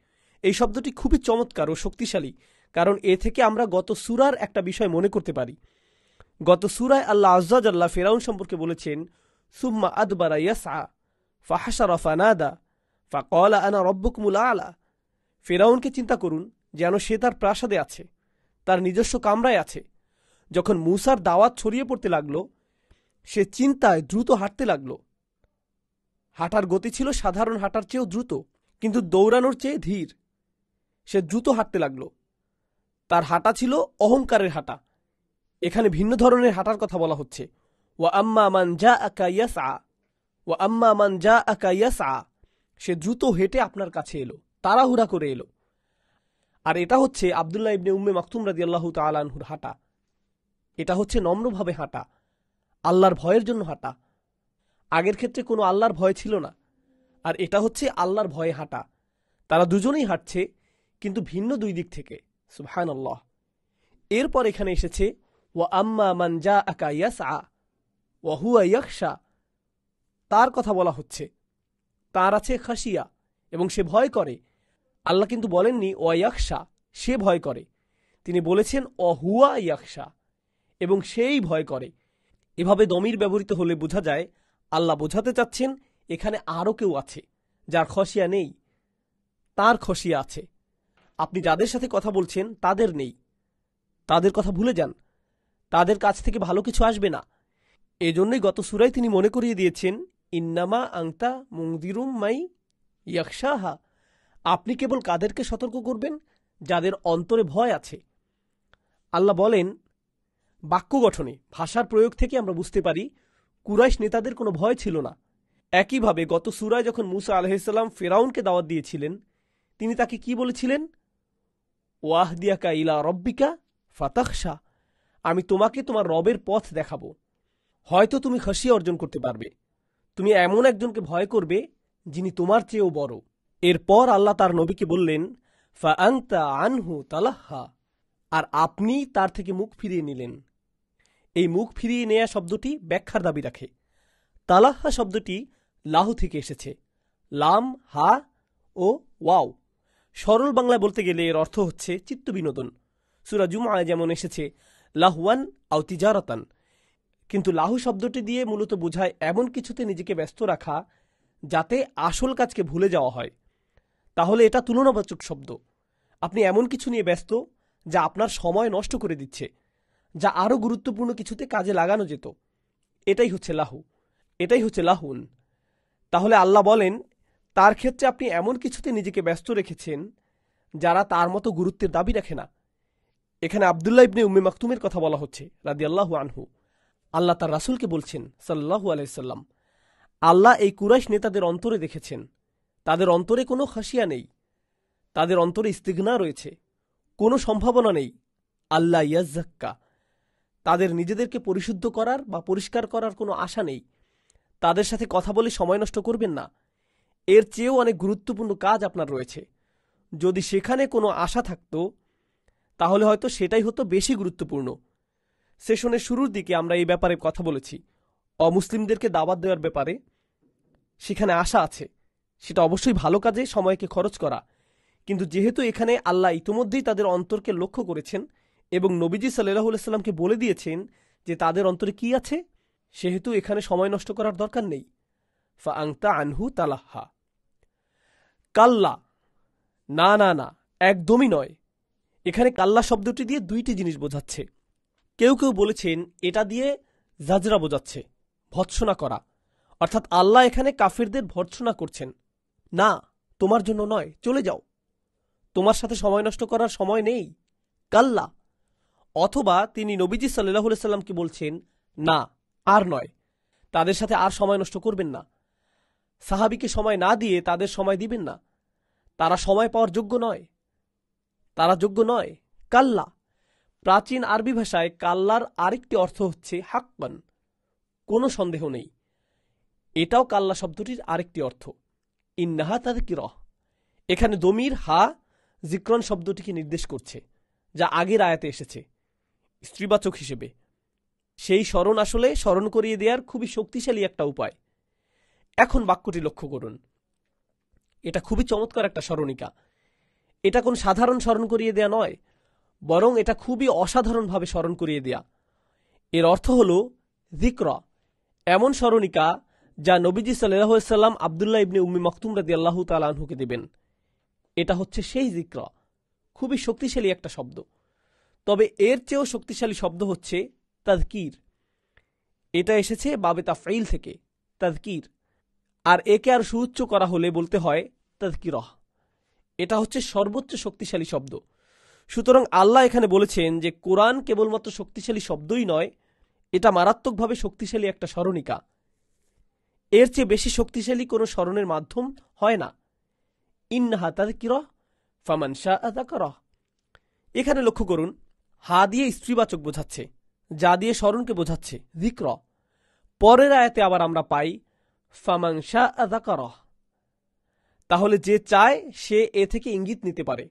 এই শব্দটি খুবই চমৎকার ও শক্তিশালী, কারণ এ থেকে আমরা গত সূরার একটা বিষয় মনে করতে পারি। গত সূরায় আল্লাহ আযজা ওয়া জাল্লা ফিরাউন সম্পর্কে বলেছেন সুম্মা আদবারা ইয়াসআ ফাহশারা ফানাদা ফাকালা আনা রাব্বুকুমুল আ'লা। ফিরাউনকে চিন্তা করুন, যেন সে তার প্রাসাদে আছে, তার নিজস্ব কামরায় আছে। যখন মূসার দাওয়াত ছড়িয়ে পড়তে লাগলো, সে চিন্তায় দ্রুত হাঁটতে লাগলো। হাঁটার গতি ছিল সাধারণ হাঁটার চেয়েও দ্রুত, কিন্তু দৌড়ানোর চেয়ে ধীর। সে দ্রুত হাঁটতে লাগলো। তার হাঁটা ছিল অহংকারের হাঁটা। এখানে ভিন্ন ধরনের হাঁটার কথা বলা হচ্ছে। ওয়া আম্মা মান জাআকা ইয়াসআ ওয়া আম্মা মান জাআকা ইয়াসআ। সে দ্রুত হেঁটে আপনার কাছে এলো, তাড়াহুড়া করে এলো। আর এটা হচ্ছে আব্দুল্লাহ ইবনে উম্মে মাকতুম রাদিয়াল্লাহু তাআলা আনহুর হাঁটা। এটা হচ্ছে নম্রভাবে হাঁটা, আল্লাহর ভয়ের জন্য হাঁটা। আগের ক্ষেত্রে কোনো আল্লাহর ভয় ছিল না, আর এটা হচ্ছে আল্লাহর ভয়ে হাঁটা। তারা দুজনেই হাঁটছে, কিন্তু ভিন্ন দুই দিক থেকে। সুবহানাল্লাহ। এরপর এখানে এসেছে ওয়া আম্মা মান জাআকা ইয়াসআ ওয়া হুয়া ইয়াখশা। তার কথা বলা হচ্ছে। তার আছে খাশিয়া, এবং সে ভয় করে। আল্লাহ কিন্তু বলেননি ওয়া ইয়াখশা, সে ভয় করে। তিনি বলেছেন ওয়া হুয়া ইয়াখশা, এবং সেই ভয় করে। এভাবে দমির ব্যবহৃত হলে বোঝা যায় আল্লাহ বোঝাতে চাচ্ছেন এখানে আরও কেউ আছে যার খসিয়া নেই, তার খসিয়া আছে। আপনি যাদের সাথে কথা বলছেন তাদের নেই, তাদের কথা ভুলে যান। তাদের কাছ থেকে ভালো কিছু আসবে না। এজন্যই গত সূরায় তিনি মনে করিয়ে দিয়েছেন ইন্নামা আংতা মুনদিরুম মাই ইয়াখশাহা। আপনি কেবল কাদেরকে সতর্ক করবেন? যাদের অন্তরে ভয় আছে। আল্লাহ বলেন, বাক্য গঠনে, ভাষার প্রয়োগ থেকে আমরা বুঝতে পারি কুরাইশ নেতাদের কোনো ভয় ছিল না। একইভাবে গত সূরায় যখন মূসা আলাইহিস সালাম ফিরাউনকে দাওয়াত দিয়েছিলেন, তিনি তাকে কি বলেছিলেন? ওয়াহদিয়াকা ইলা রব্বিকা ফাতাখশা। আমি তোমাকে তোমার রবের পথ দেখাবো, হয়তো তুমি খাশিয়া অর্জন করতে পারবে। তুমি এমন একজনকে ভয় করবে যিনি তোমার চেয়েও বড়। এরপর আল্লাহ তার নবীকে বললেন ফাআনতা আনহু তালাহা, আর আপনি তার থেকে মুখ ফিরিয়ে নিলেন। এই মুখ ফিরিয়ে নেয়া শব্দটি ব্যাখ্যার দাবি রাখে। তালাহা শব্দটি লাহু থেকে এসেছে, লাম, হা ও ওয়াও। সরল বাংলায় বলতে গেলে এর অর্থ হচ্ছে চিত্ত বিনোদন। সূরা জুমআয় যেমন এসেছে লাহওয়ান আও তিজারাতান, কিন্তু লাহু শব্দটি দিয়ে মূলত বোঝায় এমন কিছুতে নিজেকে ব্যস্ত রাখা যাতে আসল কাজকে ভুলে যাওয়া হয়। তাহলে এটা তুলনাবাচক শব্দ। আপনি এমন কিছু নিয়ে ব্যস্ত যা আপনার সময় নষ্ট করে দিচ্ছে, যা আরও গুরুত্বপূর্ণ কিছুতে কাজে লাগানো যেত। এটাই হচ্ছে লাহু, এটাই হচ্ছে লাহুন। তাহলে আল্লাহ বলেন তার ক্ষেত্রে আপনি এমন কিছুতে নিজেকে ব্যস্ত রেখেছেন যারা তার মতো গুরুত্বের দাবি রাখে না। এখানে আব্দুল্লাহ ইবনে উম্মে মাকতুমের কথা বলা হচ্ছে রাদিয়াল্লাহু আনহু। আল্লাহ তার রাসূলকে বলছেন সাল্লাল্লাহু আলাইহি সাল্লাম, আল্লাহ এই কুরাইশ নেতাদের অন্তরে দেখেছেন, তাদের অন্তরে কোনো খাশিয়া নেই, তাদের অন্তরে ইস্তিগনা রয়েছে, কোনো সম্ভাবনা নেই আল্লাহ ইয়াজ্জাক্কা, তাদের নিজেদেরকে পরিশুদ্ধ করার বা পরিষ্কার করার কোনো আশা নেই। তাদের সাথে কথা বলে সময় নষ্ট করবেন না, এর চেয়েও অনেক গুরুত্বপূর্ণ কাজ আপনার রয়েছে। যদি সেখানে কোনো আশা থাকত তাহলে হয়তো সেটাই হতো বেশি গুরুত্বপূর্ণ। সেশনের শুরুর দিকে আমরা এই ব্যাপারে কথা বলেছি, অমুসলিমদেরকে দাওয়াত দেওয়ার ব্যাপারে। সেখানে আশা আছে, সেটা অবশ্যই ভালো কাজে সময়কে খরচ করা, কিন্তু যেহেতু এখানে আল্লাহ ইতোমধ্যেই তাদের অন্তরকে লক্ষ্য করেছেন এবং নবীজি সাল্লাল্লাহু আলাইহি সাল্লামকে বলে দিয়েছেন যে তাদের অন্তরে কি আছে, সেহেতু এখানে সময় নষ্ট করার দরকার নেই। ফাআংতা আনহু তালাহা। কাল্লা, না না না, একদমই নয়। এখানে কাল্লা শব্দটি দিয়ে দুইটি জিনিস বোঝাচ্ছে। কেউ কেউ বলেছেন এটা দিয়ে জাজরা বোঝাচ্ছে, ভৎসনা করা, অর্থাৎ আল্লাহ এখানে কাফিরদের ভৎসনা করছেন। না, তোমার জন্য নয়, চলে যাও, তোমার সাথে সময় নষ্ট করার সময় নেই, কাল্লা। অথবা তিনি নবীজি সাল্লাল্লাহু আলাইহি সাল্লামকে বলছেন না, আর নয়, তাদের সাথে আর সময় নষ্ট করবেন না। সাহাবীকে সময় না দিয়ে তাদের সময় দিবেন না, তারা সময় পাওয়ার যোগ্য নয়, তারা যোগ্য নয়। কাল্লা, প্রাচীন আরবি ভাষায় কাল্লার আরেকটি অর্থ হচ্ছে হাক্কান, কোনো সন্দেহ নেই। এটাও কাল্লা শব্দটির আরেকটি অর্থ। ইন্নাহা তাযকিরাহ, এখানে দমির হা যিকরন শব্দটিকে নির্দেশ করছে, যা আগের আয়াতে এসেছে স্ত্রীবাচক হিসেবে। সেই স্মরণ আসলে স্মরণ করিয়ে দেওয়ার খুবই শক্তিশালী একটা উপায়। এখন বাক্যটি লক্ষ্য করুন, এটা খুবই চমৎকার একটা স্মরণিকা। এটা কোন সাধারণ স্মরণ করিয়ে দেয়া নয়, বরং এটা খুবই অসাধারণভাবে স্মরণ করিয়ে দেয়া। এর অর্থ হল যিকরা, এমন স্মরণিকা যা নবীজি সাল্লাল্লাহু আলাইহি সাল্লাম আব্দুল্লাহ ইবনে উম্মে মাকতুম রাদিয়াল্লাহু তাআলা আনহুকে দেবেন। এটা হচ্ছে সেই যিকরা, খুবই শক্তিশালী একটা শব্দ। তবে এর চেয়েও শক্তিশালী শব্দ হচ্ছে তাযকির। এটা এসেছে বাবে তাফঈল থেকে, তাযকির, আর একে আর সুউচ্চ করা হলে বলতে হয় তাযকিরাহ। এটা হচ্ছে সর্বোচ্চ শক্তিশালী শব্দ। সুতরাং আল্লাহ এখানে বলেছেন যে কোরআন কেবলমাত্র শক্তিশালী শব্দই নয়, এটা মারাত্মকভাবে শক্তিশালী একটা স্মরণিকা। এর চেয়ে বেশি শক্তিশালী কোনো স্মরণের মাধ্যম হয় না। ইন্নাহা তাযকিরাহ ফামান শাআ যাকারাহ। এখানে লক্ষ্য করুন, হা দিয়ে স্ত্রীবাচক বোঝাচ্ছে, যা দিয়ে স্মরণকে বোঝাচ্ছে যিকরা। পরের আয়াতে আবার আমরা পাই ফামান শাআ যাকারাহ। তাহলে যে চায় সে এ থেকে ইঙ্গিত নিতে পারে,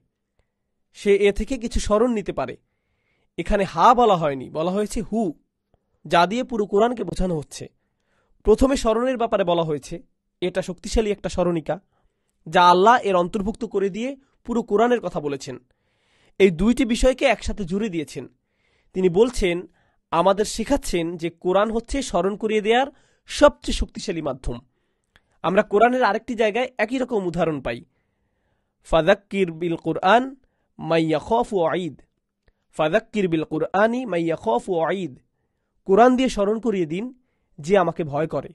সে এ থেকে কিছু স্মরণ নিতে পারে। এখানে হা বলা হয়নি, বলা হয়েছে হু, যা দিয়ে পুরো কোরআনকে বোঝানো হচ্ছে। প্রথমে স্মরণের ব্যাপারে বলা হয়েছে, এটা শক্তিশালী একটা স্মরণিকা যা আল্লাহ এর অন্তর্ভুক্ত করে দিয়ে পুরো কোরআনের কথা বলেছেন। এই দুইটি বিষয়কে একসাথে জুড়ে দিয়েছেন। তিনি বলছেন, আমাদের শেখাচ্ছেন যে কোরআন হচ্ছে স্মরণ করিয়ে দেওয়ার সবচেয়ে শক্তিশালী মাধ্যম। আমরা কোরআনের আরেকটি জায়গায় একই রকম উদাহরণ পাই, ফাযাক্কির বিল কুরআন মান ইয়াখাফু ওয়াঈদ। ফাযাক্কির বিল কুরআনি মান ইয়াখাফু ওয়াঈদ, কোরআন দিয়ে স্মরণ করিয়ে দিন যে আমাকে ভয় করে।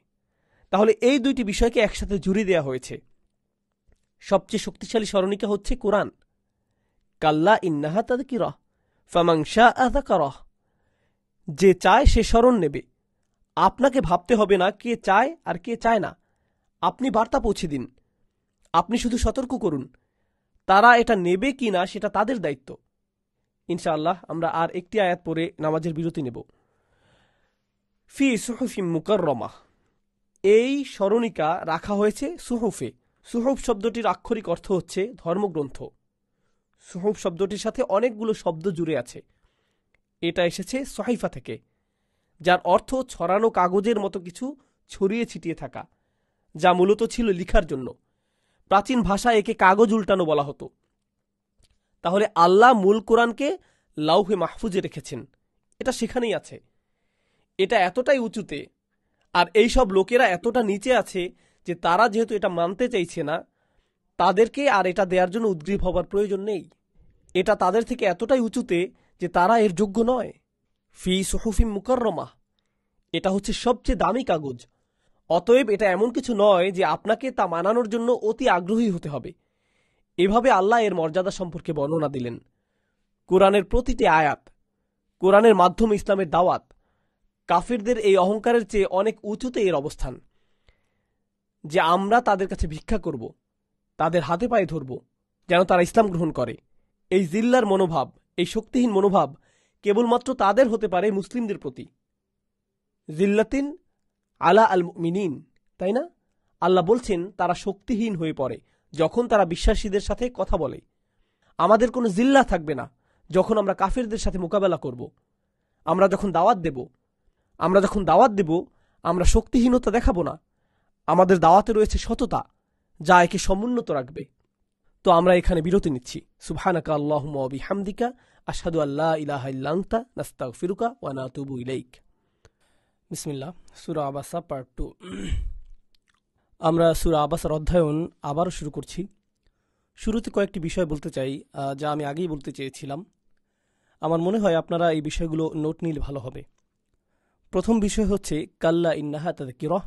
তাহলে এই দুইটি বিষয়কে একসাথে জুড়ে দেওয়া হয়েছে। সবচেয়ে শক্তিশালী স্মরণিকা হচ্ছে কোরআন। কাল্লা ইন্নাহা তাযকিরাহ ফামান শাআ যাকারাহ, যে চায় সে স্মরণ নেবে। আপনাকে ভাবতে হবে না কে চায় আর কে চায় না। আপনি বার্তা পৌঁছে দিন, আপনি শুধু সতর্ক করুন, তারা এটা নেবে কি না সেটা তাদের দায়িত্ব। ইনশাআল্লাহ আমরা আর একটি আয়াত পরে নামাজের বিরতি নেব। ফি সুহুফিম মুকাররমাহ, এই স্মরণিকা রাখা হয়েছে সুহুফে। সুহুফ শব্দটির আক্ষরিক অর্থ হচ্ছে ধর্মগ্রন্থ। সুহুফ শব্দটির সাথে অনেকগুলো শব্দ জুড়ে আছে। এটা এসেছে সহিফা থেকে, যার অর্থ ছড়ানো কাগজের মতো কিছু ছড়িয়ে ছিটিয়ে থাকা, যা মূলত ছিল লিখার জন্য। প্রাচীন ভাষায় একে কাগজ উল্টানো বলা হতো। তাহলে আল্লাহ মূল কোরআনকে লাউহে মাহফুজে রেখেছেন। এটা সেখানেই আছে। এটা এতটাই উঁচুতে, আর এই সব লোকেরা এতটা নিচে আছে যে তারা যেহেতু এটা মানতে চাইছে না, তাদেরকে আর এটা দেওয়ার জন্য উদ্গ্রীব হবার প্রয়োজন নেই। এটা তাদের থেকে এতটাই উঁচুতে যে তারা এর যোগ্য নয়। ফি সুহুফিম মুকাররমাহ, এটা হচ্ছে সবচেয়ে দামি কাগজ। অতএব এটা এমন কিছু নয় যে আপনাকে তা মানানোর জন্য অতি আগ্রহী হতে হবে। এভাবে আল্লাহ এর মর্যাদা সম্পর্কে বর্ণনা দিলেন। কোরআনের প্রতিটি আয়াত, কোরআনের মাধ্যমে ইসলামের দাওয়াত, কাফিরদের এই অহংকারের চেয়ে অনেক উঁচুতে এর অবস্থান, যে আমরা তাদের কাছে ভিক্ষা করব, তাদের হাতে পায়ে ধরব যেন তারা ইসলাম গ্রহণ করে। এই জিল্লার মনোভাব, এই শক্তিহীন মনোভাব কেবলমাত্র তাদের হতে পারে মুসলিমদের প্রতি। জিল্লাতিন আলা আল মুমিনিন, তাই না? আল্লাহ বলছেন তারা শক্তিহীন হয়ে পড়ে যখন তারা বিশ্বাসীদের সাথে কথা বলে। আমাদের কোনো জিল্লা থাকবে না যখন আমরা কাফিরদের সাথে মোকাবেলা করব। আমরা যখন দাওয়াত দেব আমরা শক্তিহীনতা দেখাবো না। আমাদের দাওয়াতে রয়েছে সততা, যা একে সমুন্নত রাখবে। তো আমরা এখানে বিরতি নিচ্ছি। সুবহানাকা আল্লাহুম্মা ওয়া বিহামদিকা আশহাদু আল্লা ইলাহা ইল্লা আনতা নাস্তাগফিরুকা ওয়া নাতুবু ইলাইক। বিসমিল্লাহ। সূরা আবাসা পার্ট 2। আমরা সূরা আবাসার অধ্যয়ন আবারও শুরু করছি। শুরুতে কয়েকটি বিষয় বলতে চাই, যা আমি আগেই বলতে চেয়েছিলাম। আমার মনে হয় আপনারা এই বিষয়গুলো নোট নিলে ভালো হবে। প্রথম বিষয় হচ্ছে কাল্লা ইন্নাহা তাযকিরাহ।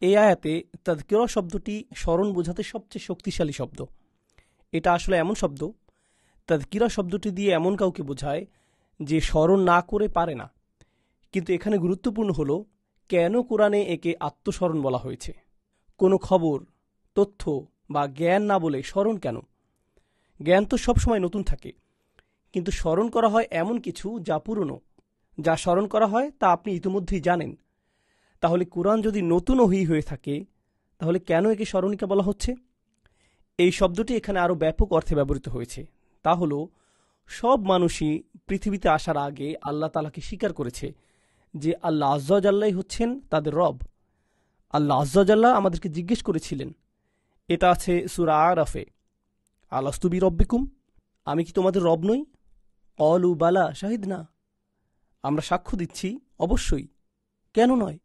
এই আয়াতে তাযকিরাহ শব্দটি স্মরণ বোঝাতে সবচেয়ে শক্তিশালী শব্দ। এটা আসলে এমন শব্দ, তাযকিরাহ শব্দটি দিয়ে এমন কাউকে বোঝায় যে স্মরণ না করে পারে না। কিন্তু এখানে গুরুত্বপূর্ণ হলো কেন কোরআনে একে আত্মস্মরণ বলা হয়েছে। কোনো খবর, তথ্য বা জ্ঞান না বলে স্মরণ কেন? জ্ঞান তো সবসময় নতুন থাকে, কিন্তু স্মরণ করা হয় এমন কিছু যা পুরনো। যা স্মরণ করা হয় তা আপনি ইতিমধ্যেই জানেন। তাহলে কোরআন যদি নতুন ওহী হয়ে থাকে, তাহলে কেন একে স্মরণিকা বলা হচ্ছে? এই শব্দটি এখানে আরও ব্যাপক অর্থে ব্যবহৃত হয়েছে। তা হল সব মানুষই পৃথিবীতে আসার আগে আল্লাহ তাআলাকে স্বীকার করেছে যে আল্লাহ আজ্জা ওয়া জাল্লাই হচ্ছেন তাদের রব। আল্লাহ আজ্জা ওয়া জাল্লা আমাদেরকে জিজ্ঞেস করেছিলেন, এটা আছে সূরা আরাফে, আলাস্তু বিরব্বিকুম, আমি কি তোমাদের রব নই? ক্বালু বালা শাহিদনা, আমরা সাক্ষ্য দিচ্ছি অবশ্যই, কেন নয়?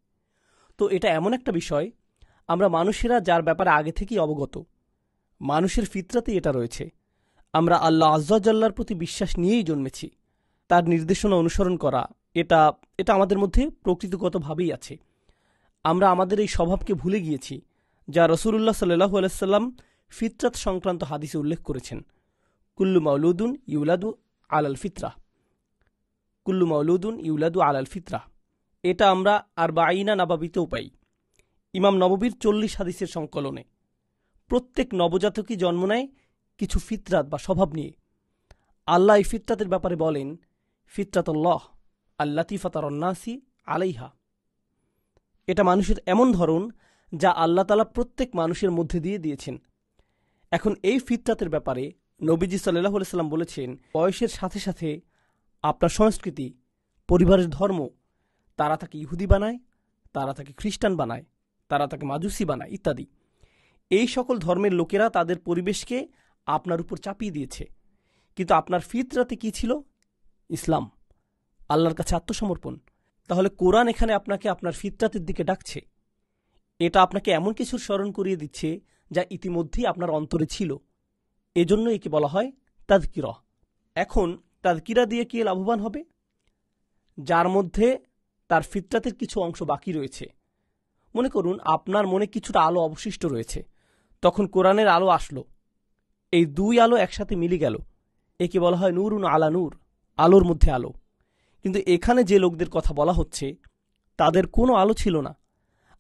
তো এটা এমন একটা বিষয়, আমরা মানুষেরা যার ব্যাপারে আগে থেকেই অবগত। মানুষের ফিতরাতেই এটা রয়েছে। আমরা আল্লাহ আজ্জা ওয়া জাল্লার প্রতি বিশ্বাস নিয়েই জন্মেছি। তার নির্দেশনা অনুসরণ করা, এটা আমাদের মধ্যে প্রকৃতিগতভাবেই আছে। আমরা আমাদের এই স্বভাবকে ভুলে গিয়েছি, যা রাসূলুল্লাহ সাল্লাল্লাহু আলাইহি সাল্লাম ফিতরাত সংক্রান্ত হাদিসে উল্লেখ করেছেন। কুল্লু মাউলুদুন ইউলাদু আলাল ফিতরাহ, কুল্লু মাউলুদুন ইউলাদু আলাল ফিতরাহ। এটা আমরা আরবাঈনা নাবাবিতেও পাই, ইমাম নববীর 40 হাদিসের সংকলনে। প্রত্যেক নবজাতকই জন্ম নেয় কিছু ফিতরাত বা স্বভাব নিয়ে। আল্লাহ এই ফিতরাতের ব্যাপারে বলেন, ফিতরাতুল্লাহ আল্লাতী ফাতারান-নাসি আলাইহা। এটা মানুষের এমন ধরন যা আল্লাহ তাআলা প্রত্যেক মানুষের মধ্যে দিয়ে দিয়েছেন। এখন এই ফিতরাতের ব্যাপারে নবীজি সাল্লাল্লাহু আলাইহি সাল্লাম বলেছেন, বয়সের সাথে সাথে আপনার সংস্কৃতি, পরিবারের ধর্ম, তারা তাকে ইহুদি বানায়, তারা তাকে খ্রিস্টান বানায়, তারা তাকে মাজুসি বানায় ইত্যাদি। এই সকল ধর্মের লোকেরা তাদের পরিবেশকে আপনার উপর চাপিয়ে দিয়েছে। কিন্তু আপনার ফিতরাতে কি ছিল? ইসলাম, আল্লাহর কাছে আত্মসমর্পণ। তাহলে কোরআন এখানে আপনাকে আপনার ফিতরাতের দিকে ডাকছে। এটা আপনাকে এমন কিছুর স্মরণ করিয়ে দিচ্ছে যা ইতিমধ্যেই আপনার অন্তরে ছিল। এজন্য একে বলা হয় তাযকিরাহ। এখন তাযকিরা দিয়ে কে লাভবান হবে? যার মধ্যে তার ফিতরাতের কিছু অংশ বাকি রয়েছে। মনে করুন আপনার মনে কিছুটা আলো অবশিষ্ট রয়েছে, তখন কোরআনের আলো আসলো, এই দুই আলো একসাথে মিলে গেল, একে বলা হয় নূরুন আলা নূর, আলোর মধ্যে আলো। কিন্তু এখানে যে লোকদের কথা বলা হচ্ছে তাদের কোনো আলো ছিল না।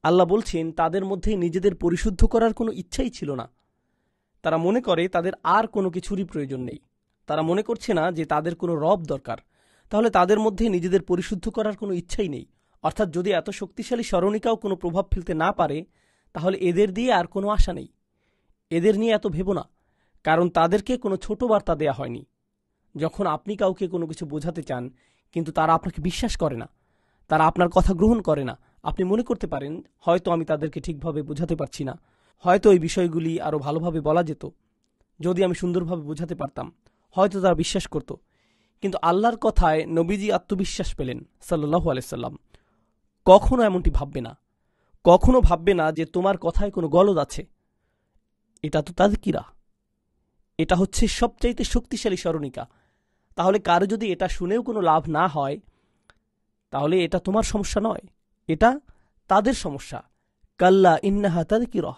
আল্লাহ বলছেন তাদের মধ্যে নিজেদের পরিশুদ্ধ করার কোনো ইচ্ছাই ছিল না। তারা মনে করে তাদের আর কোনো কিছুরই প্রয়োজন নেই। তারা মনে করছে না যে তাদের কোনো রব দরকার। তাহলে তাদের মধ্যে নিজেদের পরিশুদ্ধ করার কোনো ইচ্ছাই নেই। অর্থাৎ যদি এত শক্তিশালী স্মরণিকাও কোনো প্রভাব ফেলতে না পারে, তাহলে এদের দিয়ে আর কোনো আশা নেই। এদের নিয়ে এত ভেবো না, কারণ তাদেরকে কোনো ছোট বার্তা দেয়া হয়নি। যখন আপনি কাউকে কোনো কিছু বোঝাতে চান কিন্তু তারা আপনাকে বিশ্বাস করে না, তারা আপনার কথা গ্রহণ করে না, আপনি মনে করতে পারেন হয়তো আমি তাদেরকে ঠিকভাবে বোঝাতে পারছি না, হয়তো এই বিষয়গুলি আরও ভালোভাবে বলা যেত, যদি আমি সুন্দরভাবে বোঝাতে পারতাম, হয়তো তারা বিশ্বাস করত। কিন্তু আল্লাহর কথায় নবীজি আত্মবিশ্বাস পেলেন সাল্লাল্লাহু আলাইহি সাল্লাম। কখনো এমনটি ভাববে না, কখনো ভাববে না যে তোমার কথায় কোনো গলদ আছে। এটা তো তাযকিরা, এটা হচ্ছে সবচাইতে শক্তিশালী স্মরণিকা। তাহলে কারো যদি এটা শুনেও কোনো লাভ না হয়, তাহলে এটা তোমার সমস্যা নয়, এটা তাদের সমস্যা। কাল্লা ইন্নাহা তাযকিরা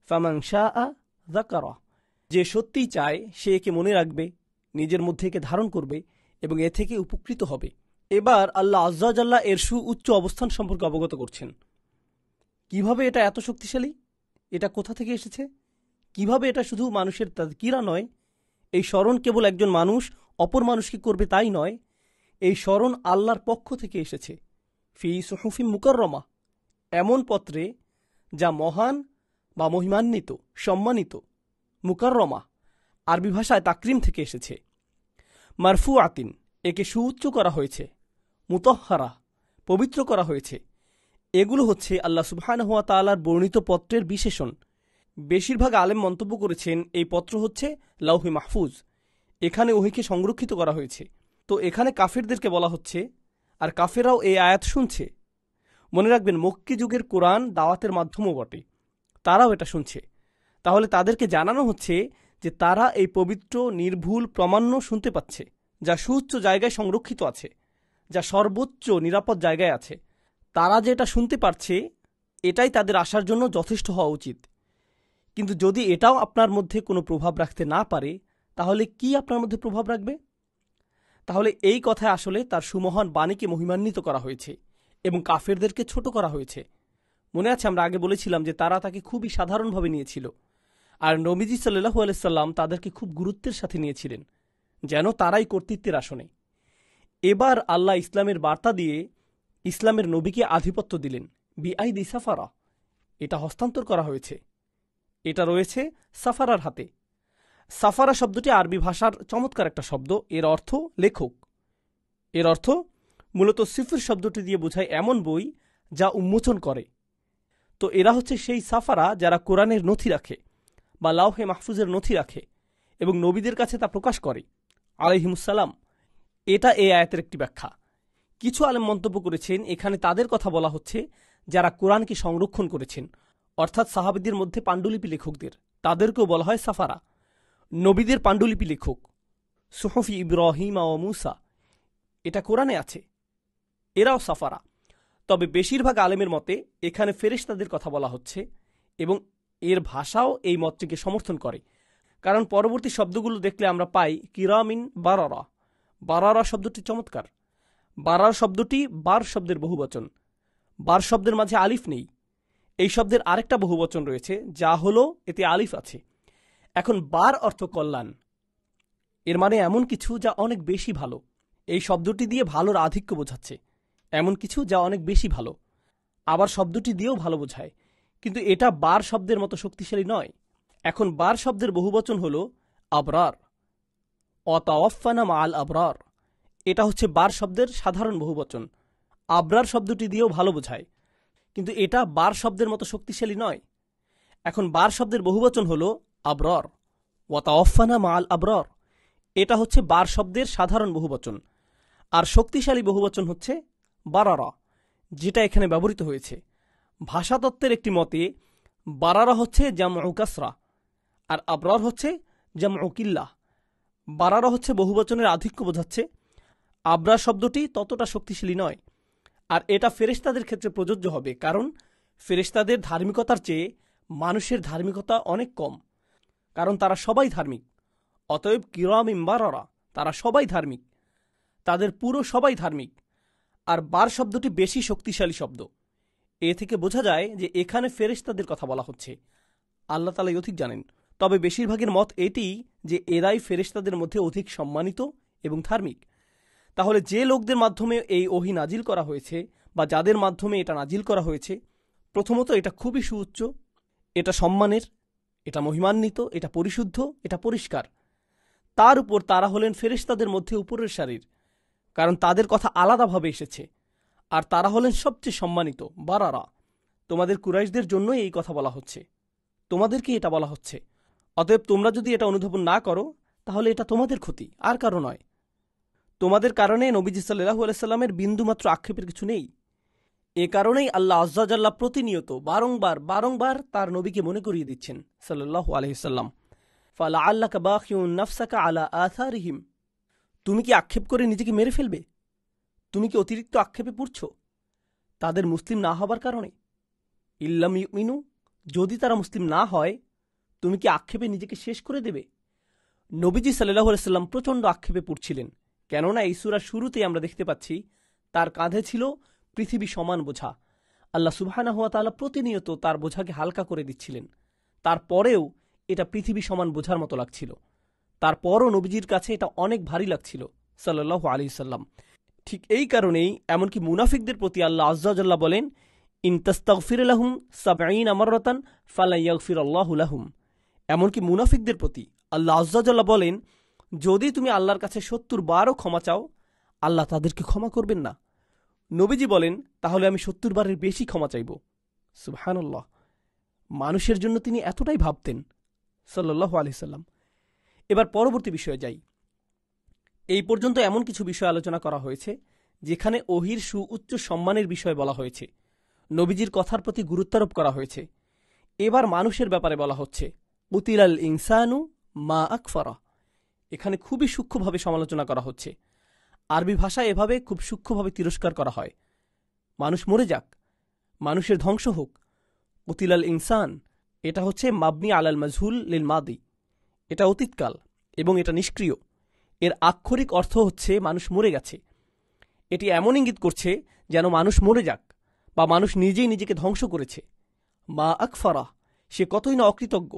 ফামান শাআ যাকারা। যে সত্যিই চায় সে একে মনে রাখবে, নিজের মধ্যে একে ধারণ করবে এবং এ থেকে উপকৃত হবে। এবার আল্লাহ আযজা ওয়া জাল্লা এর সুউচ্চ অবস্থান সম্পর্কে অবগত করছেন। কিভাবে এটা এত শক্তিশালী, এটা কোথা থেকে এসেছে, কিভাবে এটা শুধু মানুষের তাযকিরা নয়, এই স্মরণ কেবল একজন মানুষ অপর মানুষকে করবে তাই নয়, এই স্মরণ আল্লাহর পক্ষ থেকে এসেছে। ফি সুহুফিন মুকাররমা, এমন পত্রে যা মহান বা মহিমান্বিত, সম্মানিত। মুকাররমা আরবি ভাষায় তাকরিম থেকে এসেছে। মারফু আতিন, একে সুউচ্চ করা হয়েছে। মুতাহহারা, পবিত্র করা হয়েছে। এগুলো হচ্ছে আল্লাহ সুবহানাহু ওয়া তাআলার বর্ণিত পত্রের বিশেষণ। বেশিরভাগ আলেম মন্তব্য করেছেন এই পত্র হচ্ছে লাউহে মাহফুজ, এখানে ওহীকে সংরক্ষিত করা হয়েছে। তো এখানে কাফেরদেরকে বলা হচ্ছে, আর কাফেরাও এই আয়াত শুনছে। মনে রাখবেন, মক্কি যুগের কোরআন দাওয়াতের মাধ্যমও বটে, তারাও এটা শুনছে। তাহলে তাদেরকে জানানো হচ্ছে যে তারা এই পবিত্র নির্ভুল প্রমাণ্য শুনতে পাচ্ছে, যা সুউচ্চ জায়গায় সংরক্ষিত আছে, যা সর্বোচ্চ নিরাপদ জায়গায় আছে। তারা যে এটা শুনতে পারছে, এটাই তাদের আসার জন্য যথেষ্ট হওয়া উচিত। কিন্তু যদি এটাও আপনার মধ্যে কোনো প্রভাব রাখতে না পারে, তাহলে কি আপনার মধ্যে প্রভাব রাখবে? তাহলে এই কথায় আসলে তার সুমহান বাণীকে মহিমান্বিত করা হয়েছে এবং কাফেরদেরকে ছোট করা হয়েছে। মনে আছে আমরা আগে বলেছিলাম যে তারা তাকে খুবই সাধারণভাবে নিয়েছিল, আর নবীজি সাল্লাল্লাহু আলাইহি সাল্লাম তাদেরকে খুব গুরুত্বের সাথে নিয়েছিলেন, যেন তারাই কর্তৃত্বের আসনে। এবার আল্লাহ ইসলামের বার্তা দিয়ে ইসলামের নবীকে আধিপত্য দিলেন। বিআইদি সাফারা, এটা হস্তান্তর করা হয়েছে, এটা রয়েছে সাফারার হাতে। সাফারা শব্দটি আরবি ভাষার চমৎকার একটা শব্দ। এর অর্থ লেখক। এর অর্থ মূলত সিফর শব্দটি দিয়ে বোঝায় এমন বই যা উন্মোচন করে। তো এরা হচ্ছে সেই সাফারা যারা কোরআনের নথি রাখে বা লাউহে মাহফুজের নথি রাখে এবং নবীদের কাছে তা প্রকাশ করে আলাইহিমুসসালাম। এটা এই আয়াতের একটি ব্যাখ্যা। কিছু আলেম মন্তব্য করেছেন এখানে তাদের কথা বলা হচ্ছে যারা কোরআনকে সংরক্ষণ করেছেন, অর্থাৎ সাহাবীদের মধ্যে পাণ্ডুলিপি লেখকদের, তাদেরকেও বলা হয় সাফারা। নবীদের পাণ্ডুলিপি লেখক সুহুফি ইব্রাহিম ও মুসা, এটা কোরআনে আছে, এরাও সাফারা। তবে বেশিরভাগ আলেমের মতে এখানে ফেরেশতাদের কথা বলা হচ্ছে এবং এর ভাষাও এই মতটিকে সমর্থন করে, কারণ পরবর্তী শব্দগুলো দেখলে আমরা পাই কিরামিন বারারা। বারারা শব্দটি চমৎকার। বারার শব্দটি বার শব্দের বহুবচন। বার শব্দের মাঝে আলিফ নেই। এই শব্দের আরেকটা বহুবচন রয়েছে যা হলো এতে আলিফ আছে। এখন বার অর্থ কল্যাণ, এর মানে এমন কিছু যা অনেক বেশি ভালো। এই শব্দটি দিয়ে ভালোর আধিক্য বোঝাচ্ছে, এমন কিছু যা অনেক বেশি ভালো। আবার শব্দটি দিয়েও ভালো বোঝায়, কিন্তু এটা বার শব্দের মতো শক্তিশালী নয়। এখন বার শব্দের বহুবচন হল আবরার, অতাওয়াফানা মাআল আবরার। এটা হচ্ছে বার শব্দের সাধারণ বহুবচন। আবরার শব্দটি দিয়েও ভালো বোঝায়, কিন্তু এটা বার শব্দের মতো শক্তিশালী নয়। এখন বার শব্দের বহুবচন হল আবরার, ওয়াতাওয়াফানা মাআল আবরার। এটা হচ্ছে বার শব্দের সাধারণ বহুবচন। আর শক্তিশালী বহুবচন হচ্ছে বারারা, যেটা এখানে ব্যবহৃত হয়েছে। ভাষাতত্ত্বের একটি মতে বারারা হচ্ছে জামউ কাসরা আর আবরার হচ্ছে জামউ কিল্লাহ। বারারা হচ্ছে বহুবচনের আধিক্য বোঝাচ্ছে, আবরার শব্দটি ততটা শক্তিশালী নয়। আর এটা ফেরেশতাদের ক্ষেত্রে প্রযোজ্য হবে, কারণ ফেরেশতাদের ধার্মিকতার চেয়ে মানুষের ধার্মিকতা অনেক কম, কারণ তারা সবাই ধার্মিক। অতএব কিরামিন বারারা, তারা সবাই ধার্মিক, তাদের পুরো সবাই ধার্মিক। আর বার শব্দটি বেশি শক্তিশালী শব্দ। এ থেকে বোঝা যায় যে এখানে ফেরেশতাদের কথা বলা হচ্ছে। আল্লাহ তাআলাই অধিক জানেন। তবে বেশিরভাগের মত এটি যে এরাই ফেরেশতাদের মধ্যে অধিক সম্মানিত এবং ধার্মিক। তাহলে যে লোকদের মাধ্যমে এই ওহী নাজিল করা হয়েছে বা যাদের মাধ্যমে এটা নাজিল করা হয়েছে, প্রথমত এটা খুবই সুউচ্চ, এটা সম্মানের, এটা মহিমান্বিত, এটা পরিশুদ্ধ, এটা পরিষ্কার। তার উপর তারা হলেন ফেরেশতাদের মধ্যে উপরের সারির, কারণ তাদের কথা আলাদাভাবে এসেছে। আর তারা হলেন সবচেয়ে সম্মানিত বারারা। তোমাদের কুরাইশদের জন্যই এই কথা বলা হচ্ছে, তোমাদেরকে এটা বলা হচ্ছে। অতএব তোমরা যদি এটা অনুধাবন না করো, তাহলে এটা তোমাদের ক্ষতি, আর কারো নয়। তোমাদের কারণে নবীজি সাল্লাল্লাহু আলাইহি সাল্লামের বিন্দুমাত্র আক্ষেপের কিছু নেই। এ কারণেই আল্লাহ আজ্জা জাল্লা প্রতিনিয়ত বারংবার তার নবীকে মনে করিয়ে দিচ্ছেন সাল্লাল্লাহু আলাইহি সাল্লাম, ফালাআল্লাকা বাখিউন নাফসাকা আলা আথারিহিম, তুমি কি আক্ষেপ করে নিজেকে মেরে ফেলবে? তুমি কি অতিরিক্ত আক্ষেপে পড়ছ তাদের মুসলিম না হবার কারণে? ইল্লাম ইউমিনু, যদি তারা মুসলিম না হয় তুমি কি আক্ষেপে নিজেকে শেষ করে দেবে? নবীজি সাল্লাল্লাহু আলাইহি সাল্লাম প্রচণ্ড আক্ষেপে পড়ছিলেন, কেননা এই সূরার শুরুতেই আমরা দেখতে পাচ্ছি তার কাঁধে ছিল পৃথিবী সমান বোঝা। আল্লাহ সুবহানাহু ওয়া তাআলা প্রতিনিয়ত তার বোঝাকে হালকা করে দিচ্ছিলেন। তারপরেও এটা পৃথিবী সমান বোঝার মতো লাগছিল, তারপরও নবীজির কাছে এটা অনেক ভারী লাগছিল সাল্লাল্লাহু আলাইহি সাল্লাম। ঠিক এই কারণেই এমনকি মুনাফিকদের প্রতি আল্লাহ আজ্জা ওয়া জাল্লা বলেন, ইন তাস্তাগফির লাহুম ৭০ মাররাতান ফালা ইয়াগফিরুল্লাহু লাহুম। এমনকি মুনাফিকদের প্রতি আল্লাহ আজ্জা ওয়া জাল্লা বলেন, যদি তুমি আল্লাহর কাছে ৭০ বারও ক্ষমা চাও আল্লাহ তাদেরকে ক্ষমা করবেন না। নবীজি বলেন, তাহলে আমি ৭০ বারের বেশি ক্ষমা চাইব। সুবহানাল্লাহ, মানুষের জন্য তিনি এতটাই ভাবতেন সাল্লাল্লাহু আলাইহি সাল্লাম। এবার পরবর্তী বিষয়ে যাই। এই পর্যন্ত এমন কিছু বিষয় আলোচনা করা হয়েছে যেখানে ওহির সুউচ্চ সম্মানের বিষয় বলা হয়েছে, নবীজির কথার প্রতি গুরুত্বারোপ করা হয়েছে। এবার মানুষের ব্যাপারে বলা হচ্ছে, কুতিলাল ইনসানু মা আকফারা। এখানে খুবই সূক্ষ্মভাবে সমালোচনা করা হচ্ছে। আরবি ভাষায় এভাবে খুব সূক্ষ্মভাবে তিরস্কার করা হয়, মানুষ মরে যাক, মানুষের ধ্বংস হোক। কুতিলাল ইনসান, এটা হচ্ছে মাবনি আলাল মাজহুল লিল মাদি, এটা অতীতকাল এবং এটা নিষ্ক্রিয়। এর আক্ষরিক অর্থ হচ্ছে মানুষ মরে গেছে। এটি এমন ইঙ্গিত করছে যেন মানুষ মরে যাক বা মানুষ নিজেই নিজেকে ধ্বংস করেছে। মা আকফারা, সে কতই না অকৃতজ্ঞ,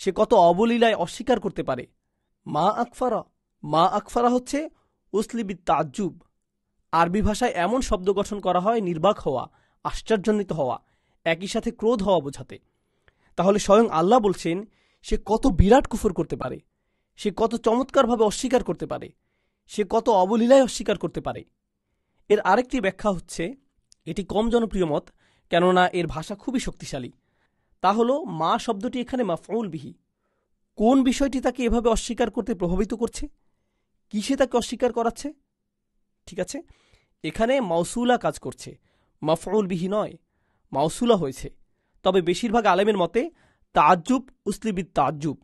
সে কত অবলীলায় অস্বীকার করতে পারে। মা আকফারা হচ্ছে উসলিবিত তাজ্জুব। আরবি ভাষায় এমন শব্দ গঠন করা হয় নির্বাক হওয়া, আশ্চর্যান্বিত হওয়া, একই সাথে ক্রোধ হওয়া বোঝাতে। তাহলে স্বয়ং আল্লাহ বলছেন সে কত বিরাট কুফর করতে পারে, সে কত চমৎকারভাবে অস্বীকার করতে পারে, সে কত অবলীলায় অস্বীকার করতে পারে। এর আরেকটি ব্যাখ্যা হচ্ছে, এটি কম জনপ্রিয় মত, কেননা এর ভাষা খুবই শক্তিশালী। তা হল মা শব্দটি এখানে মাফউল বিহি। কোন বিষয়টি তাকে এভাবে অস্বীকার করতে প্রভাবিত করছে? কিসে তাকে অস্বীকার করাচ্ছে? ঠিক আছে, এখানে মাউসুলা কাজ করছে, মাফউল বিহি নয়, মাউসুলা হয়েছে। তবে বেশিরভাগ আলেমের মতে তাজ্জুব উসলিবিত তাজ্জুব।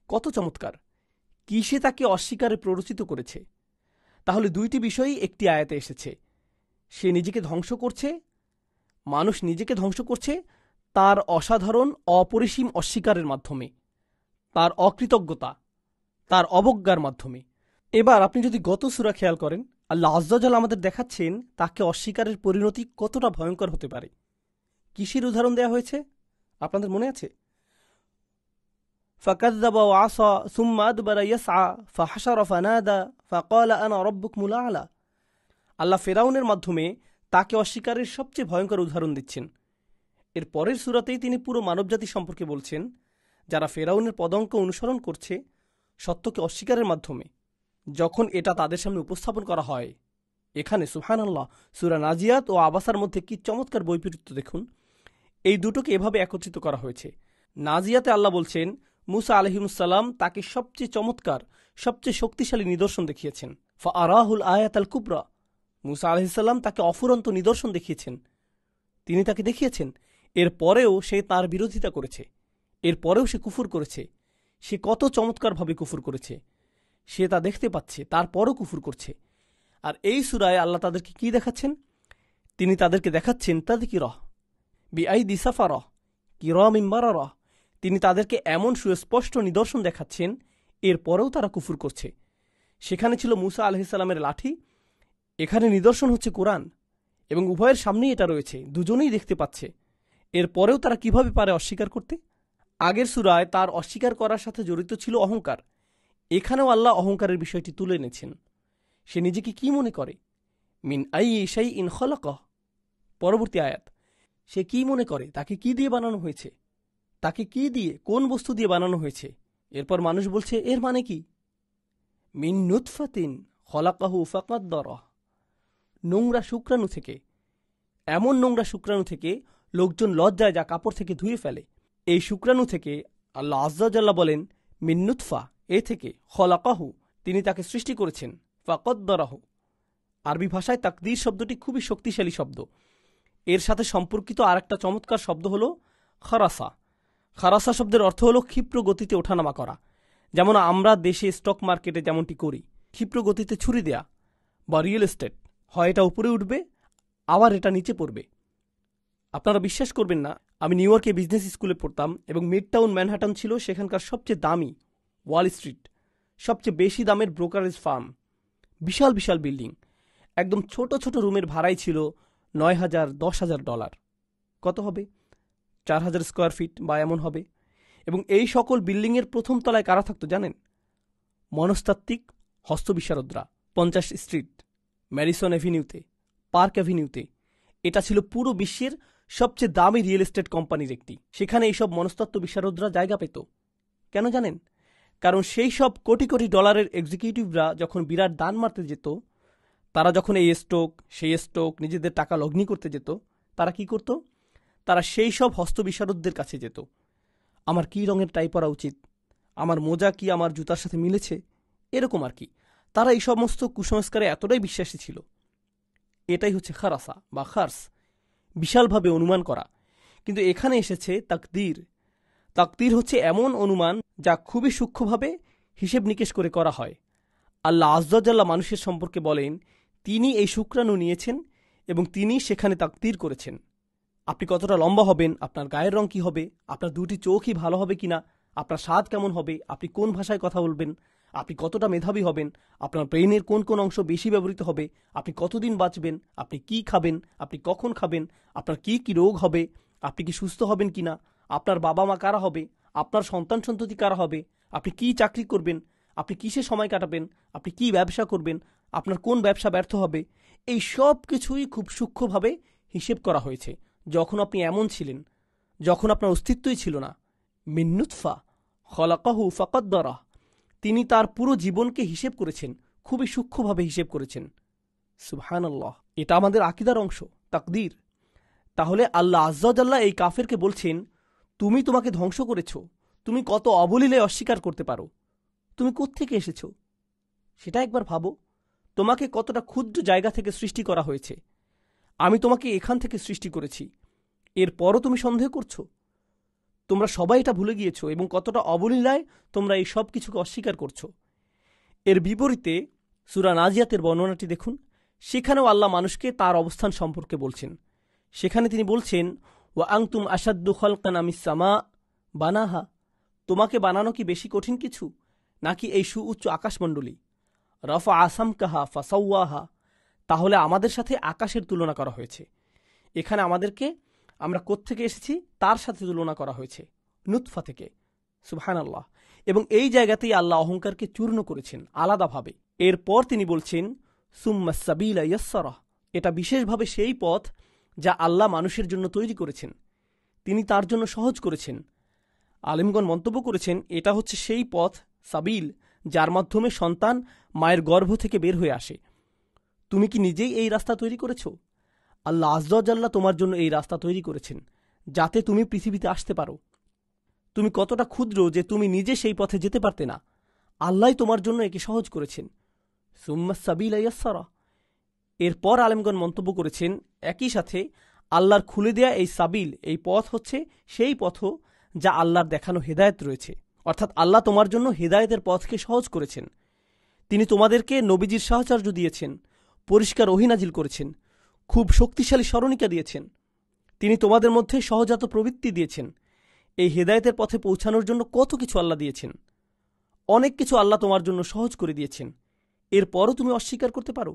কত চমৎকার! কিসে তাকে অস্বীকারে প্ররোচিত করেছে? তাহলে দুইটি বিষয়ই একটি আয়াতে এসেছে। সে নিজেকে ধ্বংস করছে, মানুষ নিজেকে ধ্বংস করছে তার অসাধারণ অপরিসীম অস্বীকারের মাধ্যমে, তার অকৃতজ্ঞতা, তার অবজ্ঞার মাধ্যমে। এবার আপনি যদি গত সূরা খেয়াল করেন, আল্লাহ আজ্জা ওয়া জাল্লা আমাদের দেখাচ্ছেন তাকে অস্বীকারের পরিণতি কতটা ভয়ঙ্কর হতে পারে। কিসের উদাহরণ দেয়া হয়েছে আপনাদের মনে আছে? ফাকাযযাবা ওয়া আসা সুম্মা আদবারা ইয়াসআ ফাহাশারা ফানাদা ফাকালা আনা রাব্বুকুমুল আ'লা। আল্লাহ ফেরাউনের মাধ্যমে তাকে অস্বীকারের সবচেয়ে ভয়ঙ্কর উদাহরণ দিচ্ছেন। এর পরের সূরাতেই তিনি পুরো মানবজাতি সম্পর্কে বলছেন, যারা ফেরাউনের পদঙ্ক অনুসরণ করছে সত্যকে অস্বীকারের মাধ্যমে, যখন এটা তাদের সামনে উপস্থাপন করা হয়। এখানে সুবহানাল্লাহ, সূরা নাজিয়াত ও আবাসার মধ্যে কি চমৎকার বৈপরীত্য দেখুন। এই দুটোকে এভাবে একত্রিত করা হয়েছে। নাজিয়াতে আল্লাহ বলছেন মুসা আলাইহিসসালাম তাকে সবচেয়ে চমৎকার, সবচেয়ে শক্তিশালী নিদর্শন দেখিয়েছেন। ফাআরাহুল আয়াতাল কুবরা, মুসা আলাইহিসসালাম তাকে অফুরন্ত নিদর্শন দেখিয়েছেন, তিনি তাকে দেখিয়েছেন। এরপরেও সে তার বিরোধিতা করেছে, এরপরেও সে কুফর করেছে। সে কত চমৎকারভাবে কুফর করেছে, সে তা দেখতে পাচ্ছে, তারপরও কুফর করছে। আর এই সূরায় আল্লাহ তাদেরকে কি দেখাচ্ছেন? তিনি তাদেরকে দেখাচ্ছেন তাযকিরাহ বিআইদি সাফারাহ কিরামিন বারারাহ। তিনি তাদেরকে এমন সুস্পষ্ট নিদর্শন দেখাচ্ছেন, এরপরেও তারা কুফর করছে। সেখানে ছিল মুসা আলাইহিস সালামের লাঠি, এখানে নিদর্শন হচ্ছে কোরআন, এবং উভয়ের সামনেই এটা রয়েছে, দুজনেই দেখতে পাচ্ছে। এরপরেও তারা কিভাবে পারে অস্বীকার করতে? আগের সূরায় তার অস্বীকার করার সাথে জড়িত ছিল অহংকার। এখানেও আল্লাহ অহংকারের বিষয়টি তুলে এনেছেন। সে নিজেকে কি মনে করে? মিন আইয়ি শাইইন খালাকাহ। পরবর্তী আয়াত, সে কি মনে করে তাকে কি দিয়ে বানানো হয়েছে, তাকে কি দিয়ে, কোন বস্তু দিয়ে বানানো হয়েছে? এরপর মানুষ বলছে এর মানে কি? মিন নুতফাতিন খালাকাহু ফাকাদ্দারাহ। নোংরা শুক্রাণু থেকে, এমন নোংরা শুক্রাণু থেকে লোকজন লজ্জায় যা কাপড় থেকে ধুয়ে ফেলে, এই শুক্রাণু থেকে আল্লাহ আজ্জা ওয়া জাল্লা বলেন মিন নুতফা, এ থেকে খলাকাহু, তিনি তাকে সৃষ্টি করেছেন, ফাকদ্দারাহু। আরবি ভাষায় তাকদীর শব্দটি খুবই শক্তিশালী শব্দ। এর সাথে সম্পর্কিত আরেকটা চমৎকার শব্দ হলো খারাসা। খারাসা শব্দের অর্থ হলো ক্ষিপ্র গতিতে ওঠানামা করা। যেমন আমরা দেশে স্টক মার্কেটে যেমনটি করি, ক্ষিপ্র গতিতে ছুরি দেয়া, বা রিয়েল এস্টেট, হয় এটা উপরে উঠবে আবার এটা নিচে পড়বে। আপনারা বিশ্বাস করবেন না, আমি নিউ ইয়র্কে বিজনেস স্কুলে পড়তাম এবং মিড টাউন ম্যানহাটন ছিল সেখানকার সবচেয়ে দামি ওয়াল স্ট্রিট, সবচেয়ে বেশি দামের ব্রোকারেজ ফার্ম, বিশাল বিশাল বিল্ডিং। একদম ছোট ছোট রুমের ভাড়াই ছিল $9,000 $10,000। কত হবে? 4,000 স্কোয়ার ফিট বা এমন হবে। এবং এই সকল বিল্ডিংয়ের প্রথম তলায় কারা থাকতো জানেন? মনস্তাত্ত্বিক হস্তবিশারদরা। 50 স্ট্রিট, ম্যাডিসন অ্যাভিনিউতে, পার্ক অ্যাভিনিউতে। এটা ছিল পুরো বিশ্বের সবচেয়ে দামি রিয়েল এস্টেট কোম্পানির একটি। সেখানে এইসব মনস্তত্ত্ব বিশারদরা জায়গা পেত। কেন জানেন? কারণ সেই সব কোটি কোটি ডলারের এক্সিকিউটিভরা যখন বিরাট দান মারতে যেত, তারা যখন এই স্টক সেই স্টক নিজেদের টাকা লগ্নি করতে যেত, তারা কি করত? তারা সেই সব হস্তবিশারদদের কাছে যেত। আমার কি রঙের টাই পরা উচিত, আমার মোজা কি আমার জুতার সাথে মিলেছে, এরকম আর কি। তারা এই সমস্ত কুসংস্কারে এতটাই বিশ্বাসী ছিল। এটাই হচ্ছে খারাসা বা খার্স, বিশালভাবে অনুমান করা। কিন্তু এখানে এসেছে তাকদীর। তাকদীর হচ্ছে এমন অনুমান যা খুবই সূক্ষ্মভাবে হিসেব নিকেশ করে করা হয়। আল্লাহ আজ্জাল্লাহ মানুষের সম্পর্কে বলেন, তিনি এই শুক্রাণু নিয়েছেন এবং তিনি সেখানে তাকদীর করেছেন। আপনি কতটা লম্বা হবেন, আপনার গায়ের রং কি হবে, আপনার দুটি চোখই ভালো হবে কিনা, আপনার স্বাদ কেমন হবে, আপনি কোন ভাষায় কথা বলবেন, আপনি কতটা মেধাবী হবেন, আপনার ব্রেইনের কোন কোন অংশ বেশি ব্যবহৃত হবে, আপনি কতদিন বাঁচবেন, আপনি কি খাবেন, আপনি কখন খাবেন, আপনার কি কি রোগ হবে, আপনি কি সুস্থ হবেন কিনা, আপনার বাবা মা কারা হবে, আপনার সন্তান সন্ততি কারা হবে, আপনি কি চাকরি করবেন, আপনি কিসে সময় কাটাবেন, আপনি কি ব্যবসা করবেন, আপনার কোন ব্যবসা ব্যর্থ হবে, এই সব কিছুই খুব সূক্ষ্মভাবে হিসেব করা হয়েছে। যখন আপনি এমন ছিলেন, যখন আপনার অস্তিত্বই ছিল না। মিন নুতফা খলাকাহু ফাকদ্দারাহ। তিনি তার পুরো জীবনকে হিসেব করেছেন, খুবই সূক্ষ্মভাবে হিসেব করেছেন। সুবহানাল্লাহ। এটা আমাদের আকীদার অংশ, তাকদীর। তাহলে আল্লাহ আজ্জাল্লাহ এই কাফেরকে বলছেন, তুমি তোমাকে ধ্বংস করেছ, তুমি কত অবলীলে অস্বীকার করতে পারো, তুমি কোত্থেকে এসেছ সেটা একবার ভাবো। তোমাকে কতটা ক্ষুদ্র জায়গা থেকে সৃষ্টি করা হয়েছে, আমি তোমাকে এখান থেকে সৃষ্টি করেছি, এরপরও তুমি সন্দেহ করছো। তোমরা সবাই এটা ভুলে গিয়েছো এবং কতটা অবলীলায় তোমরা এই সব কিছুকে অস্বীকার করছো। এর বিপরীতে সূরা নাজিয়াতের বর্ণনাটি দেখুন। সেখানেও আল্লাহ মানুষকে তার অবস্থান সম্পর্কে বলছেন। সেখানে তিনি বলছেন, ওয়া আনতুম আশাদ্দু খালকান আমিস সামা বানাহা। তোমাকে বানানো কি বেশি কঠিন কিছু, নাকি এই সুউচ্চ আকাশমণ্ডলী? রফা আসামকাহা ফাসাওয়াহা। তাহলে আমাদের সাথে আকাশের তুলনা করা হয়েছে। এখানে আমাদেরকে, আমরা কোত্থেকে এসেছি তার সাথে তুলনা করা হয়েছে, নুতফা থেকে। সুবহানাল্লাহ। এবং এই জায়গাতেই আল্লাহ অহংকারকে চূর্ণ করেছেন আলাদাভাবে। এরপর তিনি বলছেন, সুম্মা সাবিলা ইয়াসসারা। এটা বিশেষভাবে সেই পথ যা আল্লাহ মানুষের জন্য তৈরি করেছেন, তিনি তার জন্য সহজ করেছেন। আলেমগণ মন্তব্য করেছেন, এটা হচ্ছে সেই পথ, সাবিল, যার মাধ্যমে সন্তান মায়ের গর্ভ থেকে বের হয়ে আসে। তুমি কি নিজেই এই রাস্তা তৈরি করেছ? আল্লাহ আজ্জাল্লাহ তোমার জন্য এই রাস্তা তৈরি করেছেন যাতে তুমি পৃথিবীতে আসতে পারো। তুমি কতটা ক্ষুদ্র যে তুমি নিজে সেই পথে যেতে পারতে না, আল্লাহ তোমার জন্য একে সহজ করেছেন। সুম্মা সাবিলা ইয়াসসারা। এরপর আলেমগণ মন্তব্য করেছেন, একই সাথে আল্লাহর খুলে দেয়া এই সাবিল, এই পথ হচ্ছে সেই পথ যা আল্লাহর দেখানো হেদায়েত রয়েছে। অর্থাৎ আল্লাহ তোমার জন্য হেদায়েতের পথকে সহজ করেছেন। তিনি তোমাদেরকে নবীজির সাহচর্য দিয়েছেন, পরিষ্কার ওহী নাজিল করেছেন, খুব শক্তিশালী স্মরণিকা দিয়েছেন। তিনি তোমাদের মধ্যে সহজাত প্রবৃত্তি দিয়েছেন। এই হেদায়েতের পথে পৌঁছানোর জন্য কত কিছু আল্লাহ দিয়েছেন। অনেক কিছু আল্লাহ তোমার জন্য সহজ করে দিয়েছেন। এরপরও তুমি অস্বীকার করতে পারো?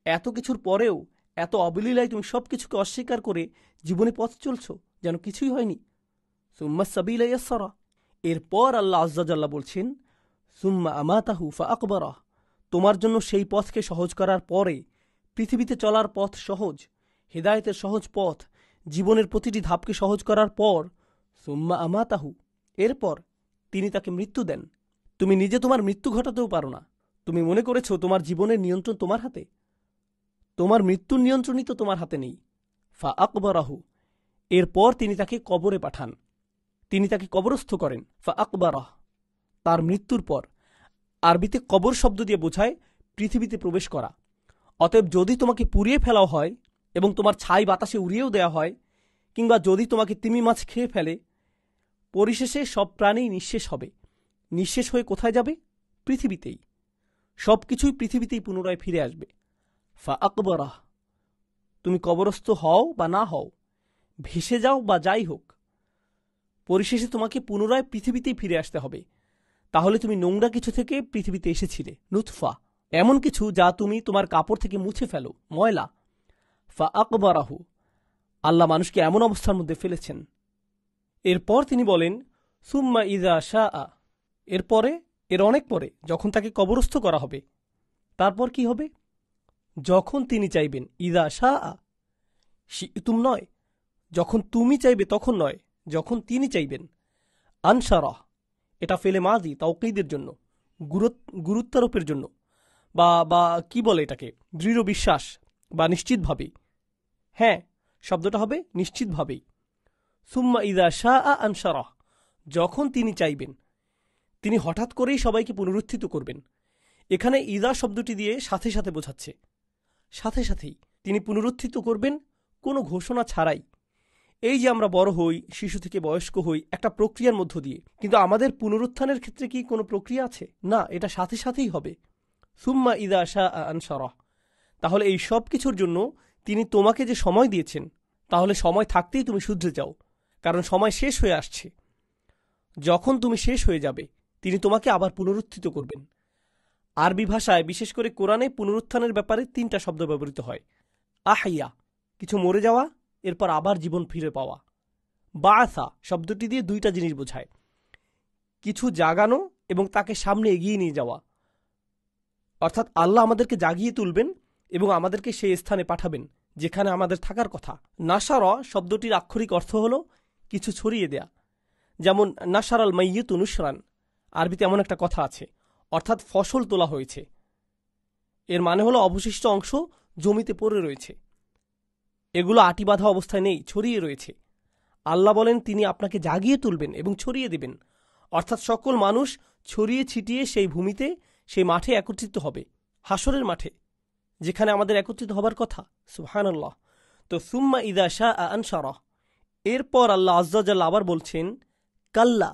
এত কিছুর পরেও এত অবলীলায় তুমি সব কিছুকে অস্বীকার করে জীবনে পথ চলছ যেন কিছুই হয়নি। সুম্মা সাবিলা ইয়াসসারা। এরপর আল্লাহ আজ্জাল্লাহ বলছেন, সুম্মা আমাতাহু ফাআকবারাহ। তোমার জন্য সেই পথকে সহজ করার পরে, পৃথিবীতে চলার পথ সহজ, হেদায়েতের সহজ পথ, জীবনের প্রতিটি ধাপকে সহজ করার পর, সুম্মা আমাতাহু, এরপর তিনি তাকে মৃত্যু দেন। তুমি নিজে তোমার মৃত্যু ঘটাতেও পারো না। তুমি মনে করেছো তোমার জীবনের নিয়ন্ত্রণ তোমার হাতে? তোমার মৃত্যুর নিয়ন্ত্রণই তো তোমার হাতে নেই। ফাআকবারাহু। এরপর তিনি তাকে কবরে পাঠান, তিনি তাকে কবরস্থ করেন। ফাআকবারাহ, তার মৃত্যুর পর। আরবিতে কবর শব্দ দিয়ে বোঝায় পৃথিবীতে প্রবেশ করা। অতএব যদি তোমাকে পুড়িয়ে ফেলাও হয় এবং তোমার ছাই বাতাসে উড়িয়েও দেওয়া হয়, কিংবা যদি তোমাকে তিমি মাছ খেয়ে ফেলে, পরিশেষে সব প্রাণী নিঃশেষ হবে। নিঃশেষ হয়ে কোথায় যাবে? পৃথিবীতেই। সবকিছুই পৃথিবীতেই পুনরায় ফিরে আসবে। ফা আকবরাহ, তুমি কবরস্থ হও বা না হও, ভেসে যাও বা যাই হোক, পরিশেষে তোমাকে পুনরায় পৃথিবীতেই ফিরে আসতে হবে। তাহলে তুমি নোংরা কিছু থেকে পৃথিবীতে এসেছিলে, নুতফা, এমন কিছু যা তুমি তোমার কাপড় থেকে মুছে ফেলো, ময়লা। ফা আকবরাহু, আল্লাহ মানুষকে এমন অবস্থার মধ্যে ফেলেছেন। এরপর তিনি বলেন সুম্মা ইযা শাআ, এরপরে, এর অনেক পরে, যখন তাকে কবরস্থ করা হবে, তারপর কি হবে? যখন তিনি চাইবেন। ইযা শাআ, শি'তুম নয়, যখন তুমি চাইবে তখন নয়, যখন তিনি চাইবেন। আনশারাহ, এটা ফেলে মাজি, তাওকীদের জন্য, গুরুত্বারোপের জন্য, বা বা কি বলে এটাকে, দৃঢ় বিশ্বাস বা নিশ্চিতভাবে। হ্যাঁ, শব্দটা হবে নিশ্চিতভাবেই। সুম্মা ইযা শাআ আনশারাহ, যখন তিনি চাইবেন। তিনি হঠাৎ করেই সবাইকে পুনরুত্থিত করবেন। এখানে ইযা শব্দটি দিয়ে সাথে সাথে বোঝাচ্ছে, সাথে সাথেই তিনি পুনরুত্থিত করবেন, কোনো ঘোষণা ছাড়াই। এই যে আমরা বড় হই, শিশু থেকে বয়স্ক হই, একটা প্রক্রিয়ার মধ্য দিয়ে, কিন্তু আমাদের পুনরুত্থানের ক্ষেত্রে কি কোনো প্রক্রিয়া আছে? না, এটা সাথে সাথেই হবে। সুম্মা ইযা শাআ আনশারাহ, তাহলে এই সব কিছুর জন্য তিনি তোমাকে যে সময় দিয়েছেন, তাহলে সময় থাকতেই তুমি শুধরে যাও, কারণ সময় শেষ হয়ে আসছে। যখন তুমি শেষ হয়ে যাবে, তিনি তোমাকে আবার পুনরুত্থিত করবেন। আরবি ভাষায়, বিশেষ করে কোরআনে, পুনরুত্থানের ব্যাপারে 3টা শব্দ ব্যবহৃত হয়। আহইয়া, কিছু মরে যাওয়া, এরপর আবার জীবন ফিরে পাওয়া। বাআসা শব্দটি দিয়ে 2টা জিনিস বোঝায়, কিছু জাগানো এবং তাকে সামনে এগিয়ে নিয়ে যাওয়া। অর্থাৎ আল্লাহ আমাদেরকে জাগিয়ে তুলবেন এবং আমাদেরকে সেই স্থানে পাঠাবেন যেখানে আমাদের থাকার কথা। নাসার শব্দটির আক্ষরিক অর্থ হল কিছু ছড়িয়ে দেয়া। যেমন নাসার আল মাইয়িতু নুশরান, আরবিতে এমন একটা কথা আছে, অর্থাৎ ফসল তোলা হয়েছে। এর মানে হলো অবশিষ্ট অংশ জমিতে পড়ে রয়েছে, এগুলো আটি বাঁধা অবস্থায় নেই, ছড়িয়ে রয়েছে। আল্লাহ বলেন তিনি আপনাকে জাগিয়ে তুলবেন এবং ছড়িয়ে দেবেন, অর্থাৎ সকল মানুষ ছড়িয়ে ছিটিয়ে সেই ভূমিতে, সেই মাঠে একত্রিত হবে, হাসরের মাঠে, যেখানে আমাদের একত্রিত হবার কথা। সুবহানাল্লাহ। তো সুম্মা ইযা শাআ আনশারাহ, এরপর আল্লাহ আযজা ওয়া জাল্লা আবার বলছেন কাল্লা,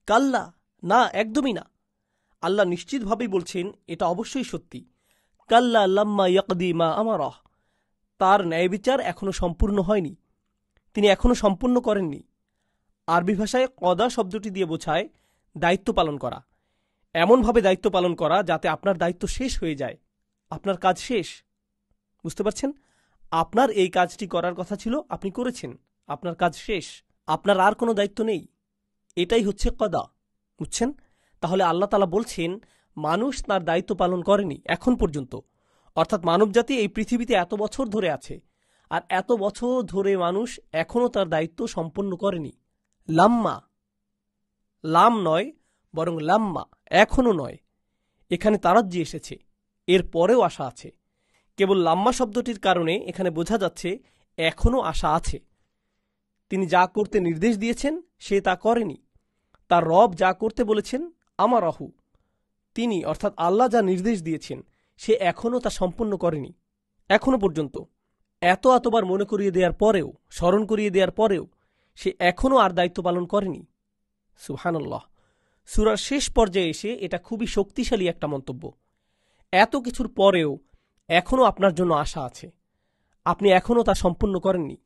কাল্লা, না, একদমই না। আল্লাহ নিশ্চিতভাবেই বলছেন এটা অবশ্যই সত্যি। কাল্লা লাম্মা ইয়াকদি মা আমারাহ, তার ন্যায় বিচার এখনো সম্পূর্ণ হয়নি, তিনি এখনো সম্পূর্ণ করেননি। আরবি ভাষায় কদা শব্দটি দিয়ে বোঝায় দায়িত্ব পালন করা, এমনভাবে দায়িত্ব পালন করা যাতে আপনার দায়িত্ব শেষ হয়ে যায়, আপনার কাজ শেষ। বুঝতে পারছেন? আপনার এই কাজটি করার কথা ছিল, আপনি করেছেন, আপনার কাজ শেষ, আপনার আর কোনো দায়িত্ব নেই। এটাই হচ্ছে কদা। বুঝছেন? তাহলে আল্লাহ তাআলা বলছেন মানুষ তার দায়িত্ব পালন করেনি এখন পর্যন্ত, অর্থাৎ মানবজাতি এই পৃথিবীতে এত বছর ধরে আছে, আর এত বছর ধরে মানুষ এখনও তার দায়িত্ব সম্পন্ন করেনি। লাম্মা, লাম নয়, বরং লাম্মা, এখনও নয়। এখানে তারাজ্জি এসেছে, এর পরেও আশা আছে। কেবল লাম্মা শব্দটির কারণে এখানে বোঝা যাচ্ছে এখনও আশা আছে। তিনি যা করতে নির্দেশ দিয়েছেন সে তা করেনি। তার রব যা করতে বলেছেন, আমারাহু, তিনি অর্থাৎ আল্লাহ যা নির্দেশ দিয়েছেন সে এখনও তা সম্পন্ন করেনি, এখনো পর্যন্ত। এতবার মনে করিয়ে দেওয়ার পরেও, স্মরণ করিয়ে দেওয়ার পরেও সে এখনও আর দায়িত্ব পালন করেনি। সুবহানাল্লাহ। সূরার শেষ পর্যায়ে এসে এটা খুবই শক্তিশালী একটা মন্তব্য। এত কিছুর পরেও এখনও আপনার জন্য আশা আছে, আপনি এখনও তা সম্পূর্ণ করেননি,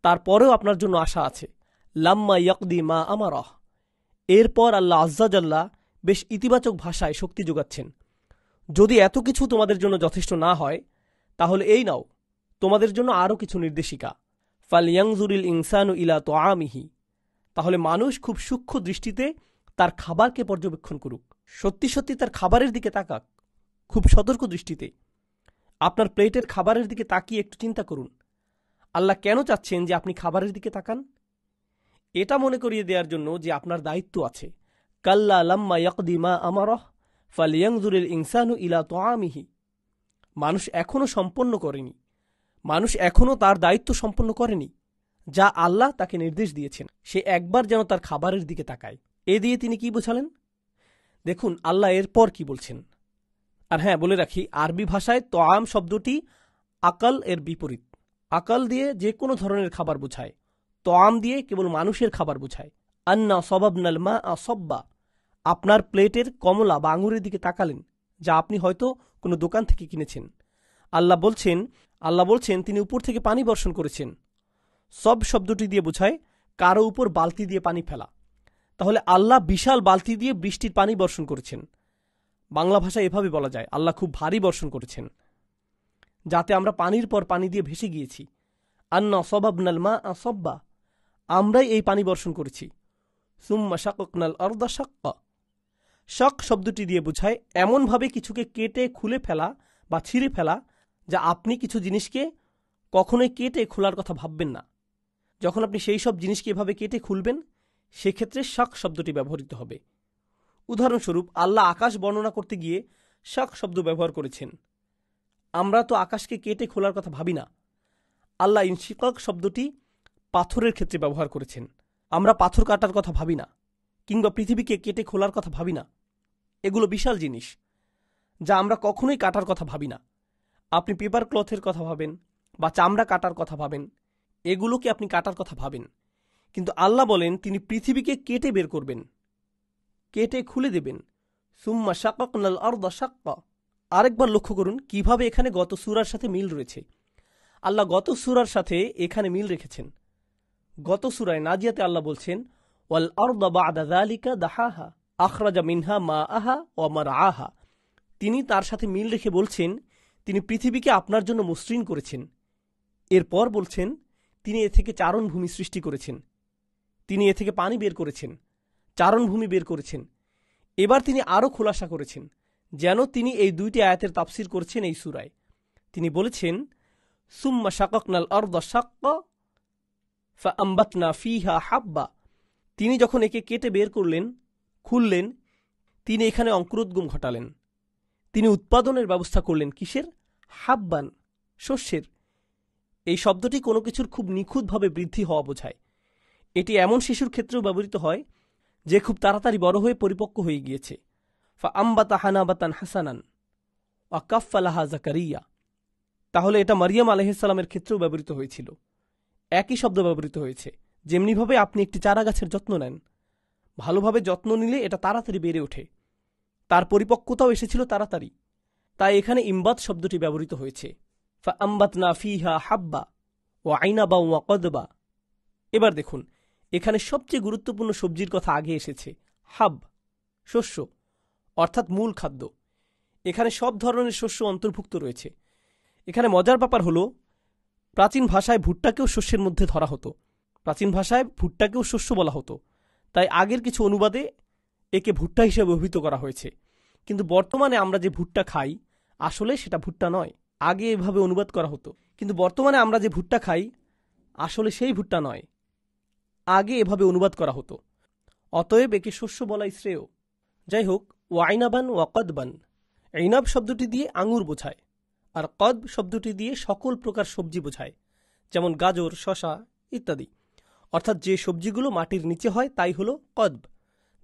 তারপরেও আপনার জন্য আশা আছে। লাম্মা ইয়াকদি মা আমারাহ, এরপর আল্লাহ আযজা ওয়া জাল্লা বেশ ইতিবাচক ভাষায় শক্তি যোগাচ্ছেন। যদি এত কিছু তোমাদের জন্য যথেষ্ট না হয়, তাহলে এই নাও তোমাদের জন্য আরও কিছু নির্দেশিকা। ফালইয়ানজুরিল ইনসানু ইলা তুআমিহি, তাহলে মানুষ খুব সূক্ষ্ম দৃষ্টিতে তার খাবারকে পর্যবেক্ষণ করুক, সত্যি সত্যি তার খাবারের দিকে তাকাক, খুব সতর্ক দৃষ্টিতে। আপনার প্লেটের খাবারের দিকে তাকিয়ে একটু চিন্তা করুন, আল্লাহ কেন চাচ্ছেন যে আপনি খাবারের দিকে তাকান? এটা মনে করিয়ে দেওয়ার জন্য যে আপনার দায়িত্ব আছে। কাল্লা লাম্মা ইয়াকদি মা আমারাহ ফালইয়ানজুরিল ইনসানু ইলা তুআমিহি, মানুষ এখনও সম্পন্ন করেনি, মানুষ এখনও তার দায়িত্ব সম্পন্ন করেনি যা আল্লাহ তাকে নির্দেশ দিয়েছেন। সে একবার যেন তার খাবারের দিকে তাকায়। এ দিয়ে তিনি কি বোঝালেন? দেখুন আল্লাহ এরপর কি বলছেন। আর হ্যাঁ, বলে রাখি, আরবি ভাষায় তোয়াম শব্দটি আকাল এর বিপরীত। আকাল দিয়ে যে কোনো ধরনের খাবার বোঝায়, তোয়াম দিয়ে কেবল মানুষের খাবার বোঝায়। আন্না সবাবনাল মা আসব্বা, আপনার প্লেটের কমলা বা আঙুরের দিকে তাকালেন, যা আপনি হয়তো কোনো দোকান থেকে কিনেছেন। আল্লাহ বলছেন তিনি উপর থেকে পানি বর্ষণ করেছেন। সব শব্দটি দিয়ে বোঝায় কারো উপর বালতি দিয়ে পানি ফেলা। তাহলে আল্লাহ বিশাল বালতি দিয়ে বৃষ্টির পানি বর্ষণ করেছেন। বাংলা ভাষায় এভাবে বলা যায়, আল্লাহ খুব ভারী বর্ষণ করেছেন, যাতে আমরা পানির পর পানি দিয়ে ভেসে গিয়েছি। আন্না সবাবনাল মা আসব্বা, আমরাই এই পানি বর্ষণ করেছি। সুম্মা শাককনাল আরদা শাক্কা, শক শব্দটি দিয়ে বোঝায় এমনভাবে কিছুকে কেটে খুলে ফেলা বা ছিঁড়ে ফেলা, যা আপনি কিছু জিনিসকে কখনোই কেটে খোলার কথা ভাববেন না। যখন আপনি সেই সব জিনিসকে এভাবে কেটে খুলবেন, সেক্ষেত্রে শক শব্দটি ব্যবহৃত হবে। উদাহরণস্বরূপ, আল্লাহ আকাশ বর্ণনা করতে গিয়ে শক শব্দ ব্যবহার করেছেন। আমরা তো আকাশকে কেটে খোলার কথা ভাবি না। আল্লাহ ইনশিকাক শব্দটি পাথরের ক্ষেত্রে ব্যবহার করেছেন। আমরা পাথর কাটার কথা ভাবি না, কিংবা পৃথিবীকে কেটে খোলার কথা ভাবি না। এগুলো বিশাল জিনিস, যা আমরা কখনোই কাটার কথা ভাবি না। আপনি পেপার ক্লথের কথা ভাবেন বা চামড়া কাটার কথা ভাবেন, এগুলোকে আপনি কাটার কথা ভাবেন। কিন্তু আল্লাহ বলেন তিনি পৃথিবীকে কেটে বের করবেন, কেটে খুলে দেবেন। সুম্মা শাকাকনাল আরদা শাক্কা। আরেকবার লক্ষ্য করুন কিভাবে এখানে গত সূরার সাথে মিল রয়েছে। আল্লাহ গত সূরার সাথে এখানে মিল রেখেছেন। গত সূরায় নাজিয়াতে আল্লাহ বলছেন, ওয়াল আরদা বা'দা যালিকা দাহাহা আখরাজা মিনহা মাআহা ওয়া মারআহা। তিনি তার সাথে মিল রেখে বলছেন তিনি পৃথিবীকে আপনার জন্য মসৃণ করেছেন। এরপর বলছেন তিনি এ থেকে চারণভূমি সৃষ্টি করেছেন, তিনি এ থেকে পানি বের করেছেন, চারণভূমি বের করেছেন। এবার তিনি আরও খোলাসা করেছেন, যেন তিনি এই দুইটি আয়াতের তাফসির করেছেন এই সূরায়। তিনি বলেছেন, সুম্মা শাকাকনাল আরদা শাক্কা ফাআমবাতনা ফিহা হাব্বা। তিনি যখন একে কেটে বের করলেন, খুললেন, তিনি এখানে অঙ্কুরোদ্গম ঘটালেন। তিনি উৎপাদনের ব্যবস্থা করলেন কিসের? হাব্বান, শস্যের। এই শব্দটি কোনো কিছুর খুব নিখুঁতভাবে বৃদ্ধি হওয়া বোঝায়। এটি এমন শিশুর ক্ষেত্রেও ব্যবহৃত হয় যে খুব তাড়াতাড়ি বড় হয়ে পরিপক্ক হয়ে গিয়েছে। ফাআমবাতা হানাবাতান হাসানান ওয়া কাফফালাহা জাকারিয়া। তাহলে এটা মারিয়াম আলাইহিস সালামের ক্ষেত্রেও ব্যবহৃত হয়েছিল। একই শব্দ ব্যবহৃত হয়েছে। যেমনিভাবে আপনি একটি চারা গাছের যত্ন নেন, ভালোভাবে যত্ন নিলে এটা তাড়াতাড়ি বেড়ে ওঠে, তার পরিপক্কতাও এসেছিল তাড়াতাড়ি। তাই এখানে ইমবাত শব্দটি ব্যবহৃত হয়েছে। ফাআমবাতনা ফিহা হাব্বা ওয়া আইনাবা ওয়া কদবা। এবার দেখুন, এখানে সবচেয়ে গুরুত্বপূর্ণ সবজির কথা আগে এসেছে। হাব, শস্য, অর্থাৎ মূল খাদ্য। এখানে সব ধরনের শস্য অন্তর্ভুক্ত রয়েছে। এখানে মজার ব্যাপার হলো, প্রাচীন ভাষায় ভুট্টাকেও শস্যের মধ্যে ধরা হতো। প্রাচীন ভাষায় ভুট্টাকেও শস্য বলা হতো। তাই আগের কিছু অনুবাদে একে ভুট্টা হিসেবে অভিহিত করা হয়েছে। কিন্তু বর্তমানে আমরা যে ভুট্টা খাই, আসলে সেটা ভুট্টা নয়। আগে এভাবে অনুবাদ করা হতো, কিন্তু বর্তমানে আমরা যে ভুট্টা খাই, আসলে সেই ভুট্টা নয়, আগে এভাবে অনুবাদ করা হতো। অতএব একে শস্য বলাই শ্রেয়। যাই হোক, ওয়াইনাবান ওয়া কদবান, ইনাব শব্দটি দিয়ে আঙুর বোঝায়, আর কদব শব্দটি দিয়ে সকল প্রকার সবজি বোঝায়, যেমন গাজর, শশা ইত্যাদি। অর্থাৎ যে সবজিগুলো মাটির নিচে হয় তাই হলো কদব।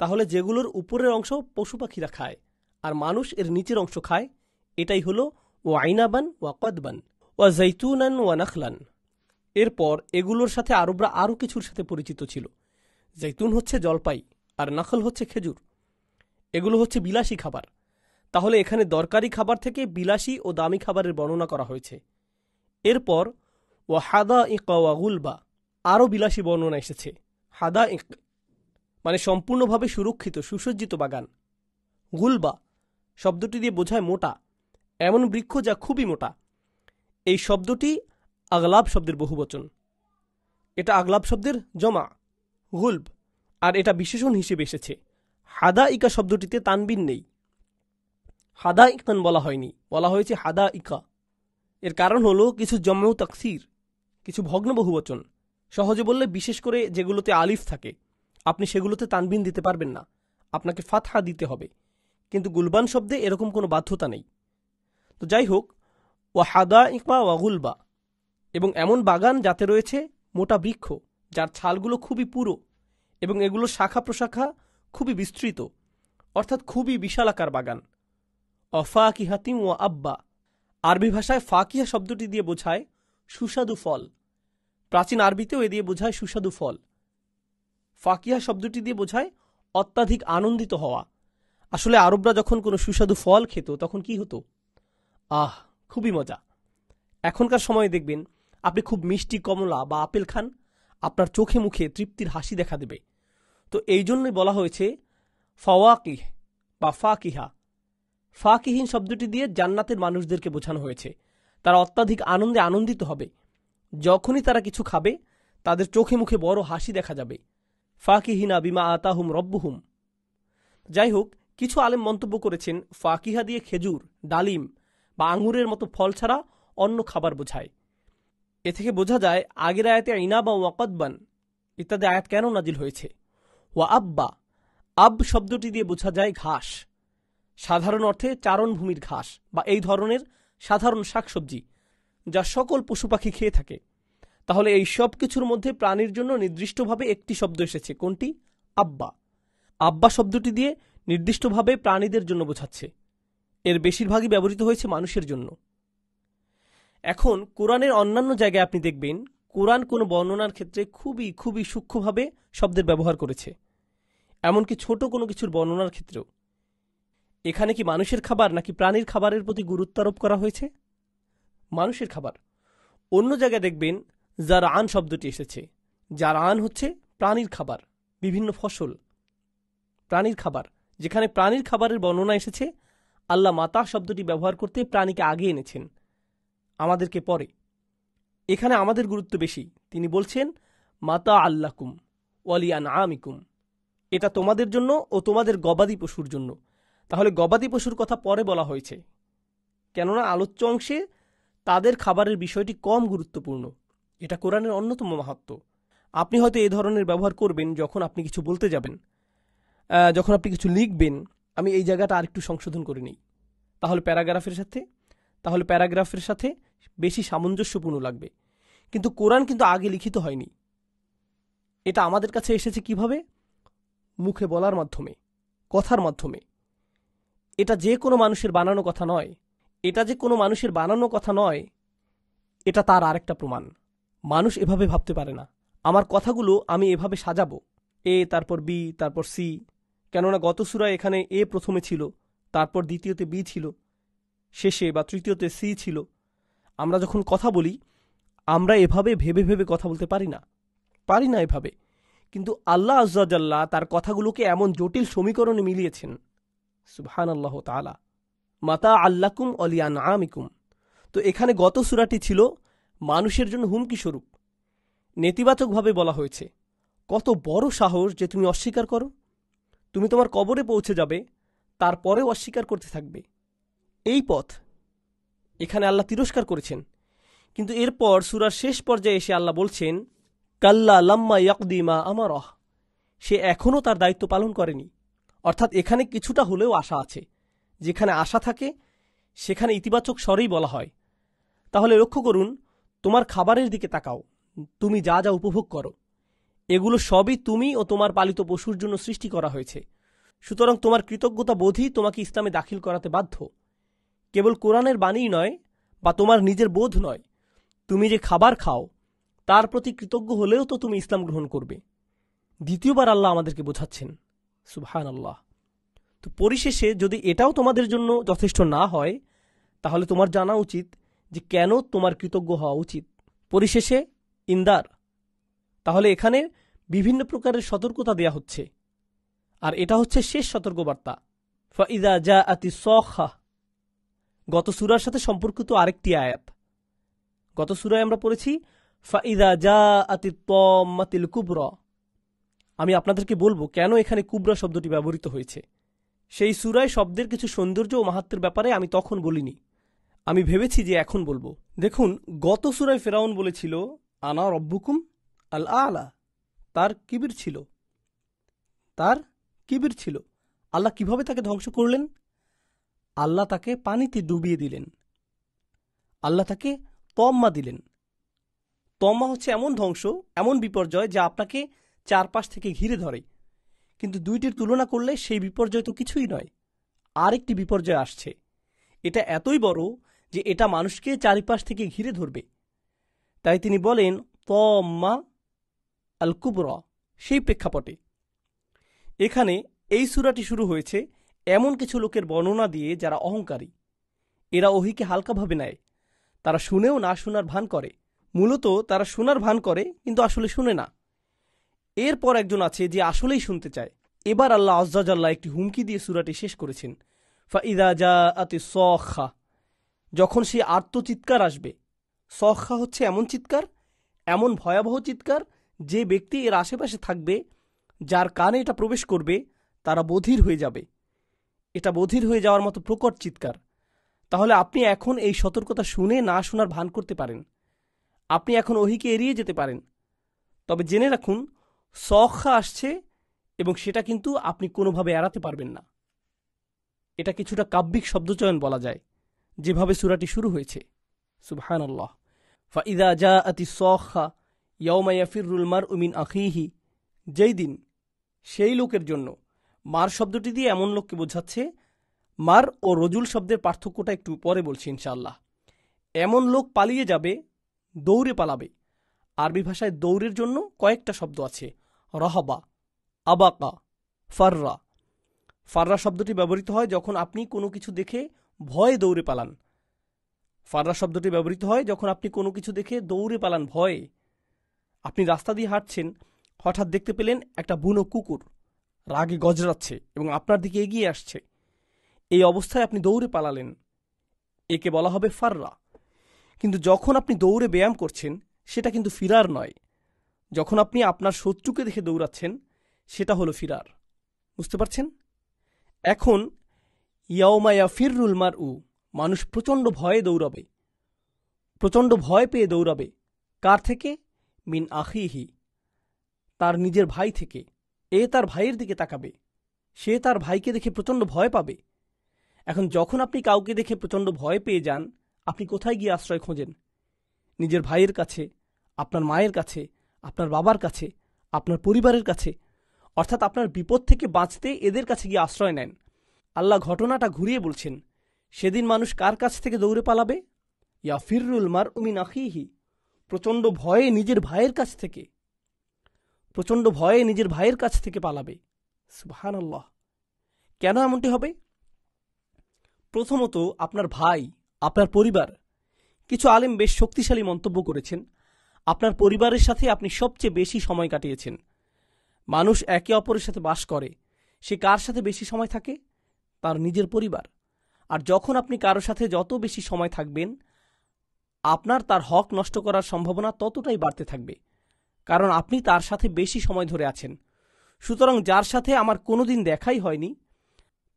তাহলে যেগুলোর উপরের অংশ পশু পাখিরা খায় আর মানুষ এর নিচের অংশ খায়, এটাই হলো ওয়াইনাবান ওয়া কদবান ওয়া জাইতুনান ওয়া নাখলান। এরপর এগুলোর সাথে আরবরা আরও কিছুর সাথে পরিচিত ছিল। জৈতুন হচ্ছে জলপাই, আর নাখল হচ্ছে খেজুর। এগুলো হচ্ছে বিলাসী খাবার। তাহলে এখানে দরকারি খাবার থেকে বিলাসী ও দামি খাবারের বর্ণনা করা হয়েছে। এরপর ওয়া হাদা ইকা ওয়া গুলবা, আরও বিলাসী বর্ণনা এসেছে। হাদা ইক মানে সম্পূর্ণভাবে সুরক্ষিত সুসজ্জিত বাগান। গুলবা শব্দটি দিয়ে বোঝায় মোটা, এমন বৃক্ষ যা খুবই মোটা। এই শব্দটি আগলাব শব্দের বহুবচন। এটা আগলাব শব্দের জমা গুলব, আর এটা বিশেষণ হিসেবে এসেছে। হাদা ইকা শব্দটিতে তানবিন নেই, হাদা ইকান বলা হয়নি, বলা হয়েছে হাদা ইকা। এর কারণ হলো কিছু জম্মেও তাকসির, কিছু ভগ্ন বহুবচন। সহজে বললে, বিশেষ করে যেগুলোতে আলিফ থাকে, আপনি সেগুলোতে তানবিন দিতে পারবেন না, আপনাকে ফাতহা দিতে হবে। কিন্তু গুলবান শব্দে এরকম কোনো বাধ্যতা নেই। তো যাই হোক, ওয়া হাদা ইকা ওয়া গুলবা, এবং এমন বাগান যাতে রয়েছে মোটা বৃক্ষ যার ছালগুলো খুবই পুরো এবং এগুলোর শাখা প্রশাখা খুবই বিস্তৃত, অর্থাৎ খুবই বিশালাকার বাগান। অফাকিহাতিম ওয়া আব্বা। আরবি ভাষায় ফাকিহা শব্দটি দিয়ে বোঝায় সুস্বাদু ফল। প্রাচীন আরবিতেও এ দিয়ে বোঝায় সুস্বাদু ফল। ফাকিহা শব্দটি দিয়ে বোঝায় অত্যাধিক আনন্দিত হওয়া। আসলে আরবরা যখন কোনো সুস্বাদু ফল খেত তখন কি হতো? আহ, খুবই মজা। এখনকার সময়ে দেখবেন আপনি খুব মিষ্টি কমলা বা আপেল খান, আপনার চোখে মুখে তৃপ্তির হাসি দেখা দেবে। তো এই জন্যই বলা হয়েছে ফাওয়াকিহ বা ফাকিহা। ফাকিহীন শব্দটি দিয়ে জান্নাতের মানুষদেরকে বোঝানো হয়েছে। তারা অত্যাধিক আনন্দে আনন্দিত হবে। যখনই তারা কিছু খাবে তাদের চোখে মুখে বড় হাসি দেখা যাবে। ফাকিহিনা বিমা আতাহুম রব্বুহুম। যাই হোক, কিছু আলেম মন্তব্য করেছেন ফাকিহা দিয়ে খেজুর, ডালিম বা আঙুরের মতো ফল ছাড়া অন্য খাবার বোঝায়। এ থেকে বোঝা যায় আগের আয়াতে ইনাব বা ওয়াকদবান ইত্যাদি আয়াত কেন নাজিল হয়েছে। ওয়া আব্বা, আব শব্দটি দিয়ে বোঝা যায় ঘাস, সাধারণ অর্থে চারণভূমির ঘাস বা এই ধরনের সাধারণ শাকসবজি যা সকল পশু পাখি খেয়ে থাকে। তাহলে এই সব কিছুর মধ্যে প্রাণীর জন্য নির্দিষ্টভাবে একটি শব্দ এসেছে, কোনটি? আব্বা। আব্বা শব্দটি দিয়ে নির্দিষ্টভাবে প্রাণীদের জন্য বোঝাচ্ছে। এর বেশিরভাগই ব্যবহৃত হয়েছে মানুষের জন্য। এখন কোরআনের অন্যান্য জায়গায় আপনি দেখবেন কোরআন কোনো বর্ণনার ক্ষেত্রে খুবই খুবই সূক্ষ্মভাবে শব্দের ব্যবহার করেছে, এমনকি ছোট কোনো কিছুর বর্ণনার ক্ষেত্রেও। এখানে কি মানুষের খাবার নাকি প্রাণীর খাবারের প্রতি গুরুত্ব আরোপ করা হয়েছে? মানুষের খাবার। অন্য জায়গায় দেখবেন জারআন শব্দটি এসেছে। জারআন হচ্ছে প্রাণীর খাবার, বিভিন্ন ফসল প্রাণীর খাবার। যেখানে প্রাণীর খাবারের বর্ণনা এসেছে, আল্লাহ মাতা শব্দটি ব্যবহার করতে প্রাণীকে আগে এনেছেন, আমাদেরকে পরে। এখানে আমাদের গুরুত্ব বেশি। তিনি বলছেন মাতা আল্লাকুম ওয়ালিয়ান আমিকুম, এটা তোমাদের জন্য ও তোমাদের গবাদি পশুর জন্য। তাহলে গবাদি পশুর কথা পরে বলা হয়েছে, কেননা আলোচ্য অংশে তাদের খাবারের বিষয়টি কম গুরুত্বপূর্ণ। এটা কোরআনের অন্যতম মাহাত্ম্য। আপনি হয়তো এই ধরনের ব্যবহার করবেন যখন আপনি কিছু বলতে যাবেন, যখন আপনি কিছু লিখবেন। আমি এই জায়গাটা আরেকটু সংশোধন করে নিই, তাহলে প্যারাগ্রাফের সাথে বেশি সামঞ্জস্যপূর্ণ লাগবে। কিন্তু কোরআন কিন্তু আগে লিখিত হয়নি। এটা আমাদের কাছে এসেছে কিভাবে? মুখে বলার মাধ্যমে, কথার মাধ্যমে। এটা যে কোনো মানুষের বানানো কথা নয়। এটা তার আরেকটা প্রমাণ। মানুষ এভাবে ভাবতে পারে না। আমার কথাগুলো আমি এভাবে সাজাবো, এ তারপর বি তারপর সি, কেননা গত সূরায় এখানে এ প্রথমে ছিল, তারপর দ্বিতীয়তে বি ছিল, শেষে বা তৃতীয়তে সি ছিল। আমরা যখন কথা বলি আমরা এভাবে ভেবে ভেবে কথা বলতে পারি না এভাবে। কিন্তু আল্লাহ আজ্জা জাল্লা তার কথাগুলোকে এমন জটিল সমীকরণে মিলিয়েছেন। সুবহানাল্লাহ তাআলা। মাতা আল্লাকুম ওয়ালিয়ান আমিকুম। তো এখানে গত সূরাটি ছিল মানুষের জন্য হুমকি স্বরূপ। নেতিবাচকভাবে বলা হয়েছে, কত বড় সাহস যে তুমি অস্বীকার করো। তুমি তোমার কবরে পৌঁছে যাবে, তারপরেও অস্বীকার করতে থাকবে। এই পথ এখানে আল্লাহ তিরস্কার করেছেন। কিন্তু এরপর সূরার শেষ পর্যায়ে এসে আল্লাহ বলছেন কাল্লা লাম্মা ইয়াকদি মা আমারহ, সে এখনও তার দায়িত্ব পালন করেনি। অর্থাৎ এখানে কিছুটা হলেও আশা আছে। যেখানে আশা থাকে সেখানে ইতিবাচক স্বরেই বলা হয়। তাহলে লক্ষ্য করুন, তোমার খাবারের দিকে তাকাও, তুমি যা যা উপভোগ করো এগুলো সবই তুমি ও তোমার পালিত পশুর জন্য সৃষ্টি করা হয়েছে। সুতরাং তোমার কৃতজ্ঞতা বোধই তোমাকে ইসলামে দাখিল করাতে বাধ্য। কেবল কোরআনের বাণী নয় বা তোমার নিজের বোধ নয়, তুমি যে খাবার খাও তার প্রতি কৃতজ্ঞ হলেও তো তুমি ইসলাম গ্রহণ করবে। দ্বিতীয়বার আল্লাহ আমাদেরকে বোঝাচ্ছেন। সুবহানাল্লাহ। তো পরিশেষে যদি এটাও তোমাদের জন্য যথেষ্ট না হয় তাহলে তোমার জানা উচিত যে কেন তোমার কৃতজ্ঞ হওয়া উচিত। পরিশেষে ইনদার। তাহলে এখানে বিভিন্ন প্রকারের সতর্কতা দেয়া হচ্ছে, আর এটা হচ্ছে শেষ সতর্কবার্তা। ফাইদা জাআতিস সাখা, গত সূরার সাথে সম্পর্কিত আরেকটি আয়াত। গত সূরায় আমরা পড়েছি ফাইদা জাআতিত তাম্মাতিল কুবরা। আমি আপনাদেরকে বলবো কেন এখানে কুবরা শব্দটি ব্যবহৃত হয়েছে। সেই সূরায় শব্দের কিছু সৌন্দর্য ও মাহাত্ম্যের ব্যাপারে আমি তখন বলিনি, আমি ভেবেছি যে এখন বলবো। দেখুন, গত সূরায় ফেরাউন বলেছিল আনা রব্বুকুম আল আলা। তার কিবির ছিল। আল্লাহ কিভাবে তাকে ধ্বংস করলেন? আল্লাহ তাকে পানিতে ডুবিয়ে দিলেন। আল্লাহ তাকে তম্মা দিলেন। তম্মা হচ্ছে এমন ধ্বংস, এমন বিপর্যয় যা আপনাকে চারপাশ থেকে ঘিরে ধরে। কিন্তু দুইটির তুলনা করলে সেই বিপর্যয় তো কিছুই নয়। আরেকটি বিপর্যয় আসছে, এটা এতই বড় যে এটা মানুষকে চারিপাশ থেকে ঘিরে ধরবে। তাই তিনি বলেন তম্মা আল কুবরা। সেই প্রেক্ষাপটে এখানে এই সূরাটি শুরু হয়েছে এমন কিছু লোকের বর্ণনা দিয়ে যারা অহংকারী। এরা ওহীকে হালকাভাবে নেয়, তারা শুনেও না শোনার ভান করে। মূলত তারা শোনার ভান করে কিন্তু আসলে শুনে না। এরপর একজন আছে যে আসলেই শুনতে চায়। এবার আল্লাহ আযজা ওয়াজাল্লাহ একটি হুমকি দিয়ে সূরাটি শেষ করেছেন, ফাইদা জাআতিস সাখা, যখন সে আর্তচিৎকার আসবে। সখা হচ্ছে এমন চিৎকার, এমন ভয়াবহ চিৎকার যে ব্যক্তি এর আশেপাশে থাকবে, যার কানে এটা প্রবেশ করবে, তারা বধির হয়ে যাবে। এটা বধির হয়ে যাওয়ার মতো প্রকট চিৎকার। তাহলে আপনি এখন এই সতর্কতা শুনে না শোনার ভান করতে পারেন, আপনি এখন ওহীকে এড়িয়ে যেতে পারেন। তবে জেনে রাখুন, সখা আসছে এবং সেটা কিন্তু আপনি কোনোভাবে এড়াতে পারবেন না। এটা কিছুটা কাব্যিক শব্দচয়ন বলা যায়, যেভাবে সূরাটি শুরু হয়েছে। সুবহানাল্লাহ। ফাইদা জাআতিস সাখা ইয়াওমা ইয়াফিরুল মারউ মিন আখিহি, যেই দিন, সেই লোকের জন্য। মার শব্দটি দিয়ে এমন লোককে বোঝাচ্ছে। মার ও রজুল শব্দের পার্থক্যটা একটু পরে বলছি ইনশাআল্লাহ। এমন লোক পালিয়ে যাবে, দৌড়ে পালাবে। আরবি ভাষায় দৌড়ের জন্য কয়েকটা শব্দ আছে, রহবা, আবাকা, ফাররা। ফাররা শব্দটি ব্যবহৃত হয় যখন আপনি কোনো কিছু দেখে ভয়ে দৌড়ে পালান। ফাররা শব্দটি ব্যবহৃত হয় যখন আপনি কোনো কিছু দেখে দৌড়ে পালান ভয়ে। আপনি রাস্তা দিয়ে হাঁটছেন, হঠাৎ দেখতে পেলেন একটা বুনো কুকুর রাগে গজরাচ্ছে এবং আপনার দিকে এগিয়ে আসছে। এই অবস্থায় আপনি দৌড়ে পালালেন, একে বলা হবে ফাররা। কিন্তু যখন আপনি দৌড়ে ব্যায়াম করছেন, সেটা কিন্তু ফিরার নয়। যখন আপনি আপনার শত্রুকে দেখে দৌড়াচ্ছেন, সেটা হলো ফিরার। বুঝতে পারছেন? এখন ইয়াওমা ইয়াফিরুল মারউ, মানুষ প্রচণ্ড ভয়ে দৌড়াবে, প্রচণ্ড ভয় পেয়ে দৌড়াবে। কার থেকে? মিন আখিহি, তার নিজের ভাই থেকে। তার ভাইয়ের দিকে তাকাবে, সে তার ভাইকে দেখে প্রচণ্ড ভয় পাবে। এখন যখন আপনি কাউকে দেখে প্রচণ্ড ভয় পেয়ে যান, আপনি কোথায় গিয়ে আশ্রয় খোঁজেন? নিজের ভাইয়ের কাছে, আপনার মায়ের কাছে, আপনার বাবার কাছে, আপনার পরিবারের কাছে। অর্থাৎ আপনার বিপদ থেকে বাঁচতে এদের কাছে গিয়ে আশ্রয় নেন। আল্লাহ ঘটনাটা ঘুরিয়ে বলছেন, সেদিন মানুষ কার কাছ থেকে দৌড়ে পালাবে? ইয়াফিরুল মারউ মিন আখিহি, প্রচণ্ড ভয়ে নিজের ভাইয়ের কাছ থেকে, প্রচণ্ড ভয়ে নিজের ভাইয়ের কাছ থেকে পালাবে। সুবহানাল্লাহ। কেন এমনটি হবে? প্রথমত, আপনার ভাই, আপনার পরিবার। কিছু আলেম বেশ শক্তিশালী মন্তব্য করেছেন, আপনার পরিবারের সাথে আপনি সবচেয়ে বেশি সময় কাটিয়েছেন। মানুষ একে অপরের সাথে বাস করে, সে কার সাথে বেশি সময় থাকে? তার নিজের পরিবার। আর যখন আপনি কারো সাথে যত বেশি সময় থাকবেন, আপনার তার হক নষ্ট করার সম্ভাবনা ততটাই বাড়তে থাকবে, কারণ আপনি তার সাথে বেশি সময় ধরে আছেন। সুতরাং যার সাথে আমার কোনোদিন দেখাই হয়নি,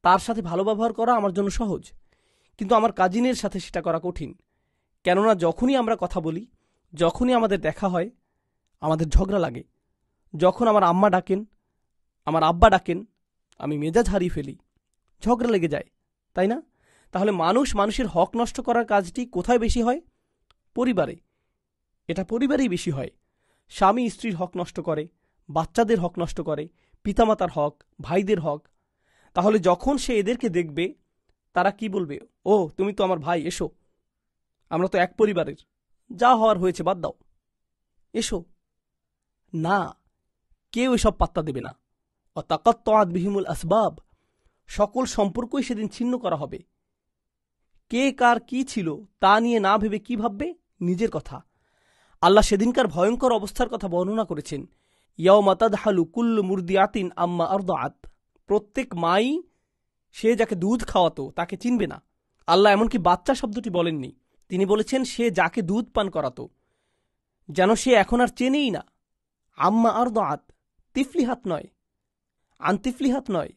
তার সাথে ভালো ব্যবহার করা আমার জন্য সহজ, কিন্তু আমার কাজিনের সাথে সেটা করা কঠিন। কেননা যখনই আমরা কথা বলি, যখনই আমাদের দেখা হয়, আমাদের ঝগড়া লাগে। যখন আমার আম্মা ডাকেন, আমার আব্বা ডাকেন, আমি মেজাজ হারিয়ে ফেলি, ঝগড়া লেগে যায়, তাই না? তাহলে মানুষের হক নষ্ট করার কাজটি কোথায় বেশি হয়? পরিবারে। এটা পরিবারেই বেশি হয়। স্বামী স্ত্রীর হক নষ্ট করে, বাচ্চাদের হক নষ্ট করে, পিতামাতার হক, ভাইদের হক। তাহলে যখন সে এদেরকে দেখবে, তারা কি বলবে? ও, তুমি তো আমার ভাই, এসো, আমরা তো এক পরিবারের, যা হওয়ার হয়েছে বাদ দাও, এসো। না, কেউ এসব পাত্তা দেবে না। অতাকাত্তাআত বিহিমুল আসবাব, সকল সম্পর্কই সেদিন ছিন্ন করা হবে। কে কার কি ছিল তা নিয়ে না ভেবে কি ভাববে? নিজের কথা। আল্লাহ সেদিনকার ভয়ঙ্কর অবস্থার কথা বর্ণনা করেছেন, ইয়াওমা তাদহালু কুল্লু মুরদিআতিন আম্মা আরদাআত, প্রত্যেক মাই সে যাকে দুধ খাওয়াতো তাকে চিনবে না। আল্লাহ এমনকি বাচ্চা শব্দটি বলেননি, তিনি বলেছেন সে যাকে দুধ পান করাতো, যেন সে এখন আর চেনেই না। আম্মা আরদাআত, তিফলিহাত নয়, আনতিফলিহাত নয়।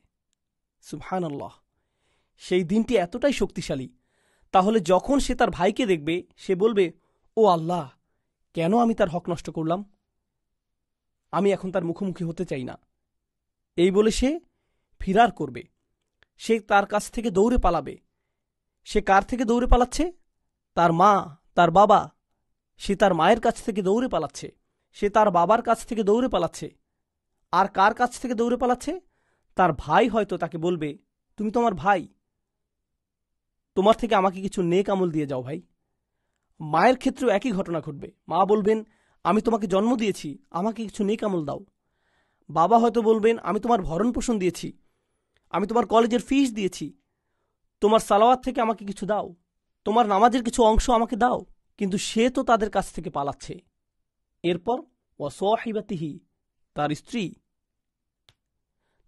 সুবহানাল্লাহ। সেই দিনটি এতটাই শক্তিশালী। তাহলে যখন সে তার ভাইকে দেখবে, সে বলবে, ও আল্লাহ, কেন আমি তার হক নষ্ট করলাম? আমি এখন তার মুখোমুখি হতে চাই না। এই বলে সে ফিরার করবে, সে তার কাছ থেকে দৌড়ে পালাবে। সে কার থেকে দৌড়ে পালাচ্ছে? তার মা, তার বাবা। সে তার মায়ের কাছ থেকে দৌড়ে পালাচ্ছে, সে তার বাবার কাছ থেকে দৌড়ে পালাচ্ছে। আর কার কাছ থেকে দৌড়ে পালাচ্ছে? তার ভাই হয়তো তাকে বলবে, তুমি তো আমার ভাই, তোমার থেকে আমাকে কিছু নেক আমল দিয়ে যাও ভাই। মায়ের ক্ষেত্রেও একই ঘটনা ঘটবে। মা বলবেন, আমি তোমাকে জন্ম দিয়েছি, আমাকে কিছু নেক আমল দাও। বাবা হয়তো বলবেন, আমি তোমার ভরণ পোষণ দিয়েছি, আমি তোমার কলেজের ফিস দিয়েছি, তোমার সালাওয়াত থেকে আমাকে কিছু দাও, তোমার নামাজের কিছু অংশ আমাকে দাও। কিন্তু সে তো তাদের কাছ থেকে পালাচ্ছে। এরপর ওয়াসাহিবাতিহি, তার স্ত্রী,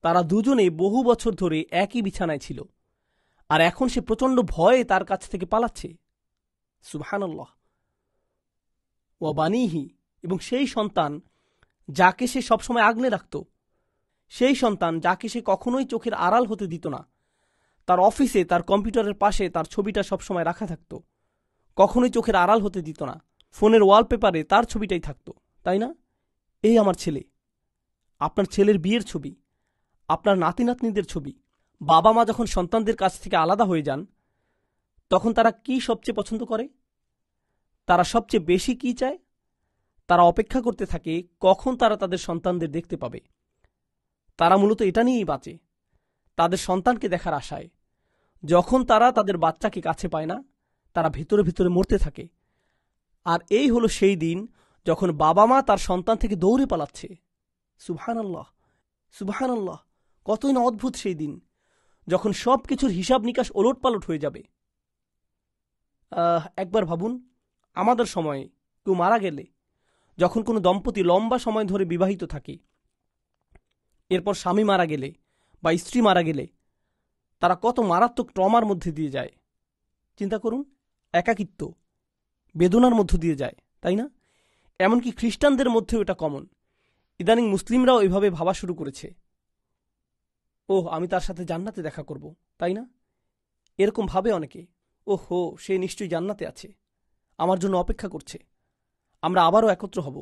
তারা দুজনে বহু বছর ধরে একই বিছানায় ছিল, আর এখন সে প্রচণ্ড ভয়ে তার কাছ থেকে পালাচ্ছে। সুবহানাল্লাহ। ওয়া বানিহি, এবং সেই সন্তান যাকে সে সবসময় আগলে রাখত, সেই সন্তান যাকে সে কখনোই চোখের আড়াল হতে দিত না। তার অফিসে তার কম্পিউটারের পাশে তার ছবিটা সবসময় রাখা থাকত, কখনোই চোখের আড়াল হতে দিত না। ফোনের ওয়ালপেপারে তার ছবিটাই থাকত, তাই না? এই আমার ছেলে, আপনার ছেলের বিয়ের ছবি, আপনার নাতি নাতনিদের ছবি। বাবা মা যখন সন্তানদের কাছ থেকে আলাদা হয়ে যান, তখন তারা কি সবচেয়ে পছন্দ করে? তারা সবচেয়ে বেশি কি চায়? তারা অপেক্ষা করতে থাকে কখন তারা তাদের সন্তানদের দেখতে পাবে। তারা মূলত এটা নিয়েই বাঁচে, তাদের সন্তানকে দেখার আশায়। যখন তারা তাদের বাচ্চাকে কাছে পায় না, তারা ভেতরে ভেতরে মরতে থাকে। আর এই হলো সেই দিন যখন বাবা মা তার সন্তান থেকে দৌড়ে পালাচ্ছে। সুবহানাল্লাহ, সুবহানাল্লাহ। কতই না অদ্ভুত সেই দিন, যখন সব কিছুর হিসাব নিকাশ ওলটপালট হয়ে যাবে। একবার ভাবুন, আমাদের সময়ে কেউ মারা গেলে, যখন কোনো দম্পতি লম্বা সময় ধরে বিবাহিত থাকে, এরপর স্বামী মারা গেলে বা স্ত্রী মারা গেলে তারা কত মারাত্মক ট্রমার মধ্যে দিয়ে যায়। চিন্তা করুন, একাকিত্ব, বেদনার মধ্য দিয়ে যায়, তাই না? এমনকি খ্রিস্টানদের মধ্যেও এটা কমন। ইদানিং মুসলিমরাও এভাবে ভাবা শুরু করেছে, ওহ আমি তার সাথে জান্নাতে দেখা করব, তাই না? এরকম ভাবে অনেকে, ওহো সে নিশ্চয়ই জান্নাতে আছে, আমার জন্য অপেক্ষা করছে, আমরা আবারও একত্র হব।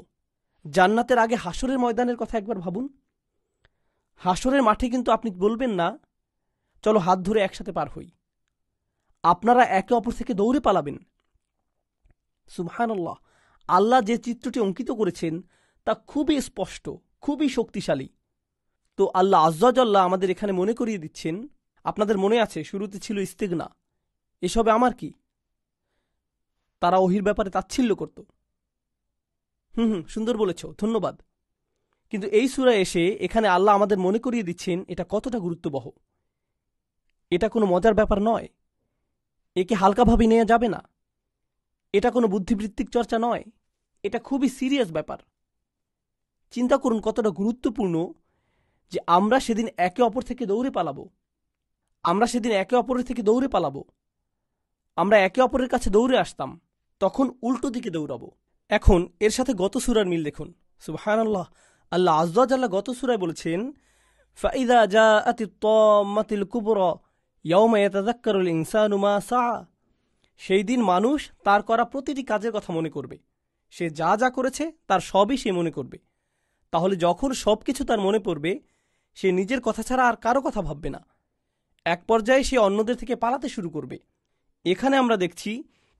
জান্নাতের আগে হাসরের ময়দানের কথা একবার ভাবুন। হাসরের মাঠে কিন্তু আপনি বলবেন না, চলো হাত ধরে একসাথে পার হই। আপনারা একে অপর থেকে দৌড়ে পালাবেন। সুবহানাল্লাহ। আল্লাহ যে চিত্রটি অঙ্কিত করেছেন তা খুবই স্পষ্ট, খুবই শক্তিশালী। তো আল্লাহ আজ্জাজাল্লাহ আমাদের এখানে মনে করিয়ে দিচ্ছেন, আপনাদের মনে আছে শুরুতে ছিল ইস্তেগনা, এসবে আমার কি? তারা ওহির ব্যাপারে তাচ্ছিল্য করত। সুন্দর বলেছ, ধন্যবাদ। কিন্তু এই সূরায় এসে এখানে আল্লাহ আমাদের মনে করিয়ে দিচ্ছেন এটা কতটা গুরুত্ববহ। এটা কোনো মজার ব্যাপার নয়, একে হালকাভাবে নেওয়া যাবে না। এটা কোনো বুদ্ধিবৃত্তিক চর্চা নয়, এটা খুবই সিরিয়াস ব্যাপার। চিন্তা করুন কতটা গুরুত্বপূর্ণ যে আমরা সেদিন একে অপর থেকে দৌড়ে পালাবো। আমরা সেদিন একে অপরের থেকে দৌড়ে পালাবো। আমরা একে অপরের কাছে দৌড়ে আসতাম, তখন উল্টো দিকে দৌড়াবো। এখন এর সাথে গত সূরার মিল দেখুন। সুবহানাল্লাহ। আল্লাহ আজ্জা জাল্লা গত সূরায় বলেছেন, ফাইদা জাআতিত তাম্মাতুল কুবরা ইয়াওমা ইয়াতাযাক্কারুল ইনসানু মা সাআ। সেই দিন মানুষ তার করা প্রতিটি কাজের কথা মনে করবে। সে যা যা করেছে তার সবই সে মনে করবে। তাহলে যখন সব কিছু তার মনে পড়বে, সে নিজের কথা ছাড়া আর কারো কথা ভাববে না। এক পর্যায়ে সে অন্যদের থেকে পালাতে শুরু করবে। এখানে আমরা দেখছি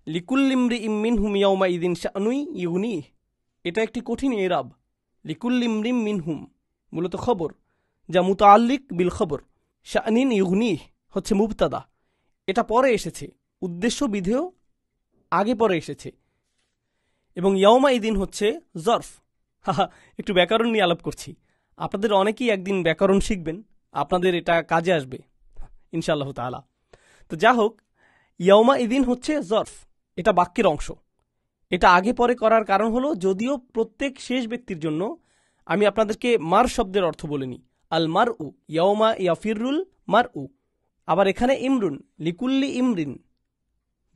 লিকুল্লি ইমরিইম মিনহুম ইয়াওমা ইযিন শা'নুন ইউগনিহ। এটা একটি কঠিন এরাব। লিকুল্লি ইমরিইম মিনহুম মূলত খবর, যা মুতাআল্লিক বিল খবর। শা'নুন ইউগনিহ হচ্ছে মুবতাদা, এটা পরে এসেছে। উদ্দেশ্য বিধেয় আগে পরে এসেছে। এবং ইয়াওমা ইদিন হচ্ছে জরফ। একটু ব্যাকরণ নিয়ে আলাপ করছি। আপনাদের অনেকেই একদিন ব্যাকরণ শিখবেন, আপনাদের এটা কাজে আসবে ইনশাআল্লাহ তাআলা। তো যা হোক, ইয়াওমা ইদিন হচ্ছে জরফ, এটা বাক্যের অংশ। এটা আগে পরে করার কারণ হলো, যদিও প্রত্যেক শেষ ব্যক্তির জন্য আমি আপনাদেরকে মার শব্দের অর্থ বলিনি। আল মার উ ইয়াওমা ইয়াফিরুল মার উ। আবার এখানে ইমরুন, লিকুল্লি ইমরিন,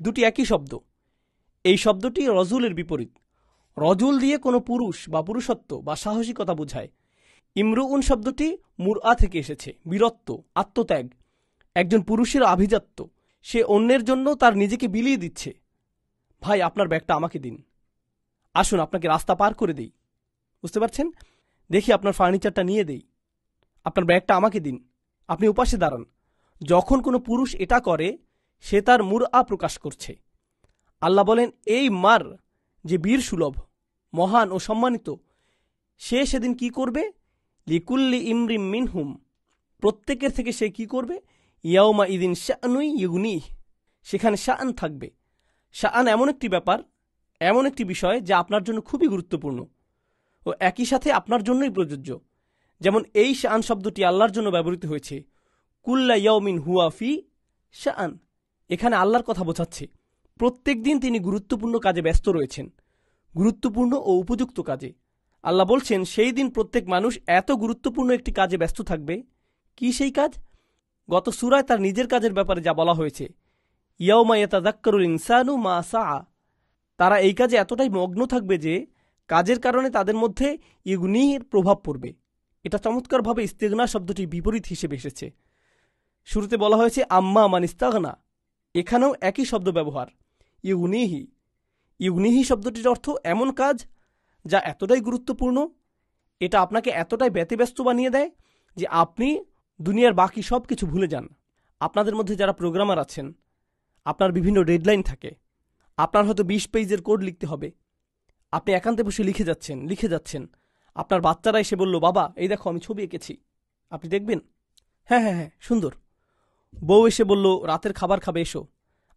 দুটি একই শব্দ। এই শব্দটি রজুলের বিপরীত। রজুল দিয়ে কোনো পুরুষ বা পুরুষত্ব বা সাহসিকতা বোঝায়। ইমরুউন শব্দটি মুরআ থেকে এসেছে, বীরত্ব, আত্মত্যাগ। একজন পুরুষের আভিজাত্য, সে অন্যের জন্য তার নিজেকে বিলিয়ে দিচ্ছে। ভাই আপনার ব্যাগটা আমাকে দিন, আসুন আপনাকে রাস্তা পার করে দেই, বুঝতে পারছেন? দেখি আপনার ফার্নিচারটা নিয়ে দেই, আপনার ব্যাগটা আমাকে দিন, আপনি উপাসে দাঁড়ান। যখন কোনো পুরুষ এটা করে, সে তার মুরআ প্রকাশ করছে। আল্লাহ বলেন, এই মার যে বীর সুলভ, মহান ও সম্মানিত, সে সেদিন কি করবে? লিকুল্লি ইমরিম মিনহুম, প্রত্যেকের থেকে সে কি করবে? ইয়াওমা ইদিন শা'নুন ইউগনিহ, সেখানে শাআন থাকবে। শাআন এমন একটি ব্যাপার, এমন একটি বিষয় যা আপনার জন্য খুবই গুরুত্বপূর্ণ ও একই সাথে আপনার জন্যই প্রযোজ্য। যেমন এই শাআন শব্দটি আল্লাহর জন্য ব্যবহৃত হয়েছে, কুল্লা ইয়াউমিন হুয়া ফি শাআন। এখানে আল্লাহর কথা বোঝাচ্ছে প্রত্যেক দিন তিনি গুরুত্বপূর্ণ কাজে ব্যস্ত রয়েছেন, গুরুত্বপূর্ণ ও উপযুক্ত কাজে। আল্লাহ বলছেন সেই দিন প্রত্যেক মানুষ এত গুরুত্বপূর্ণ একটি কাজে ব্যস্ত থাকবে। কি সেই কাজ? গত সূরায় তার নিজের কাজের ব্যাপারে যা বলা হয়েছে, ইয়াউমা ইয়াতাযাক্কারুল ইনসানু মা সাআ। তারা এই কাজে এতটাই মগ্ন থাকবে যে কাজের কারণে তাদের মধ্যে ইগনির প্রভাব পড়বে। এটা চমৎকারভাবে ইস্তেগনা শব্দটি বিপরীত হিসেবে এসেছে। শুরুতে বলা হয়েছে আম্মা মান ইস্তাগনা, এখানেও একই শব্দ ব্যবহার, ইগনিহি। ইগনিহি শব্দটির অর্থ এমন কাজ যা এতটাই গুরুত্বপূর্ণ, এটা আপনাকে এতটাই ব্যতিব্যস্ত বানিয়ে দেয় যে আপনি দুনিয়ার বাকি সব কিছু ভুলে যান। আপনাদের মধ্যে যারা প্রোগ্রামার আছেন, আপনার বিভিন্ন ডেডলাইন থাকে, আপনার হয়তো 20 পেজের কোড লিখতে হবে, আপনি একান্তে বসে লিখে যাচ্ছেন। আপনার বাচ্চারা এসে বলল, বাবা এই দেখো আমি ছবি এঁকেছি, আপনি দেখবেন? হ্যাঁ হ্যাঁ হ্যাঁ, সুন্দর। বউ এসে বলল রাতের খাবার খাবে, এসো।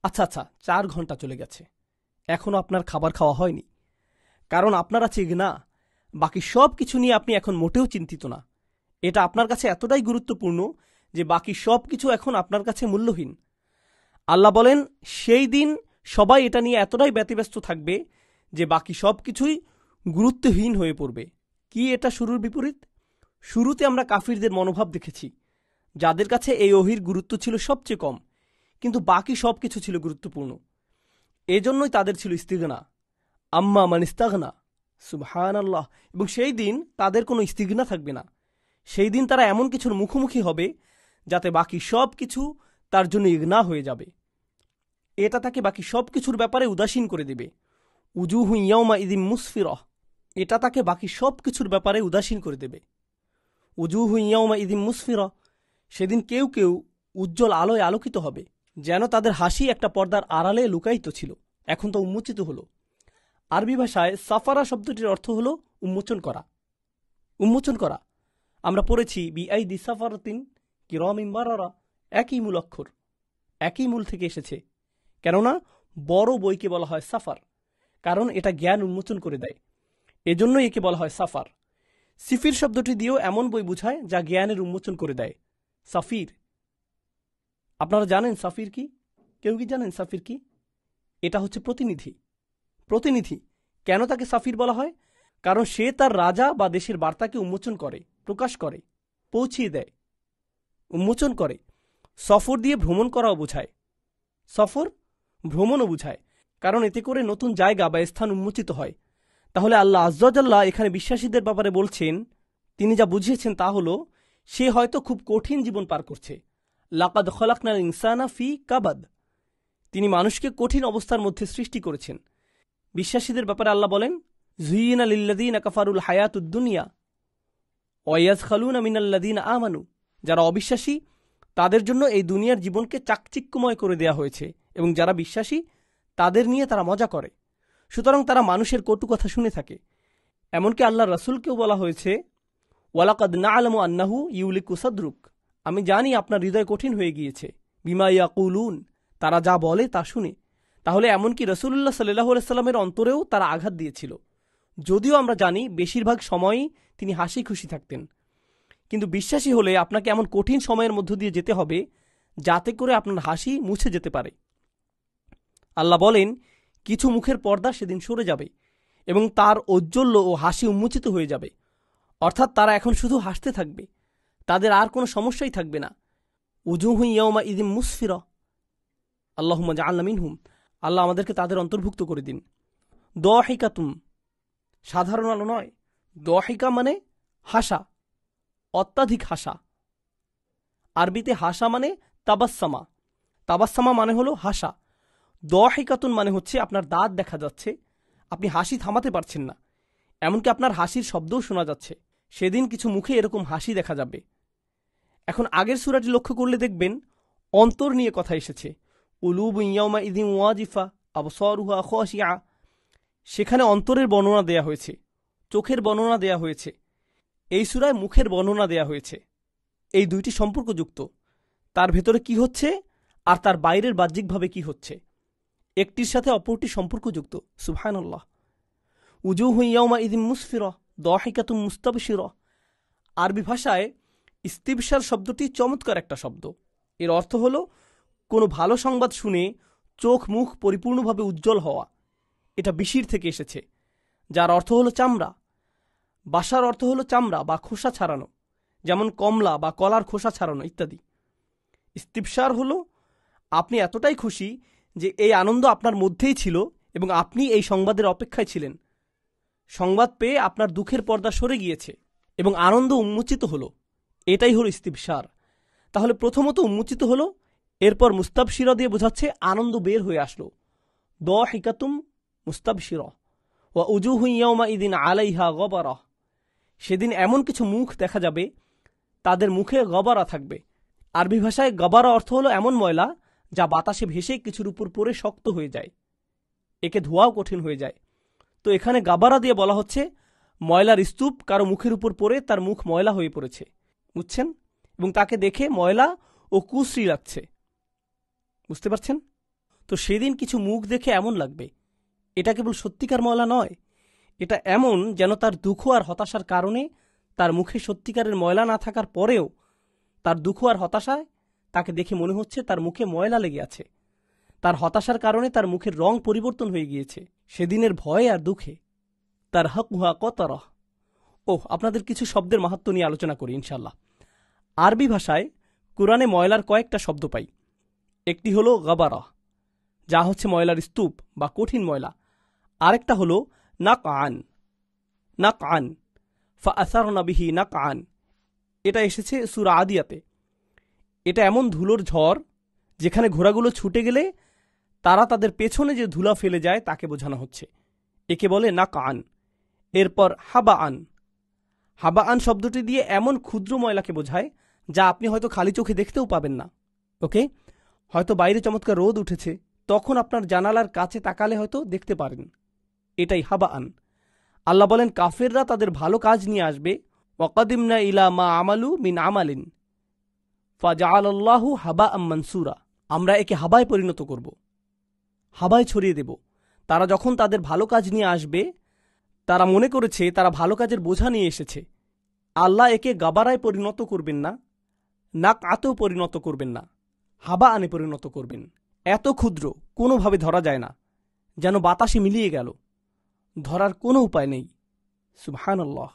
আচ্ছা আচ্ছা, 4 ঘন্টা চলে গেছে, এখনও আপনার খাবার খাওয়া হয়নি। কারণ আপনার আছে ইগনা, বাকি সব কিছু নিয়ে আপনি এখন মোটেও চিন্তিত না। এটা আপনার কাছে এতটাই গুরুত্বপূর্ণ যে বাকি সব কিছু এখন আপনার কাছে মূল্যহীন। আল্লাহ বলেন সেই দিন সবাই এটা নিয়ে এতটাই ব্যতিব্যস্ত থাকবে যে বাকি সব কিছুই গুরুত্বহীন হয়ে পড়বে। কি এটা শুরুর বিপরীত? শুরুতে আমরা কাফিরদের মনোভাব দেখেছি, যাদের কাছে এই ওহীর গুরুত্ব ছিল সবচেয়ে কম, কিন্তু বাকি সব কিছু ছিল গুরুত্বপূর্ণ। এজন্যই তাদের ছিল ইস্তিগনা, আম্মা মান ইস্তাগনা। সুবহানাল্লাহ। এবং সেই দিন তাদের কোনো ইস্তিগনা থাকবে না। সেই দিন তারা এমন কিছুর মুখোমুখি হবে যাতে বাকি সব কিছু তার জন্য ইগনা হয়ে যাবে। এটা তাকে বাকি সব কিছুর ব্যাপারে উদাসীন করে দেবে। উজুহু ইয়াউমা ইদিম মুসফিরহ, এটা তাকে বাকি সব কিছুর ব্যাপারে উদাসীন করে দেবে। উজুহু ইয়াউমা ইদিম মুসফিরহ, সেদিন কেউ কেউ উজ্জ্বল আলোয় আলোকিত হবে, যেন তাদের হাসি একটা পর্দার আড়ালে লুকায়িত ছিল, এখন তো উন্মোচিত হলো। আরবি ভাষায় সাফারা শব্দটির অর্থ হলো উন্মোচন করা। উন্মোচন করা আমরা পড়েছি বিআইদি সাফারাতিন কিরামিন বারারা, একই মূল অক্ষর, একই মূল থেকে এসেছে। কেননা বড় বইকে বলা হয় সাফার, কারণ এটা জ্ঞান উন্মোচন করে দেয়, এজন্য একে বলা হয় সাফার। সিফির শব্দটি দিয়েও এমন বই বোঝায় যা জ্ঞানের উন্মোচন করে দেয়। সাফির, আপনারা জানেন সাফির কি? কেউ কি জানেন সাফির কি? এটা হচ্ছে প্রতিনিধি। প্রতিনিধি কেন তাকে সাফির বলা হয়? কারণ সে তার রাজা বা দেশের বার্তাকে উন্মোচন করে, প্রকাশ করে, পৌঁছিয়ে দেয়, উন্মোচন করে। সফর দিয়ে ভ্রমণ করাও বোঝায়, সফর ভ্রমণও বোঝায়, কারণ এতে করে নতুন জায়গা বা স্থান উন্মোচিত হয়। তাহলে আল্লাহ আজ্জাল্লাহ এখানে বিশ্বাসীদের ব্যাপারে বলছেন, তিনি যা বুঝিয়েছেন তা হলো সে হয়তো খুব কঠিন জীবন পার করছে। লাকাদ খলাকনাল ইনসানা ফি কাবাদ, তিনি মানুষকে কঠিন অবস্থার মধ্যে সৃষ্টি করেছেন। বিশ্বাসীদের ব্যাপারে আল্লাহ বলেন, যুইয়িনা লিল্লাযীনা কাফারুল হায়াতুদ দুনিয়া ওয়া ইয়াসখালুনা মিনাল্লাযীনা আমানু, যারা অবিশ্বাসী তাদের জন্য এই দুনিয়ার জীবনকে চাকচিক্যময় করে দেয়া হয়েছে, এবং যারা বিশ্বাসী তাদের নিয়ে তারা মজা করে। সুতরাং তারা মানুষের কটু কথা শুনে থাকে। এমনকি আল্লাহ রাসূলকেও বলা হয়েছে, ওয়ালাকাদ না'লামু আন্নাহু ইউলিকু সাদরুক, আমি জানি আপনার হৃদয় কঠিন হয়ে গিয়েছে, বিমা ইয়াকুলুন, তারা যা বলে তা শুনে। তাহলে এমনকি রাসূলুল্লাহ সাল্লাল্লাহু আলাইহি সাল্লামের অন্তরেও তারা আঘাত দিয়েছিল, যদিও আমরা জানি বেশিরভাগ সময়ই তিনি হাসি খুশি থাকতেন। কিন্তু বিশ্বাসী হলে আপনাকে এমন কঠিন সময়ের মধ্য দিয়ে যেতে হবে যাতে করে আপনার হাসি মুছে যেতে পারে। আল্লাহ বলেন, কিছু মুখের পর্দা সেদিন সরে যাবে এবং তার ঔজ্জ্বল্য ও হাসি উন্মোচিত হয়ে যাবে, অর্থাৎ তারা এখন শুধু হাসতে থাকবে, তাদের আর কোনো সমস্যাই থাকবে না। উজুহু ইয়াউমা ইদিম মুসফিরা, আল্লাহুম্মা জাআলনা মিনহুম, আল্লাহ আমাদেরকে তাদের অন্তর্ভুক্ত করে দিন। দাহিকাতুম, সাধারণ আলো নয়, দাহিকা মানে হাসা, অত্যাধিক হাসা। আরবিতে হাসা মানে তাবাসসামা, তাবাসসামা মানে হলো হাসা। দাহিকাতুন মানে হচ্ছে আপনার দাঁত দেখা যাচ্ছে, আপনি হাসি থামাতে পারছেন না, এমনকি আপনার হাসির শব্দও শোনা যাচ্ছে। সেদিন কিছু মুখে এরকম হাসি দেখা যাবে। এখন আগের সূরাটি লক্ষ্য করলে দেখবেন অন্তর নিয়ে কথা এসেছে, কুলুবু ইয়াউমা ইযিন ওয়াজিফা আবসারুহা খাশিআ, সেখানে অন্তরের বর্ণনা দেয়া হয়েছে, চোখের বর্ণনা দেয়া হয়েছে। এই সূরায় মুখের বর্ণনা দেয়া হয়েছে। এই দুইটি সম্পর্কযুক্ত। তার ভেতরে কি হচ্ছে আর তার বাইরের বাহ্যিকভাবে কি হচ্ছে, একটির সাথে অপরটি সম্পর্কযুক্ত। সুবহানাল্লাহ। উজুহু ইয়াউমাইযিন মুসফিরা দাহিকাতুম মুস্তাবশিরা। আরবি ভাষায় ইস্তিবশার শব্দটি চমৎকার একটা শব্দ। এর অর্থ হলো কোনো ভালো সংবাদ শুনে চোখ মুখ পরিপূর্ণভাবে উজ্জ্বল হওয়া। এটা বিশির থেকে এসেছে, যার অর্থ হলো চামড়া। বাসার অর্থ হলো চামড়া বা খোসা ছাড়ানো, যেমন কমলা বা কলার খোসা ছাড়ানো ইত্যাদি। ইস্তিবশার হলো আপনি এতটাই খুশি যে এই আনন্দ আপনার মধ্যেই ছিল এবং আপনি এই সংবাদের অপেক্ষায় ছিলেন। সংবাদ পেয়ে আপনার দুঃখের পর্দা সরে গিয়েছে এবং আনন্দ উন্মোচিত হলো। এটাই হলো ইস্তিবশার। তাহলে প্রথমত উন্মোচিত হলো, এরপর মুস্তাবশিরা দিয়ে বোঝাচ্ছে আনন্দ বের হয়ে আসলো। দাহিকাতুম মুস্তাবশিরা ওয়া উজুহু ইয়াউমাইযিন আলাইহা গবারা। সেদিন এমন কিছু মুখ দেখা যাবে, তাদের মুখে গবারা থাকবে। আরবি ভাষায় গবারা অর্থ হলো এমন ময়লা যা বাতাসে ভেসে কিছুর উপর পড়ে শক্ত হয়ে যায়, একে ধোয়াও কঠিন হয়ে যায়। তো এখানে গাবারা দিয়ে বলা হচ্ছে ময়লার স্তূপ কারো মুখের উপর পড়ে তার মুখ ময়লা হয়ে পড়েছে, বুঝছেন, এবং তাকে দেখে ময়লা ও কুশ্রী লাগছে। বুঝতে পারছেন? তো সেদিন কিছু মুখ দেখে এমন লাগবে, এটা কেবল সত্যিকার ময়লা নয়, এটা এমন যেন তার দুঃখ আর হতাশার কারণে তার মুখে সত্যিকারের ময়লা না থাকার পরেও তার দুঃখ আর হতাশায় তাকে দেখে মনে হচ্ছে তার মুখে ময়লা লেগে আছে। তার হতাশার কারণে তার মুখের রং পরিবর্তন হয়ে গিয়েছে সেদিনের ভয়ে আর দুঃখে। তার হাকুহা কতারহ। আপনাদের কিছু শব্দের মাহাত্ম্য নিয়ে আলোচনা করি ইনশাল্লাহ। আরবি ভাষায় কুরআনে ময়লার কয়েকটা শব্দ পাই। একটি হলো গাবারা, যা হচ্ছে ময়লার স্তূপ বা কঠিন ময়লা। আরেকটা হলো নাকআন। নাকআন ফাআসারনা বিহি নাকআন, এটা এসেছে সূরা আদিয়াতে। এটা এমন ধুলোর ঝড় যেখানে ঘোড়াগুলো ছুটে গেলে তারা তাদের পেছনে যে ধুলা ফেলে যায় তাকে বোঝানো হচ্ছে, একে বলে নাকআন। এরপর হাবাআন। হাবাআন শব্দটি দিয়ে এমন ক্ষুদ্র ময়লাকে বোঝায় যা আপনি হয়তো খালি চোখে দেখতেও পাবেন না। ওকে, হয়তো বাইরে চমৎকার রোদ উঠেছে, তখন আপনার জানালার কাছে তাকালে হয়তো দেখতে পারেন। এটাই হাবাআন। আল্লাহ বলেন কাফেররা তাদের ভালো কাজ নিয়ে আসবে, ওয়াকাদিমনা ইলা মা আমালু মিন আমালিন ফাজআলাল্লাহু হাবাআম মানসুরা। আমরা একে হাবায় পরিণত করব, হাবায় ছড়িয়ে দেব। তারা যখন তাদের ভালো কাজ নিয়ে আসবে, তারা মনে করেছে তারা ভালো কাজের বোঝা নিয়ে এসেছে। আল্লাহ একে গাবারায় পরিণত করবেন না, নাক আতেও পরিণত করবেন না, হাবা আনে পরিণত করবেন। এত ক্ষুদ্র, কোনোভাবে ধরা যায় না, যেন বাতাসে মিলিয়ে গেল, ধরার কোনো উপায় নেই। সুবহানাল্লাহ।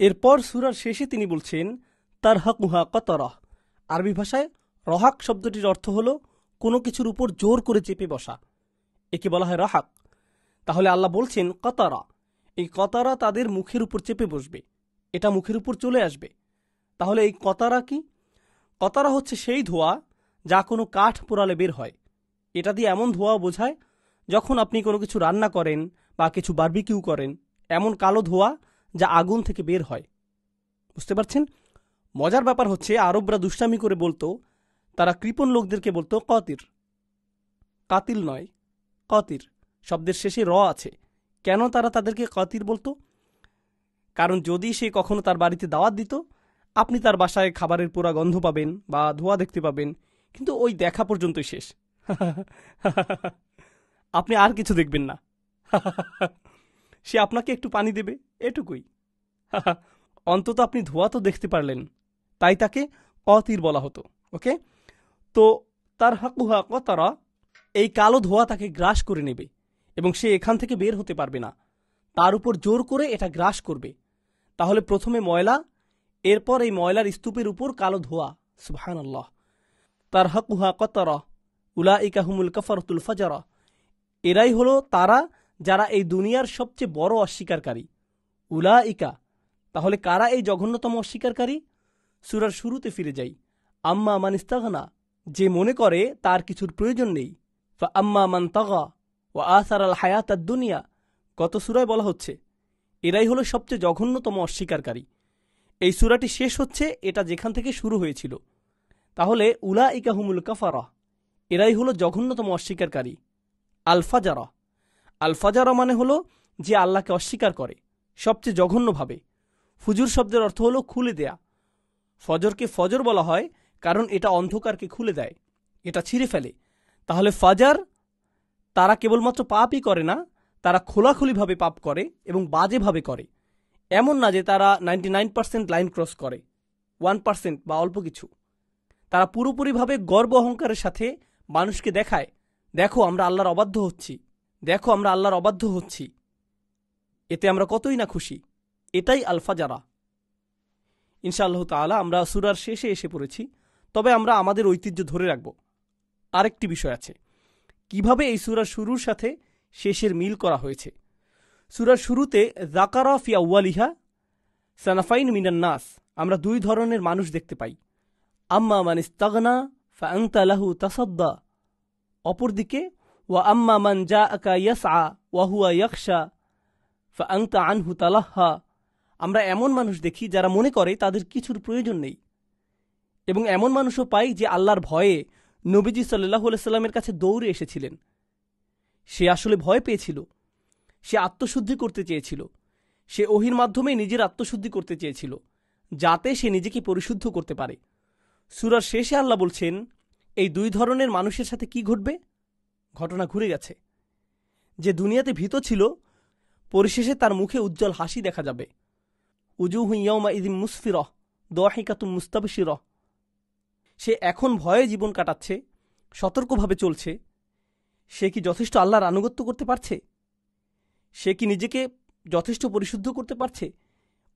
এরপর সূরার শেষে তিনি বলছেন তারহাকুহা কতরাহ। আরবি ভাষায় রহাক শব্দটির অর্থ হল কোনো কিছুর উপর জোর করে চেপে বসা, একে বলা হয় রাহাক। তাহলে আল্লাহ বলছেন কতারা, এই কতারা তাদের মুখের উপর চেপে বসবে, এটা মুখের উপর চলে আসবে। তাহলে এই কতারা কি? কতারা হচ্ছে সেই ধোঁয়া যা কোনো কাঠ পোড়ালে বের হয়। এটা দিয়ে এমন ধোঁয়া বোঝায় যখন আপনি কোনো কিছু রান্না করেন বা কিছু বারবিকিউ করেন, এমন কালো ধোঁয়া যা আগুন থেকে বের হয়। বুঝতে পারছেন? মজার ব্যাপার হচ্ছে আরবরা দুষ্টামি করে বলতো, তারা কৃপণ লোকদেরকে বলতো কতির। কাতিল নয়, কতির শব্দের শেষে র আছে। কেন তারা তাদেরকে কতির বলতো? কারণ যদি সে কখনো তার বাড়িতে দাওয়াত দিত, আপনি তার বাসায় খাবারের পোড়া গন্ধ পাবেন বা ধোঁয়া দেখতে পাবেন, কিন্তু ওই দেখা পর্যন্তই শেষ। আপনি আর কিছু দেখবেন না। সে আপনাকে একটু পানি দেবে, এটুকুই। অন্তত আপনি ধোঁয়া তো দেখতে পারলেন, তাই তাকে কতির বলা হতো। ওকে, তো তার হাকুহা কতারা, এই কালো ধোঁয়া তাকে গ্রাস করে নেবে এবং সে এখান থেকে বের হতে পারবে না। তার উপর জোর করে এটা গ্রাস করবে। তাহলে প্রথমে ময়লা, এরপর এই ময়লার স্তূপের উপর কালো ধোঁয়া। সুবহানাল্লাহ। তার হাকুহা কতারা উলাইকা হুমুল কাফারাতুল ফাজারা। এরাই হলো তারা যারা এই দুনিয়ার সবচেয়ে বড় অস্বীকারী। উলাইকা, তাহলে কারা এই জঘন্যতম অস্বীকারী? সূরার শুরুতে ফিরে যাই। আম্মা মান ইস্তাগনা, যে মনে করে তার কিছুর প্রয়োজন নেই। ফা আম্মা মান তাগা ওয়া আসারাল হায়াতাদ দুনিয়া, গত সূরায় বলা হচ্ছে এরাই হলো সবচেয়ে জঘন্যতম অস্বীকারী। এই সূরাটি শেষ হচ্ছে এটা যেখান থেকে শুরু হয়েছিল। তাহলে উলাইকা হুমুল কাফারা, এরাই হলো জঘন্যতম অস্বীকারী। আল ফাজারা, আল ফাজারা মানে হলো যে আল্লাহকে অস্বীকার করে সবচেয়ে জঘন্যভাবে। ফুজুর শব্দের অর্থ হলো খুলে দেয়া। ফজরকে ফজর বলা হয় কারণ এটা অন্ধকারকে খুলে দেয়। এটা ছিঁড়ে ফেলে। তাহলে ফাজার তারা কেবলমাত্র পাপই করে না, তারা খোলাখুলিভাবে পাপ করে এবং বাজেভাবে করে। এমন না যে তারা 99% লাইন ক্রস করে, 1% বা অল্প কিছু। তারা পুরোপুরিভাবে গর্ব অহংকারের সাথে মানুষকে দেখায়, দেখো আমরা আল্লাহর অবাধ্য হচ্ছি, দেখো আমরা আল্লাহর অবাধ্য হচ্ছি, এতে আমরা কতই না খুশি। এটাই আল ফাজারা। ইনশাআল্লাহ তাআলা আমরা সূরার শেষে এসে পড়েছি, তবে আমরা আমাদের ঐতিহ্য ধরে রাখব। আরেকটি বিষয় আছে, কিভাবে এই সূরার শুরুর সাথে শেষের মিল করা হয়েছে। সূরার শুরুতে যাকারা ফি আউয়ালিহা সানাফাইন মিনান নাস, আমরা দুই ধরনের মানুষ দেখতে পাই। আম্মা মান ইস্তাগনা ফাআনতা লাহু তাসাদ্দা, অপরদিকে ওয়া আম্মা মান জাআকা ইয়াসআ ওয়া হুয়া ইয়াখশা ফাআনতা আনহু তালাহহা, আমরা এমন মানুষ দেখি যারা মনে করে তাদের কিছুর প্রয়োজন নেই, এবং এমন মানুষও পাই যে আল্লাহর ভয়ে নবীজি সাল্লাল্লাহু আলাইহি সাল্লামের কাছে দৌড়ে এসেছিলেন। সে আসলে ভয় পেয়েছিল, সে আত্মশুদ্ধি করতে চেয়েছিল, সে ওহির মাধ্যমে নিজের আত্মশুদ্ধি করতে চেয়েছিল, যাতে সে নিজেকে পরিশুদ্ধ করতে পারে। সূরার শেষে আল্লাহ বলছেন, এই দুই ধরনের মানুষের সাথে কি ঘটবে? ঘটনা ঘুরে গেছে। যে দুনিয়াতে ভীত ছিল, পরিশেষে তার মুখে উজ্জ্বল হাসি দেখা যাবে। উজুহু ইয়াওমা ইযিম মুসফিরাহ দাহিকাতুম মুস্তাবশিরাহ, সে এখন ভয়ে জীবন কাটাচ্ছে, সতর্কভাবে চলছে। সে কি যথেষ্ট আল্লাহর আনুগত্য করতে পারছে? সে কি নিজেকে যথেষ্ট পরিশুদ্ধ করতে পারছে?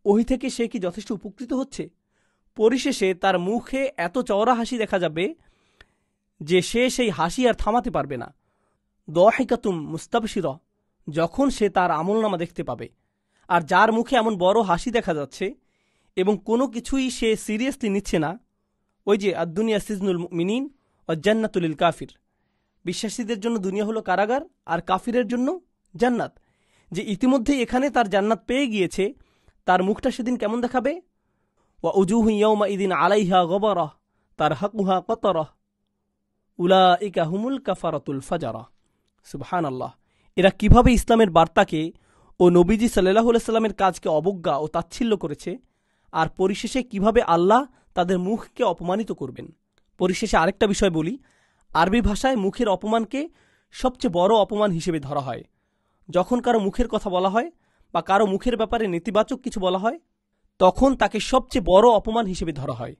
ওহি থেকে সে কি যথেষ্ট উপকৃত হচ্ছে? পরিশেষে তার মুখে এত চওড়া হাসি দেখা যাবে যে সে সেই হাসি আর থামাতে পারবে না। দাহিকাতুম মুস্তাবশিরাহ, যখন সে তার আমলনামা দেখতে পাবে। আর যার মুখে এমন বড় হাসি দেখা যাচ্ছে এবং কোনো কিছুই সে সিরিয়াসলি নিচ্ছে না, ওই যে আদ-দুনিয়া সিজনুল মুমিনিন ও জান্নাতুল লিল কাফির, বিশ্বাসীদের জন্য দুনিয়া হলো কারাগার আর কাফিরের জন্য জান্নাত। যে ইতিমধ্যেই এখানে তার জান্নাত পেয়ে গিয়েছে, তার মুখটা সেদিন কেমন দেখাবে? ওয়া উজুহু ইয়াওমা ইযিন আলাইহা গবারাহ তারহাকুহা কতরাহ উলাইকা হুমুল কাফারাতুল ফাজারা। সুবহানাল্লাহ। এরা কিভাবে ইসলামের বার্তাকে ও নবীজি সাল্লাল্লাহু আলাইহি সাল্লামের কাজকে অবজ্ঞা ও তাচ্ছিল্য করেছে, আর পরিশেষে কিভাবে আল্লাহ তাদের মুখকে অপমানিত করবেন। পরিশেষে আরেকটা বিষয় বলি, আরবি ভাষায় মুখের অপমানকে সবচেয়ে বড় অপমান হিসেবে ধরা হয়। যখন কারো মুখের কথা বলা হয় বা কারো মুখের ব্যাপারে নেতিবাচক কিছু বলা হয়, তখন তাকে সবচেয়ে বড় অপমান হিসেবে ধরা হয়।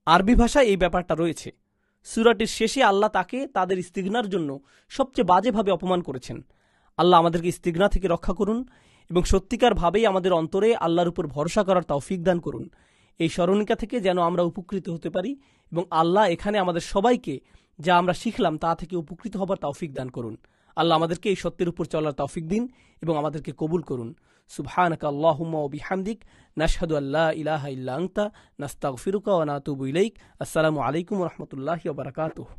আরবি ভাষায় এই ব্যাপারটা রয়েছে। সূরাটির শেষে আল্লাহ তাকে তাদের ইস্তিগনার জন্য সবচেয়ে বাজেভাবে অপমান করেছেন। আল্লাহ আমাদেরকে ইস্তিগনা থেকে রক্ষা করুন এবং সত্যিকার ভাবেই আমাদের অন্তরে আল্লাহর উপর ভরসা করার তৌফিক দান করুন। এই স্মরণিকা থেকে যেন আমরা উপকৃত হতে পারি এবং আল্লাহ এখানে আমাদের সবাইকে যা আমরা শিখলাম তা থেকে উপকৃত হবার তৌফিক দান করুন। আল্লাহ আমাদেরকে এই সত্যের উপর চলার তৌফিক দিন এবং আমাদেরকে কবুল করুন। সুবহানাকা আল্লাহুম্মা ওয়া বিহামদিক নাশহাদু আল্লা ইলাহা ইল্লা আনতা নাস্তাগফিরুকা ওয়া নাতুবু ইলাইক। আসসালামু আলাইকুম ওয়া রাহমাতুল্লাহি ওয়া বারাকাতুহু।